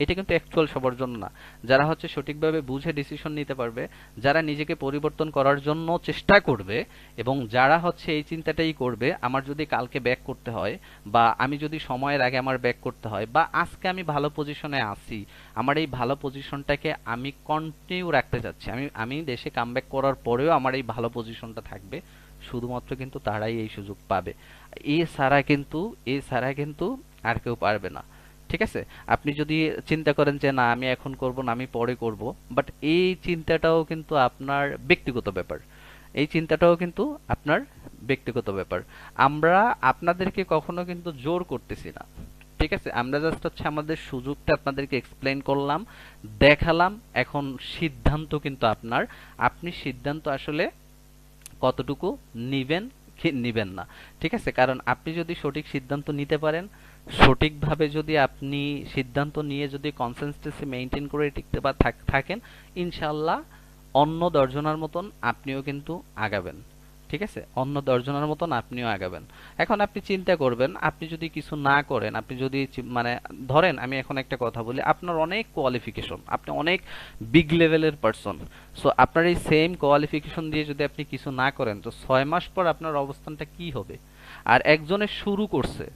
এটা কিন্তু অ্যাকচুয়াল সবার জন্য না। যারা হচ্ছে সঠিকভাবে বুঝে ডিসিশন নিতে পারবে, যারা নিজেকে পরিবর্তন করার জন্য চেষ্টা করবে, এবং যারা হচ্ছে এই চিন্তাটাই করবে আমার যদি কালকে ব্যাক করতে হয়, বা আমি যদি সময়ের আগে আমার ব্যাক করতে হয়, বা আজকে আমি ভালো পজিশনে আছি, আমার এই ভালো পজিশনটাকে আমি কন্টিনিউ রাখতে চাচ্ছি, আমি আমি দেশে কামব্যাক করার পরেও আমার এই ভালো পজিশনটা থাকবে, শুধুমাত্র কিন্তু তারাই এই সুযোগ পাবে। এছাড়া কিন্তু আর কেউ পারবে না। ঠিক আছে? আপনি যদি চিন্তা করেন যে না আমি এখন করব না আমি পরে করব, বাট এই চিন্তাটাও কিন্তু আপনার ব্যক্তিগত ব্যাপার। এই চিন্তাটাও কিন্তু আপনার ব্যক্তিগত ব্যাপার। আমরা আপনাদেরকে কখনো কিন্তু জোর করতেছি না, ঠিক আছে? আমরা জাস্ট হচ্ছে আমাদের সুযোগটা আপনাদেরকে এক্সপ্লেইন করলাম, দেখালাম। এখন সিদ্ধান্ত কিন্তু আপনার। আপনি সিদ্ধান্ত আসলে কতটুকু নিবেন কি নিবেন না, ঠিক আছে? কারণ আপনি যদি সঠিক সিদ্ধান্ত নিতে পারেন, সঠিকভাবে যদি আপনি সিদ্ধান্ত নিয়ে যদি কনসিস্টেন্সি মেনটেন করে টিকতে থাকেন, ইনশাল্লাহ অন্য দশজনের মতন আপনিও কিন্তু আগাবেন, ঠিক আছে? অন্য দশজনের মতন আপনিও আগাবেন। এখন আপনি চিন্তা করবেন, আপনি যদি কিছু না করেন, আপনি যদি মানে ধরেন আমি এখন একটা কথা বলি, আপনার অনেক কোয়ালিফিকেশন, আপনি অনেক বিগ লেভেলের পারসন, সো আপনার এই সেম কোয়ালিফিকেশন দিয়ে যদি আপনি কিছু না করেন, তো 6 মাস পর আপনার অবস্থানটা কি হবে? আর একজনে শুরু করছে,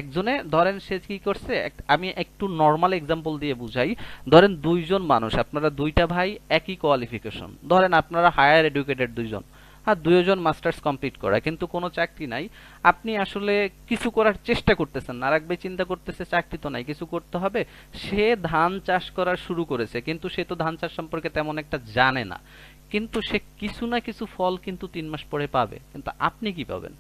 একজনে ধরেন সে কি করছে, আমি একটু নর্মাল এক্সাম্পল দিয়ে বুঝাই। ধরেন দুইজন মানুষ, আপনারা দুইটা ভাই, একই কোয়ালিফিকেশন, ধরেন আপনারা হায়ার এডুকেটেড দুইজন, আর দুইজন মাস্টার্স কমপ্লিট করা, কিন্তু কোনো চাকরি নাই। আপনি আসলে কিছু করার চেষ্টা করতেছেন না, আর এক ভাই চিন্তা করতেছে চাকরি তো নাই, কিছু করতে হবে। সে ধান চাষ করা শুরু করেছে, কিন্তু সে তো ধান চাষ সম্পর্কে তেমন একটা জানে না, কিন্তু সে কিছু না কিছু ফল কিন্তু 3 মাস পরে পাবে। কিন্তু আপনি কি পাবেন?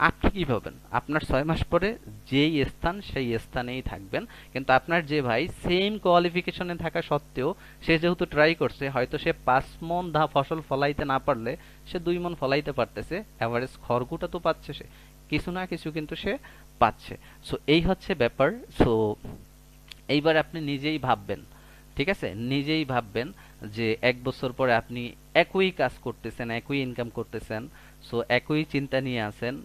আপনি কি পাবেন? আপনার 6 মাস পরে যেই স্থান সেই স্থানেই থাকবেন। কিন্তু আপনার যে ভাই সেম কোয়ালিফিকেশনে থাকা সত্ত্বেও সে যেহেতু ট্রাই করছে, হয়তো সে 5 মণ ফসল ফলাইতে না পারলে সে 2 মণ ফলাইতে পারতেছে, এভারেজ খড়গুটা তো পাচ্ছে সে, কিছু না কিছু কিন্তু সে পাচ্ছে। সো এই হচ্ছে ব্যাপার। সো এইবার আপনি নিজেই ভাববেন, ঠিক আছে? নিজেই ভাববেন যে 1 বছর পরে আপনি একই কাজ করতেছেন, একই ইনকাম করতেছেন, সো একই চিন্তা নিয়ে আছেন।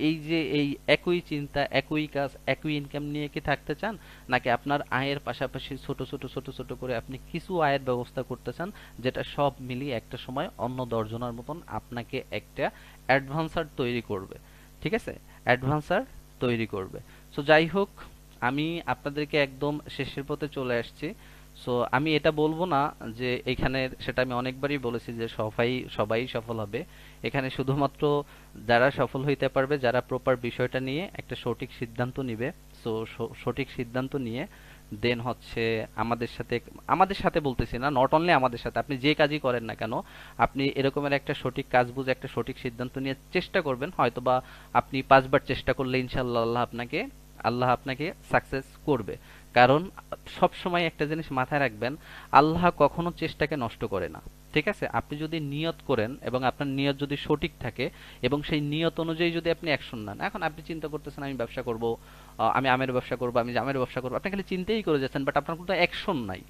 এই যে এই একই চিন্তা, একই কাজ, একই ইনকাম নিয়ে কি থাকতে চান, নাকি আপনার আয়ের পাশাপাশি ছোট ছোট ছোট ছোট করে আপনি কিছু আয়ের ব্যবস্থা করতে চান, যেটা সব মিলিয়ে একটা সময় অন্য দশজনের মতন আপনাকে একটা অ্যাডভান্সার তৈরি করবে, ঠিক আছে? অ্যাডভান্সার তৈরি করবে। সো যাই হোক, আমি আপনাদেরকে একদম শেষের পথে চলে আসছি। সো আমি এটা বলবো না যে এখানে, সেটা আমি অনেকবারই বলেছি যে সবাই সবাই সফল হবে। এখানে শুধুমাত্র যারা সফল হইতে পারবে, যারা প্রপার বিষয়টা নিয়ে একটা সঠিক সিদ্ধান্ত নিবে। সো সঠিক সিদ্ধান্ত নিয়ে দেন হচ্ছে আমাদের সাথে বলতেছি না, নট অনলি আমাদের সাথে, আপনি যে কাজই করেন না কেন, আপনি এরকমের একটা সঠিক কাজ বুঝে একটা সঠিক সিদ্ধান্ত নিয়ে চেষ্টা করবেন। হয়তোবা আপনি 5 বার চেষ্টা করলে ইনশাআল্লাহ আল্লাহ আপনাকে সাকসেস করবে। কারণ সব সময় একটা জিনিস মাথায় রাখবেন, আল্লাহ কখনো চেষ্টাকে নষ্ট করে না, ঠিক আছে? আপনি যদি নিয়ত করেন এবং আপনার নিয়ত যদি সঠিক থাকে এবং সেই নিয়ত অনুযায়ী যদি আপনি অ্যাকশন নেন, এখন আপনি চিন্তা করতেছেন আমি ব্যবসা করব, আমি আমের ব্যবসা করব, আমি জামের ব্যবসা করব, আপনি খালি চিন্তাই করে যাচ্ছেন, বাট আপনার কোনো অ্যাকশন নাই।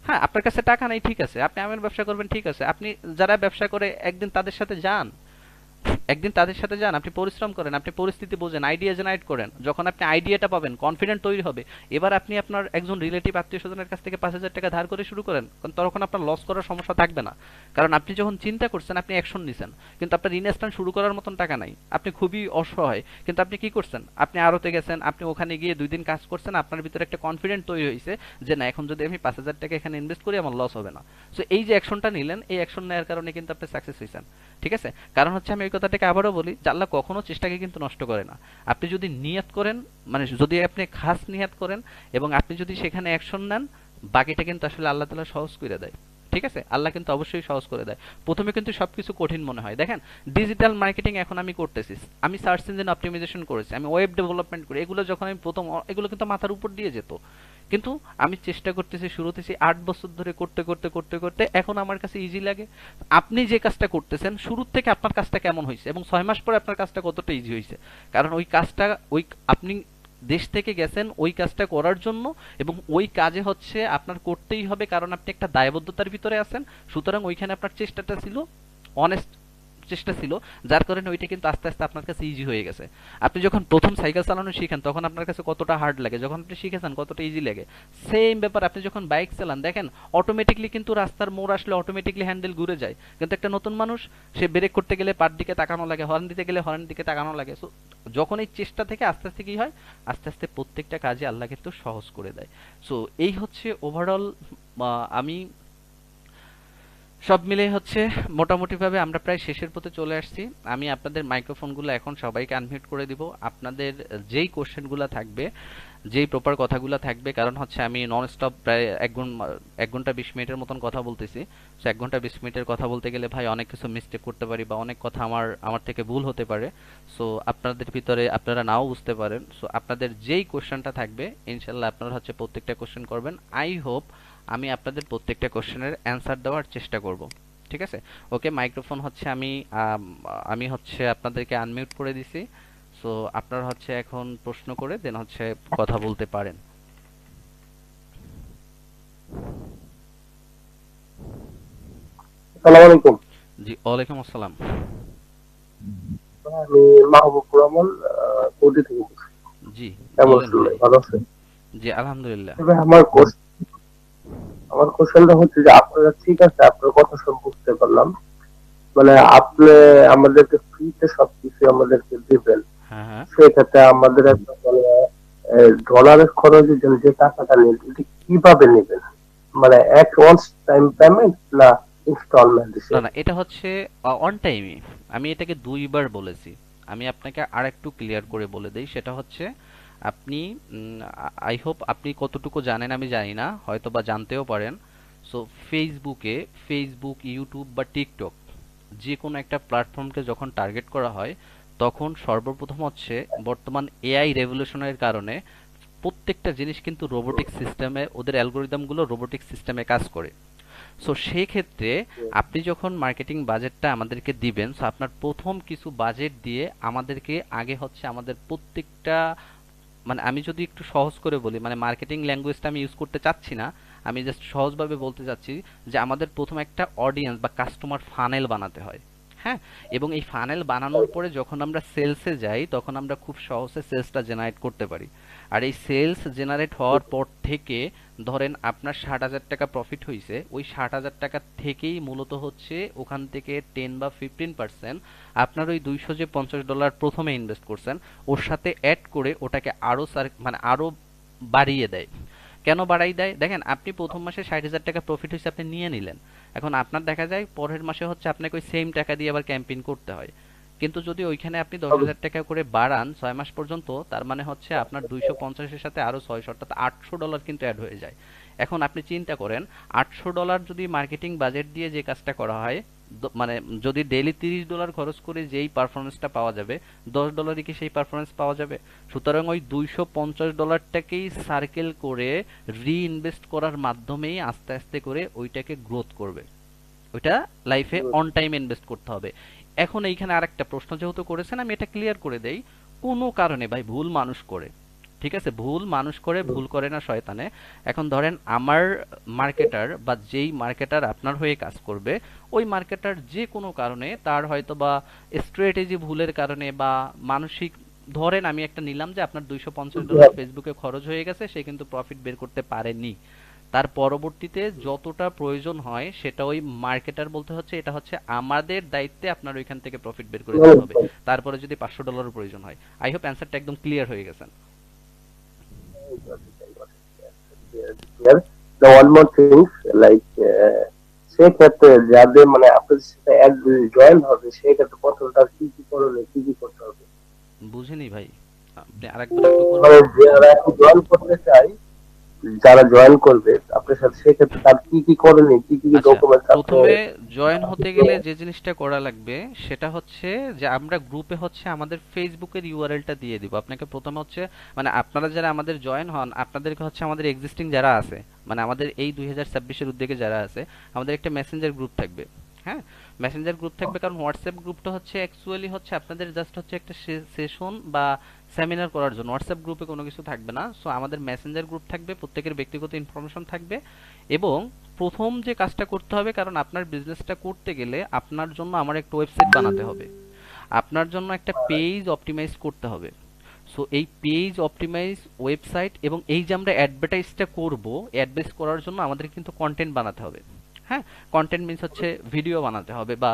হ্যাঁ, আপনার কাছে টাকা নাই, ঠিক আছে, আপনি আমের ব্যবসা করবেন, ঠিক আছে, আপনি যারা ব্যবসা করে একদিন তাদের সাথে যান, একদিন তাদের সাথে যান, আপনি পরিশ্রম করেন, আপনি পরিস্থিতি বোঝেন, আইডিয়া জেনারেট করেন। যখন আপনি আইডিয়াটা পাবেন, কনফিডেন্ট তৈরি হবে, এবার আপনি আপনার একজন রিলেটিভ আত্মীয় স্বজনের কাছ থেকে 5,000 টাকা ধার করে শুরু করেন, কারণ তখন আপনার লস করার সমস্যা থাকবে না। কারণ আপনি যখন চিন্তা করছেন, আপনি অ্যাকশন নিছেন, কিন্তু আপনার ইনভেস্টমেন্ট শুরু করার মতন টাকা নাই, আপনি খুবই অসহায়, কিন্তু আপনি কি করছেন, আপনি আড়তে গেছেন, আপনি ওখানে গিয়ে 2 দিন কাজ করছেন, আপনার ভিতরে একটা কনফিডেন্ট তৈরি হয়েছে যে না, এখন যদি আমি 5,000 টাকা এখানে ইনভেস্ট করি আমার লস হবে না। সো এই যে অ্যাকশনটা নিলেন, এই অ্যাকশন নেওয়ার কারণে কিন্তু আপনি সাকসেস হয়েছেন, ঠিক আছে? কারণ হচ্ছে আমি এই কথাটাকে আবারও বলি যে আল্লাহ কখনো চেষ্টাকে কিন্তু নষ্ট করে না। আপনি যদি নিয়ত করেন, মানে যদি আপনি খাস নিয়ত করেন এবং আপনি যদি সেখানে অ্যাকশন নেন, বাকিটা কিন্তু আসলে আল্লাহ তাআলা সহজ করে দেয়, ঠিক আছে? আল্লাহ কিন্তু অবশ্যই সহজ করে দেয়। প্রথমে কিন্তু সবকিছু কঠিন মনে হয়। দেখেন, ডিজিটাল মার্কেটিং এখন আমি করতেছি, আমি সার্চ ইঞ্জিন অপটিমাইজেশন করেছি, আমি ওয়েব ডেভেলপমেন্ট করি, এগুলো যখন আমি প্রথম, এগুলো কিন্তু মাথার উপর দিয়ে যেত, কিন্তু আমি চেষ্টা করতেছি, শুরু থেকে 8 বছর ধরে করতে করতে করতে করতে এখন আমার কাছে ইজি লাগে। আপনি যে কাজটা করতেছেন শুরুর থেকে আপনার কাজটা কেমন হয়েছে এবং 6 মাস পরে আপনার কাজটা কতটা ইজি হয়েছে, কারণ ওই কাজটা, ওই আপনি দেশ থেকে গেছেন ওই কাজটা করার জন্য, এবং ওই কাজে হচ্ছে আপনার করতেই হবে, কারণ আপনি একটা দায়বদ্ধতার ভিতরে আছেন। সুতরাং ওইখানে আপনার চেষ্টাটা ছিল, অনেস্ট চেষ্টা ছিল, যার কারণে ওইটা কিন্তু আস্তে আস্তে আপনার কাছে ইজি হয়ে গেছে। আপনি যখন প্রথম সাইকেল চালানো শিখেন তখন আপনার কাছে কতটা হার্ড লাগে, যখন আপনি শিখেছেন কতটা ইজি লাগে। সেম ব্যাপার আপনি যখন বাইক চালান, দেখেন অটোমেটিকলি কিন্তু রাস্তার মোড় আসলে অটোমেটিকলি হ্যান্ডেল ঘুরে যায়, কিন্তু একটা নতুন মানুষ সে ব্রেক করতে গেলে পার দিকে তাকানো লাগে, হর্ন দিতে গেলে হর্নের দিকে তাকানো লাগে। সো যখন এই চেষ্টা থেকে আস্তে আস্তে কি হয়, আস্তে আস্তে প্রত্যেকটা কাজে আল্লাহ কিন্তু সহজ করে দেয়। সো এই হচ্ছে ওভারঅল। আমি সব মিলে হচ্ছে মোটামুটিভাবে আমরা প্রায় শেষের পথে চলে আসছি। আমি আপনাদের মাইক্রোফোনগুলো এখন সবাইকে আনমিউট করে দিব। আপনাদের যেই কোশ্চেনগুলো থাকবে, যেই প্রপার কথাগুলো থাকবে, কারণ হচ্ছে আমি নন স্টপ প্রায় 1 ঘন্টা 20 মিনিটের মতন কথা বলতেছি। সো 1 ঘন্টা 20 মিনিটের কথা বলতে গেলে ভাই অনেক কিছু মিস্টেক করতে পারি বা অনেক কথা আমার আমার থেকে ভুল হতে পারে। সো আপনাদের ভিতরে আপনারা নাও বুঝতে পারেন। সো আপনাদের যেই কোশ্চেনটা থাকবে ইনশাল্লাহ আপনারা হচ্ছে প্রত্যেকটা কোশ্চেন করবেন। আই হোপ আমি আপনাদের প্রত্যেকটা কোশ্চেনের অ্যান্সার দেওয়ার চেষ্টা করব। ঠিক আছে? ওকে, মাইক্রোফোন হচ্ছে আমি হচ্ছে আপনাদেরকে আনমিউট করে দিছি। সো আপনারা হচ্ছে এখন প্রশ্ন করে দেন হচ্ছে কথা বলতে পারেন। আসসালামু আলাইকুম। জি, ওয়ালাইকুম আসসালাম। আমি মাহবুবুর রহমান, সৌদি থেকে বলছি। জি, কেমন বলেন আছেন ভাই। ভাই? ভালো আছেন? জি, আলহামদুলিল্লাহ। তবে আমার কোশ্চেনটা হচ্ছে যে আপনারা, ঠিক আছে, আপনার কথা সব বুঝতে পারলাম। মানে আপনি আমাদেরকে ফ্রিতে সবকিছু আমাদেরকে দিবেন, হ্যাঁ, হ্যাঁ। সেক্ষেত্রে আমাদের একটা মানে ডলারের খরচের জন্য যে টাকাটা নেন এটা কিভাবে নেবেন? মানে এক ওয়ান্স টাইম পেমেন্ট না ইনস্টলমেন্ট না, হিসেবে? না, এটা হচ্ছে অন টাইমই। আমি এটাকে দুইবার বলেছি। আমি আপনাকে আরেকটু ক্লিয়ার করে বলে দেই, সেটা হচ্ছে আপনি আই হোপ আপনি কতটুকু জানেন আমি জানি না, হয়তো বা জানতেও পারেন। সো ফেসবুক, ইউটিউব বা টিকটক যে কোনো একটা প্ল্যাটফর্মকে যখন টার্গেট করা হয়, তখন সর্বপ্রথম হচ্ছে বর্তমান এআই রেভলিউশনের কারণে প্রত্যেকটা জিনিস কিন্তু রোবোটিক সিস্টেমে, ওদের অ্যালগোরিদমগুলো রোবোটিক সিস্টেমে কাজ করে। সো সেই ক্ষেত্রে আপনি যখন মার্কেটিং বাজেটটা আমাদেরকে দিবেন, সো আপনার প্রথম কিছু বাজেট দিয়ে আমাদেরকে আগে হচ্ছে আমাদের প্রত্যেকটা, মানে আমি যদি একটু সহজ করে বলি, মানে মার্কেটিং ল্যাঙ্গুয়েজটা আমি ইউজ করতে চাচ্ছি না, আমি জাস্ট সহজভাবে বলতে চাচ্ছি যে আমাদের প্রথম একটা অডিয়েন্স বা কাস্টমার ফানেল বানাতে হয়। হ্যাঁ, এবং এই ফানেল বানানোর পরে যখন আমরা সেলসে যাই তখন আমরা খুব সহজে সেলসটা জেনারেট করতে পারি। আর এই সেলস জেনারেট হওয়ার পর থেকে ধরেন আপনার 60,000 টাকা প্রফিট হয়েছে, ওই 60,000 টাকা থেকেই মূলত হচ্ছে ওখান থেকে 10 বা 15% আপনার ওই 250 ডলার প্রথমে ইনভেস্ট করছেন ওর সাথে অ্যাড করে ওটাকে আরো মানে আরো বাড়িয়ে দেয়। কেন বাড়াই দেয়? দেখেন, আপনি প্রথম মাসে 60,000 টাকা প্রফিট হয়েছে, আপনি নিয়ে নিলেন। এখন আপনার দেখা যায় পরের মাসে হচ্ছে আপনাকে ওই সেম টাকা দিয়ে আবার ক্যাম্পেইন করতে হয়। কিন্তু যদি ওইখানে আপনি 10,000 টাকা করে বাড়ান 6 মাস পর্যন্ত, তার মানে হচ্ছে আপনার 250-এর সাথে আরো 600 অর্থাৎ 800 ডলার কিন্তু অ্যাড হয়ে যায়। এখন আপনি চিন্তা করেন, 800 ডলার যদি মার্কেটিং বাজেট দিয়ে যে কাজটা করা হয়, মানে যদি ডেইলি 30 ডলার খরচ করে যেই পারফরমেন্সটা পাওয়া যাবে, 10 ডলারই কি সেই পারফরমেন্স পাওয়া যাবে? সুতরাং ওই 250 ডলারটাকেই সার্কেল করে রিইনভেস্ট করার মাধ্যমেই আস্তে আস্তে করে ওইটাকে গ্রোথ করবে। ওইটা লাইফে অন টাইম ইনভেস্ট করতে হবে। এখন এইখানে আরেকটা প্রশ্ন যেহেতু করেছেন, আমি এটা ক্লিয়ার করে দেই। কোনো কারণে ভাই ভুল মানুষ করে, ঠিক আছে, ভুল মানুষ করে, ভুল করে না শয়তানে। এখন ধরেন আমার মার্কেটার বা যেই মার্কেটার আপনার হয়ে কাজ করবে, ওই মার্কেটার যে কোনো কারণে তার হয়তো বা স্ট্র্যাটেজি ভুলের কারণে বা মানসিক, ধরেন আমি একটা নিলাম যে আপনার 250 ডলার ফেসবুকে খরচ হয়ে গেছে, সে কিন্তু প্রফিট বের করতে পারেনি। তার পরবর্তীতে যতটা প্রয়োজন হয় সেটা ওই মার্কেটার বলতে হচ্ছে এটা হচ্ছে আমাদের দায়িত্বে আপনার ওইখান থেকে প্রফিট বের করে দিতে হবে। তারপরে যদি 500 ডলারও প্রয়োজন হয়। আই হোপ অ্যান্সারটা একদম ক্লিয়ার হয়ে গেছেন। Here, the one more thing, like সেক্ষেত্রে যাদের মানে আপনাদের সাথে জয়েন হবে, সেক্ষেত্রে প্রথমে তার কি কি করণীয়, কি কি করতে হবে? বুঝিনি ভাই, আপনি আরেকবার একটু মানে করবেন? যারা এখন জয়েন করতে চায়, যারা জয়েন করবে আপনার সাথে, সেক্ষেত্রে তার কি কি করণীয়, কি কি আচ্ছা, ডকুমেন্টস আপনি? প্রথমে জয়েন হতে গেলে যে জিনিসটা করা লাগবে সেটা হচ্ছে যে আমরা গ্রুপে হচ্ছে আমাদের ফেসবুকের ইউআরএলটা দিয়ে দিব আপনাকে। প্রথমে হচ্ছে, মানে আপনারা যারা আমাদের জয়েন হন আপনাদেরকে হচ্ছে আমাদের এক্সিস্টিং যারা আছে, মানে আমাদের এই 2026-এর উদ্যোগে যারা আছে, আমাদের একটা মেসেঞ্জার গ্রুপ থাকবে। হ্যাঁ, মেসেঞ্জার গ্রুপ থাকবে, কারণ হোয়াটসঅ্যাপ গ্রুপটা হচ্ছে অ্যাকচুয়ালি হচ্ছে আপনাদের জাস্ট হচ্ছে একটা সেশন বা সেমিনার করার জন্য। হোয়াটসঅ্যাপ গ্রুপে কোনো কিছু থাকবে না। সো আমাদের মেসেঞ্জার গ্রুপ থাকবে, প্রত্যেকের ব্যক্তিগত ইনফরমেশন থাকবে। এবং প্রথম যে কাজটা করতে হবে, কারণ আপনার বিজনেসটা করতে গেলে আপনার জন্য আমার একটা ওয়েবসাইট বানাতে হবে, আপনার জন্য একটা পেজ অপটিমাইজ করতে হবে। সো এই পেজ অপটিমাইজ, ওয়েবসাইট এবং এই যে আমরা অ্যাডভার্টাইজটা করব, অ্যাডভার্টাইজ করার জন্য আমাদের কিন্তু কন্টেন্ট বানাতে হবে। হ্যাঁ, কন্টেন্ট মিন্স হচ্ছে ভিডিও বানাতে হবে বা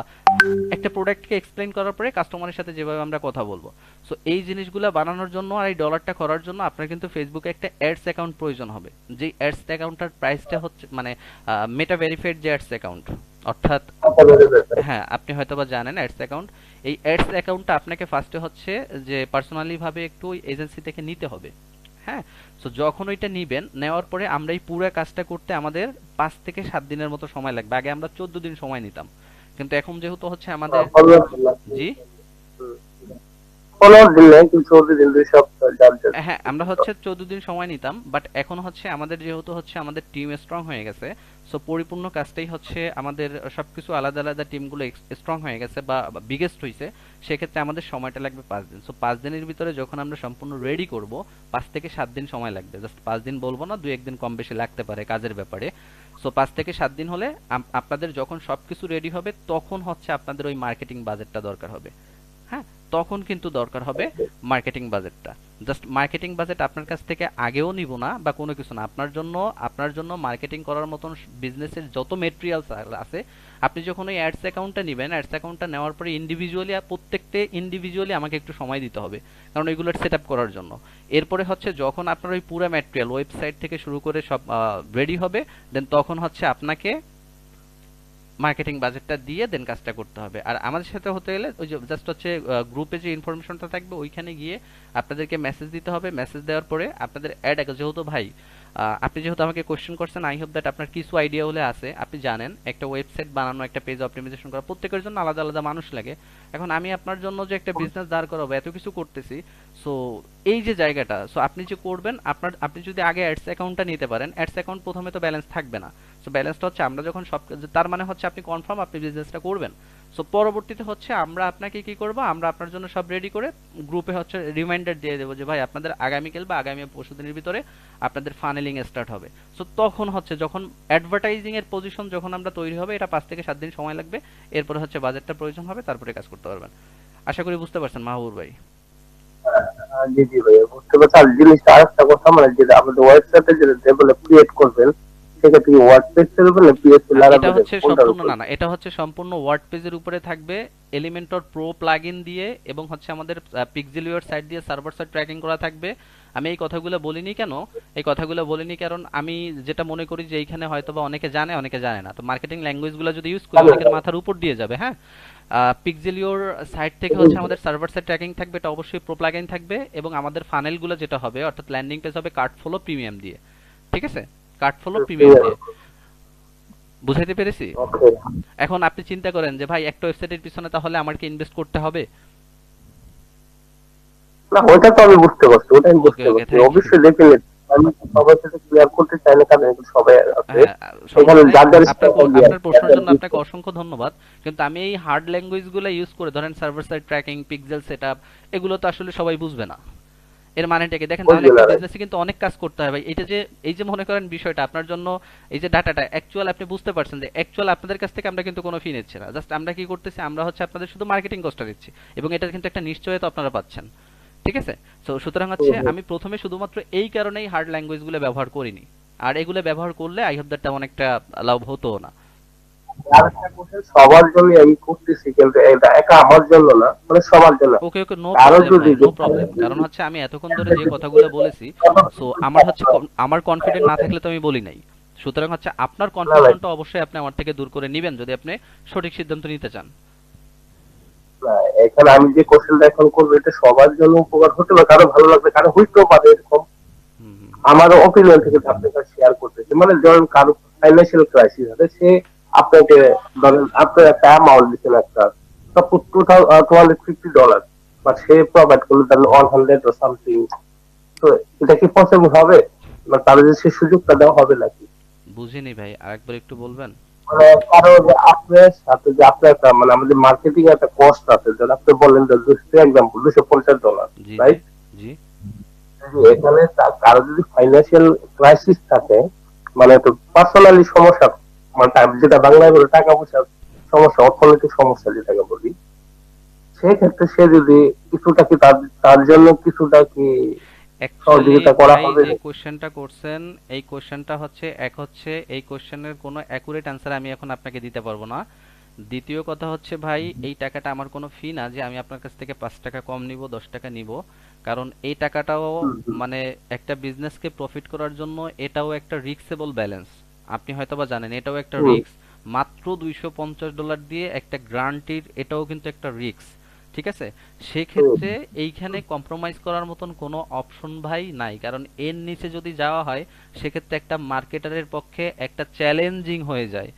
একটা প্রোডাক্টকে এক্সপ্লেইন করার পরে কাস্টমারের সাথে যেভাবে আমরা কথা বলবো। সো এই জিনিসগুলো বানানোর জন্য আর এই ডলারটা করার জন্য আপনার কিন্তু ফেসবুকে একটা অ্যাডস অ্যাকাউন্ট প্রয়োজন হবে। যে অ্যাডস অ্যাকাউন্টটার প্রাইসটা হচ্ছে মানে মেটা ভেরিফাইড যে অ্যাডস অ্যাকাউন্ট, অর্থাৎ হ্যাঁ আপনি হয়তোবা জানেন অ্যাডস অ্যাকাউন্ট। এই অ্যাডস অ্যাকাউন্টটা আপনাকে ফার্স্টে হচ্ছে যে পার্সোনালি ভাবে একটু এজেন্সি থেকে নিতে হবে। হ্যাঁ, সো যখন ওইটা নিবেন, নেওয়ার পরে আমরা এই পুরো কাজটা করতে আমাদের 5 থেকে 7 দিনের মতো সময় লাগবে। আগে আমরা 14 দিন সময় নিতাম, কিন্তু এখন যেহেতু হচ্ছে আমাদের জি 15 দিন নেই কিন্তু 14 দিন 2 সপ্তাহ জানতে। হ্যাঁ আমরা হচ্ছে 14 দিন সময় নিতাম, বাট এখন হচ্ছে আমাদের যেহেতু হচ্ছে আমাদের টিম স্ট্রং হয়ে গেছে, সো পরিপূর্ণ কাজটাই হচ্ছে আমাদের সবকিছু আলাদা আলাদা টিমগুলো স্ট্রং হয়ে গেছে বা বিগেস্ট হয়েছে, সেক্ষেত্রে আমাদের সময়টা লাগবে 5 দিন। সো 5 দিনের ভিতরে যখন আমরা সম্পূর্ণ রেডি করব, 5 থেকে 7 দিন সময় লাগবে। জাস্ট 5 দিন বলবো না, 2-1 দিন কম বেশি লাগতে পারে কাজের ব্যাপারে। সো 5 থেকে 7 দিন হলে আপনাদের যখন সবকিছু রেডি হবে তখন হচ্ছে আপনাদের ওই মার্কেটিং বাজেটটা দরকার হবে। হ্যাঁ, তখন কিন্তু দরকার হবে মার্কেটিং বাজেটটা। জাস্ট মার্কেটিং বাজেট আপনার কাছ থেকে আগেও নিব না বা কোনো কিছু না, আপনার জন্য মার্কেটিং করার মতন বিজনেসের যত মেটেরিয়ালস আছে, আপনি যখন ওই অ্যাডস অ্যাকাউন্টটা নেবেন, অ্যাডস অ্যাকাউন্টটা নেওয়ার পরে প্রত্যেকটা ইন্ডিভিজুয়ালি আমাকে একটু সময় দিতে হবে, কারণ এগুলোর সেট আপ করার জন্য। এরপরে হচ্ছে যখন আপনার ওই পুরো ম্যাটেরিয়াল ওয়েবসাইট থেকে শুরু করে সব রেডি হবে, দেন তখন হচ্ছে আপনাকে মার্কেটিং বাজেটটা দিয়ে দেন কাজটা করতে হবে। আর আমাদের সাথে হতে গেলে ওই যে জাস্ট হচ্ছে গ্রুপে যে ইনফরমেশনটা থাকবে ওইখানে গিয়ে আপনাদেরকে মেসেজ দিতে হবে। মেসেজ দেওয়ার পরে আপনাদের অ্যাড, যেহেতু ভাই আপনি যেহেতু আমাকে কোশ্চেন করছেন, আই হোপ দ্যাট আপনার কিছু আইডিয়া হলে আছে। আপনি জানেন একটা ওয়েবসাইট বানানো, একটা পেজ অপটিমাইজেশন করা প্রত্যেকের জন্য আলাদা আলাদা মানুষ লাগে। এখন আমি আপনার জন্য যে একটা বিজনেস দাঁড় করাবো, এত কিছু করতেছি। সো এই যে জায়গাটা, সো আপনি যে করবেন, আপনি যদি আগে অ্যাডস অ্যাকাউন্টটা নিতে পারেন, অ্যাডস অ্যাকাউন্ট প্রথমে তো ব্যালেন্স থাকবে না। সো ব্যালেন্সটা হচ্ছে আমরা যখন সব, তার মানে হচ্ছে আপনি কনফার্ম আপনি বিজনেসটা করবেন। সো পরবর্তীতে হচ্ছে আমরা আপনাকে কি করব, আমরা আপনার জন্য সব রেডি করে গ্রুপে হচ্ছে রিমাইন্ডার দিয়ে দেবো যে ভাই আপনাদের আগামীকাল বা আগামী পরশুদিনের ভিতরে আপনাদের ফানেলিং স্টার্ট হবে। সো তখন হচ্ছে যখন অ্যাডভার্টাইজিং এর পজিশন যখন আমরা তৈরি হবে, এটা 5 থেকে 7 দিন সময় লাগবে। এরপরে হচ্ছে বাজেটটা প্রয়োজন হবে, তারপরে কাজ করতে পারবেন। আশা করি বুঝতে পারছেন মাহবুব ভাই। জি জি ভাইয়া বুঝতে পারছি। আর জিনিসটা আরেকটা কথা, মানে যেটা আমাদের ওয়েবসাইটে যেটা ডেভেলপ ক্রিয়েট করবেন, সেক্ষেত্রে কি ওয়ার্ডপ্রেস এর উপর না পিএইচপি এটা লারাভেল হচ্ছে কোনটার সম্পূর্ণ উপর? না না এটা হচ্ছে সম্পূর্ণ ওয়ার্ড পেজের উপরে থাকবে, এলিমেন্টর প্রো প্লাগইন দিয়ে, এবং হচ্ছে আমাদের পিক্সেলিওর সাইট দিয়ে সার্ভার সাইড ট্র্যাকিং করা থাকবে। আমি এই কথাগুলো বলিনি কেন, এই কথাগুলো বলিনি কারণ আমি যেটা মনে করি যে এইখানে হয়তোবা অনেকে জানে অনেকে জানে না, তো মার্কেটিং ল্যাঙ্গুয়েজগুলো যদি ইউজ করি অনেকের মাথার উপর দিয়ে যাবে। হ্যাঁ, পিক্সেলিওর সাইট থেকে হচ্ছে আমাদের সার্ভার সাইড ট্র্যাকিং থাকবে, এটা অবশ্যই প্রো প্লাগইন থাকবে, এবং আমাদের ফানেলগুলো যেটা হবে অর্থাৎ ল্যান্ডিং পেজ হবে কার্ট ফলো প্রিমিয়াম দিয়ে। ঠিক আছে, কার্ট ফলো প্রিমিয়াম দিয়ে। বুঝাইতে পেরেছি? ওকে। এখন আপনি চিন্তা করেন যে ভাই একটা ওয়েবসাইটের পিছনে তাহলে আমাকে ইনভেস্ট করতে হবে। না ওটা তো আমি বুঝতে পারছি, ওটা আমি ওকে বুঝতে ওকে, পারছি, থ্যাংক ইউ। অবশ্যই ডেফিনেট। আমি সবার সাথে ক্লিয়ার করতে চাই না, কারণ এগুলো সবাই আছে হ্যাঁ, এখানে সমস্যা নেই। যার যার আপনার স্ট্র্যাটেজি আপনার আছে, যার প্রশ্নের যার জন্য আপনাকে business। অসংখ্য ধন্যবাদ। কিন্তু আমি এই হার্ড ল্যাঙ্গুয়েজ গুলো ইউজ করে, ধরেন server side tracking, pixel setup, এগুলো তো আসলে সবাই বুঝবে না। এর মানেটা কি দেখেন, তাহলে বুঝলি একটা না ভাই? বিজনেসে কিন্তু অনেক কাজ করতে হয় ভাই। এটা যে এই যে মনে করেন বিষয়টা আপনার জন্য, এই যে ডাটাটা অ্যাকচুয়াল আপনি বুঝতে পারছেন যে অ্যাকচুয়াল আপনাদের কাছ থেকে আমরা কিন্তু কোনো ফি নিচ্ছি না, জাস্ট আমরা কি করতেছি, আমরা হচ্ছে আপনাদের শুধু মার্কেটিং কস্টটা দিচ্ছি, এবং এটার কিন্তু একটা নিশ্চয়তা আপনারা পাচ্ছেন। ঠিক আছে, তো সুতরাং হচ্ছে হুম, হুম। আমি প্রথমে শুধুমাত্র এই কারণেই হার্ড ল্যাঙ্গুয়েজগুলো ব্যবহার করিনি। আর এগুলো ব্যবহার করলে আই হোপ দ্যাট তেমন একটা লাভ হতো না। আর একটা কোশ্চেন, সবার জন্য আমি করতেছি কিন্তু এটা একা আমার জন্য না, মানে সবার জন্য। ওকে ওকে, নো কারো প্রবলেম যদি ভাই, নো প্রবলেম। কারণ হচ্ছে আমি এতক্ষণ ধরে যে কথাগুলো বলেছি, সো আমার হচ্ছে আমার কনফিডেন্ট না থাকলে তো আমি বলি নাই। সুতরাং হচ্ছে আপনার না ভাই, কনফিউশনটা অবশ্যই আপনি আমার থেকে দূর করে নেবেন যদি আপনি সঠিক সিদ্ধান্ত নিতে চান। না, এখানে আমি যে কোশ্চেনটা এখন করবো এটা সবার জন্য উপকার হতে পারে, কারো ভালো লাগবে, কারো হইতেও পারে এরকম। হুম হুম আমার ওপিনিয়ন থেকে আপনার সাথে শেয়ার করতেছি, মানে ধরেন কারো ফাইন্যান্সিয়াল ক্রাইসিস আছে, সে আপনাকে ধরেন আপনার একটা অ্যামাউন্ট দিচ্ছেন, একটা সাপোজ $250, বা সে প্রোভাইড করলো ধরেন 100 or সামথিং। তো এটা কি পসিবল হবে, বা তার যে সে সুযোগটা দেওয়া হবে নাকি? বুঝিনি ভাই, আরেকবার একটু বলবেন? মানে কারো যে আপনার সাথে যে আপনার একটা মানে আমাদের মার্কেটিং এর একটা কস্ট আছে, যেটা আপনি বললেন যে এক্সাম্পল $250, জি জি রাইট? জি। এখানে কারো যদি ফাইন্যান্সিয়াল ক্রাইসিস থাকে, মানে তো পার্সোনালি সমস্যা, মানে যেটা বাংলায় বলে টাকা পয়সার সমস্যা, অর্থনৈতিক সমস্যা যেটাকে বলি, সেক্ষেত্রে সে যদি কিছুটা কি তার তার জন্য কিছুটা কি অ্যাকচুয়ালি সহযোগিতা করা ভাই হবে? যে কোশ্চেনটা করছেন, এই কোশ্চেনটা হচ্ছে এই কোশ্চেনের কোনো অ্যাকুরেট অ্যান্সার আমি এখন আপনাকে দিতে পারবো না। দ্বিতীয় কথা হচ্ছে ভাই, এই টাকাটা আমার কোনো ফি না যে আমি আপনার কাছ থেকে 5 টাকা কম নিব, 10 টাকা নিব। কারণ এই টাকাটাও হুম, হুম, মানে একটা বিজনেসকে প্রফিট করার জন্য এটাও একটা রিস্কেবল ব্যালেন্স। আপনি হয়তোবা জানেন এটাও একটা হুম, রিস্ক। মাত্র $250 দিয়ে একটা গ্রান্টির, এটাও কিন্তু একটা রিস্ক। ঠিক আছে, হুম, সেক্ষেত্রে এইখানে কম্প্রোমাইজ করার মতন কোনো অপশন ভাই নাই, কারণ এর নিচে যদি যাওয়া হয় সেক্ষেত্রে একটা মার্কেটারের পক্ষে একটা চ্যালেঞ্জিং হয়ে যায়।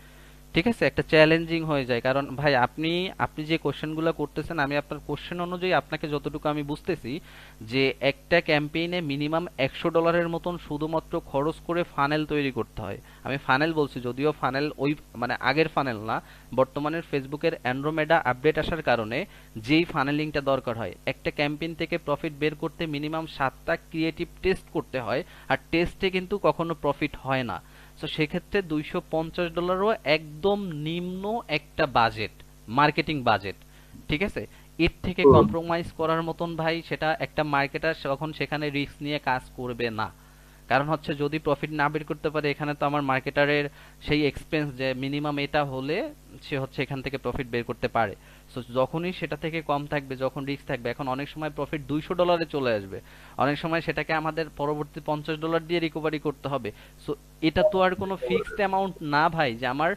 ঠিক আছে, একটা চ্যালেঞ্জিং হয়ে যায়, কারণ ভাই আপনি আপনি যে কোশ্চেনগুলো করতেছেন, আমি আপনার কোশ্চেন অনুযায়ী আপনাকে যতটুকু আমি বুঝতেছি যে একটা ক্যাম্পেইনে মিনিমাম $100 মতন শুধুমাত্র খরচ করে ফানেল তৈরি করতে হয়। আমি ফানেল বলছি, যদিও ফানেল ওই মানে আগের ফানেল না, বর্তমানের ফেসবুকের অ্যান্ড্রোমেডা আপডেট আসার কারণে যেই ফানেলিংটা দরকার হয়, একটা ক্যাম্পেইন থেকে প্রফিট বের করতে মিনিমাম 7টা ক্রিয়েটিভ টেস্ট করতে হয়। আর টেস্টে কিন্তু কখনো প্রফিট হয় না। তো সেক্ষেত্রে $250ও একদম নিম্ন একটা বাজেট, মার্কেটিং বাজেট। ঠিক আছে, এর থেকে হুম। কম্প্রোমাইজ করার মতন ভাই সেটা একটা মার্কেটার তখন সেখানে রিস্ক নিয়ে কাজ করবে না। কারণ হচ্ছে যদি প্রফিট না বের করতে পারে, এখানে তো আমার মার্কেটারের সেই এক্সপেন্স যে মিনিমাম এটা হলে সে হচ্ছে এখান থেকে প্রফিট বের করতে পারে। সো যখনই সেটা থেকে কম থাকবে, যখন রিস্ক থাকবে, এখন অনেক সময় প্রফিট $200 চলে আসবে, অনেক সময় সেটাকে আমাদের পরবর্তী $50 দিয়ে রিকভারি করতে হবে। সো এটা তো আর কোনো ফিক্সড অ্যামাউন্ট না ভাই যে আমার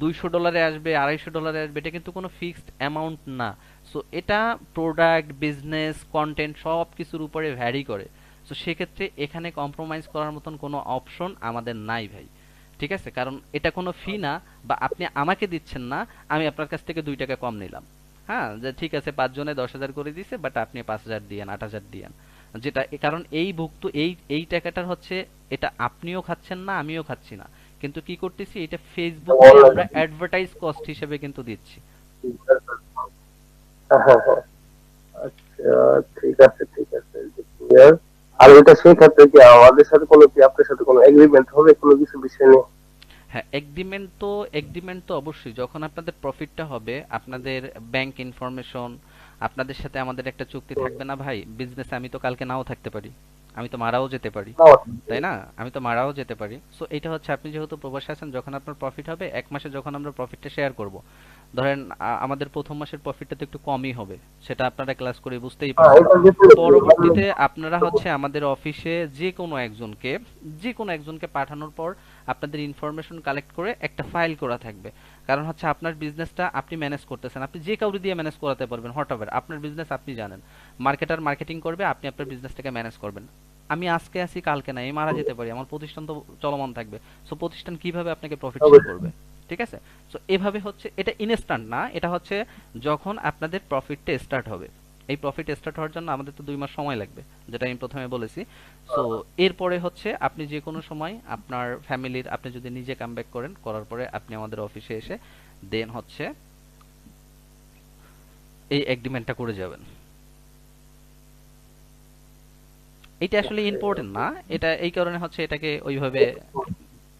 $200 আসবে, $250 আসবে, এটা কিন্তু কোনো ফিক্সড অ্যামাউন্ট না। সো এটা প্রোডাক্ট, বিজনেস, কন্টেন্ট সব কিছুর উপরে ভ্যারি করে। তো সেক্ষেত্রে এখানে কম্প্রোমাইজ করার মতন কোনো অপশন আমাদের নাই ভাই। ঠিক আছে, কারণ এটা কোনো ফি না, বা আপনি আমাকে দিচ্ছেন না, আমি আপনার কাছ থেকে 2 টাকা কম নিলাম। হ্যাঁ, যে ঠিক আছে 5 জনে 10,000 করে দিছে, বাট আপনি 5,000 দিয়েন, 8,000 দিয়েন। যেটা কারণ এই ভুক্ত এই টাকাটার হচ্ছে, এটা আপনিও খাচ্ছেন না, আমিও খাচ্ছি না, কিন্তু কি করতেছি, এটা ফেসবুকে আমরা অ্যাডভার্টাইজ কস্ট হিসেবে কিন্তু দিচ্ছি। হ্যাঁ, হ্যাঁ, হ্যাঁ। আচ্ছা, ঠিক আছে, ঠিক আছে, ক্লিয়ার। আর এটা সেই ক্ষেত্রে কি আমাদের সাথে কোনো কি আপনার সাথে কোনো এগ্রিমেন্ট হবে কোনো কিছু বিষয় নিয়ে? হ্যাঁ, এগ্রিমেন্ট তো অবশ্যই, যখন আপনাদের প্রফিটটা হবে, আপনাদের ব্যাংক ইনফরমেশন, আপনাদের সাথে আমাদের একটা চুক্তি থাকবে না ভাই? বিজনেসে আমি তো কালকে নাও থাকতে পারি, আমি তো মারাও যেতে পারি, না, তাই না? আমি তো মারাও যেতে পারি। সো এটা হচ্ছে, আপনি যেহেতু প্রবাসে আছেন, যখন আপনার প্রফিট হবে 1 মাসে, যখন আমরা প্রফিটটা শেয়ার করব, ধরেন আমাদের প্রথম মাসের প্রফিটটা তো একটু কমই হবে, সেটা আপনারা ক্লাস করে বুঝতেই হ্যাঁ, পারছেন। এটা যেহেতু পরবর্তীতে আপনারা হচ্ছে আমাদের অফিসে যে কোনো একজনকে পাঠানোর পর আপনাদের ইনফরমেশন কালেক্ট করে একটা ফাইল করা থাকবে। কারণ হচ্ছে আপনার বিজনেসটা আপনি ম্যানেজ করতেছেন, আপনি যে কাউরি দিয়ে ম্যানেজ করাতে পারবেন, হোয়াটএভার আপনার বিজনেস আপনি জানেন। মার্কেটার মার্কেটিং করবে, আপনি আপনার বিজনেসটাকে ম্যানেজ করবেন। আমি আজকে আছি, কালকে নাই, মারা যেতে পারি, আমার প্রতিষ্ঠান তো চলমান থাকবে। সো প্রতিষ্ঠান কিভাবে আপনাকে প্রফিট শেয়ার করবে? ঠিক আছে, সো এভাবে হচ্ছে, এটা ইনস্ট্যান্ট না, এটা হচ্ছে যখন আপনাদের প্রফিটটা স্টার্ট হবে। এই প্রফিট স্টার্ট হওয়ার জন্য আমাদের তো 2 মাস সময় লাগবে, যেটা আমি প্রথমে বলেছি। সো এরপরে হচ্ছে আপনি যে কোনো সময় আপনার ফ্যামিলির, আপনি যদি নিজে কামব্যাক করেন, করার পরে আপনি আমাদের অফিসে এসে দেন হচ্ছে এই এগ্রিমেন্টটা করে যাবেন। এটা আসলে ইম্পর্টেন্ট না, এটা এই কারণে হচ্ছে এটাকে ওইভাবে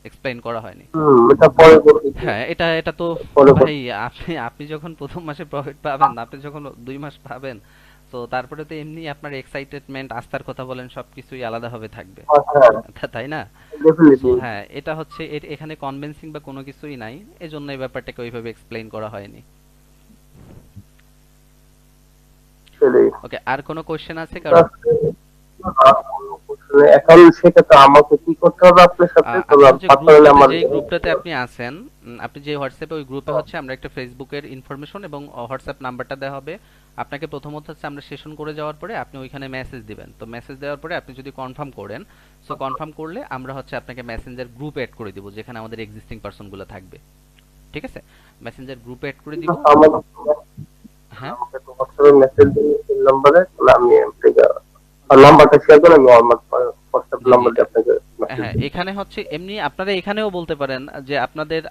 এক্সপ্লেইন করা হয়নি। এটা পরবর্তীতে হ্যাঁ, এটা এটা তো ভাই, পরবর্তী আপনি আপনি যখন প্রথম মাসে প্রফিট পাবেন, আপনি যখন 2 মাস পাবেন, তো তারপরে তো এমনি আপনার এক্সাইটেডমেন্ট, আস্থার কথা বলেন, সবকিছুই আলাদাভাবে থাকবে, হ্যাঁ, তাই না? So definitely. হ্যাঁ, এটা হচ্ছে এখানে কনভিন্সিং বা কোনো কিছুই নাই, এজন্য এই ব্যাপারটাকে ওইভাবে এক্সপ্লেইন করা হয়নি। সেটাই। ওকে, আর কোনো কোশ্চেন আছে কারো? এখন সেক্ষেত্রে আমাকে কি করতে হবে আপনার সাথে? তবে আপনি হচ্ছে পার্সোনালি গ্রুপটাতে, আমার যেই গ্রুপটাতে আপনি আছেন, আপনি যে হোয়াটসঅ্যাপে, ওই গ্রুপে হচ্ছে আমরা একটা ফেসবুকের ইনফরমেশন এবং হোয়াটসঅ্যাপ নাম্বারটা দেওয়া হবে আপনাকে। প্রথমত হচ্ছে আমরা সেশন করে যাওয়ার পরে আপনি ওইখানে মেসেজ দিবেন, তো মেসেজ দেওয়ার পরে আপনি যদি কনফার্ম করেন, সো কনফার্ম করলে আমরা হচ্ছে আপনাকে মেসেঞ্জার গ্রুপ অ্যাড করে দিব, যেখানে আমাদের এক্সিস্টিং পারসনগুলো থাকবে। ঠিক আছে, মেসেঞ্জার গ্রুপে অ্যাড করে দিব। আমাকে হ্যাঁ, আমাকে তো হোয়াটসঅ্যাপে মেসেজ দিন এই নম্বরে, তাহলে আমি আপনাকে নাম্বারটা শেয়ার করে আমি আমার হোয়াটসঅ্যাপ জি জি। নাম্বার দিয়ে আপনাকে মেসেজ হ্যাঁ, দিই। এখানে হচ্ছে এমনি আপনারা এখানেও বলতে পারেন যে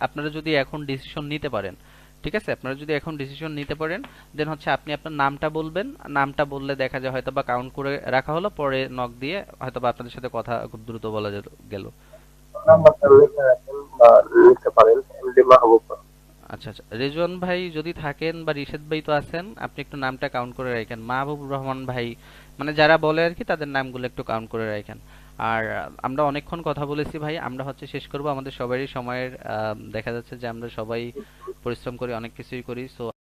আপনারা যদি এখন ডিসিশন নিতে পারেন, ঠিক আছে, আপনারা যদি এখন ডিসিশন নিতে পারেন, দেন হচ্ছে আপনি আপনার নামটা বলবেন। নামটা বললে দেখা যায় হয়তো বা কাউন্ট করে রাখা হলো, পরে নক দিয়ে হয়তো বা আপনাদের সাথে কথা খুব দ্রুত বলা গেল। নাম্বারটা লিখে রাখেন বা লিখতে পারেন, এমডি মাহবুব। আচ্ছা। আচ্ছা আচ্ছা, রেজওয়ান ভাই যদি থাকেন বা রিশাদ ভাই তো আছেন, আপনি একটু নামটা কাউন্ট করে রাখেন। মাহবুব রহমান ভাই, মানে যারা বলে আর কি তাদের নামগুলো একটু কাউন্ট করে রাখেন। আর আমরা অনেকক্ষণ কথা বলেছি ভাই, আমরা হচ্ছে শেষ করব। আমাদের সবারই সময়ের দেখা যাচ্ছে যে আমরা সবাই পরিশ্রম করি, অনেক কিছুই করি। সো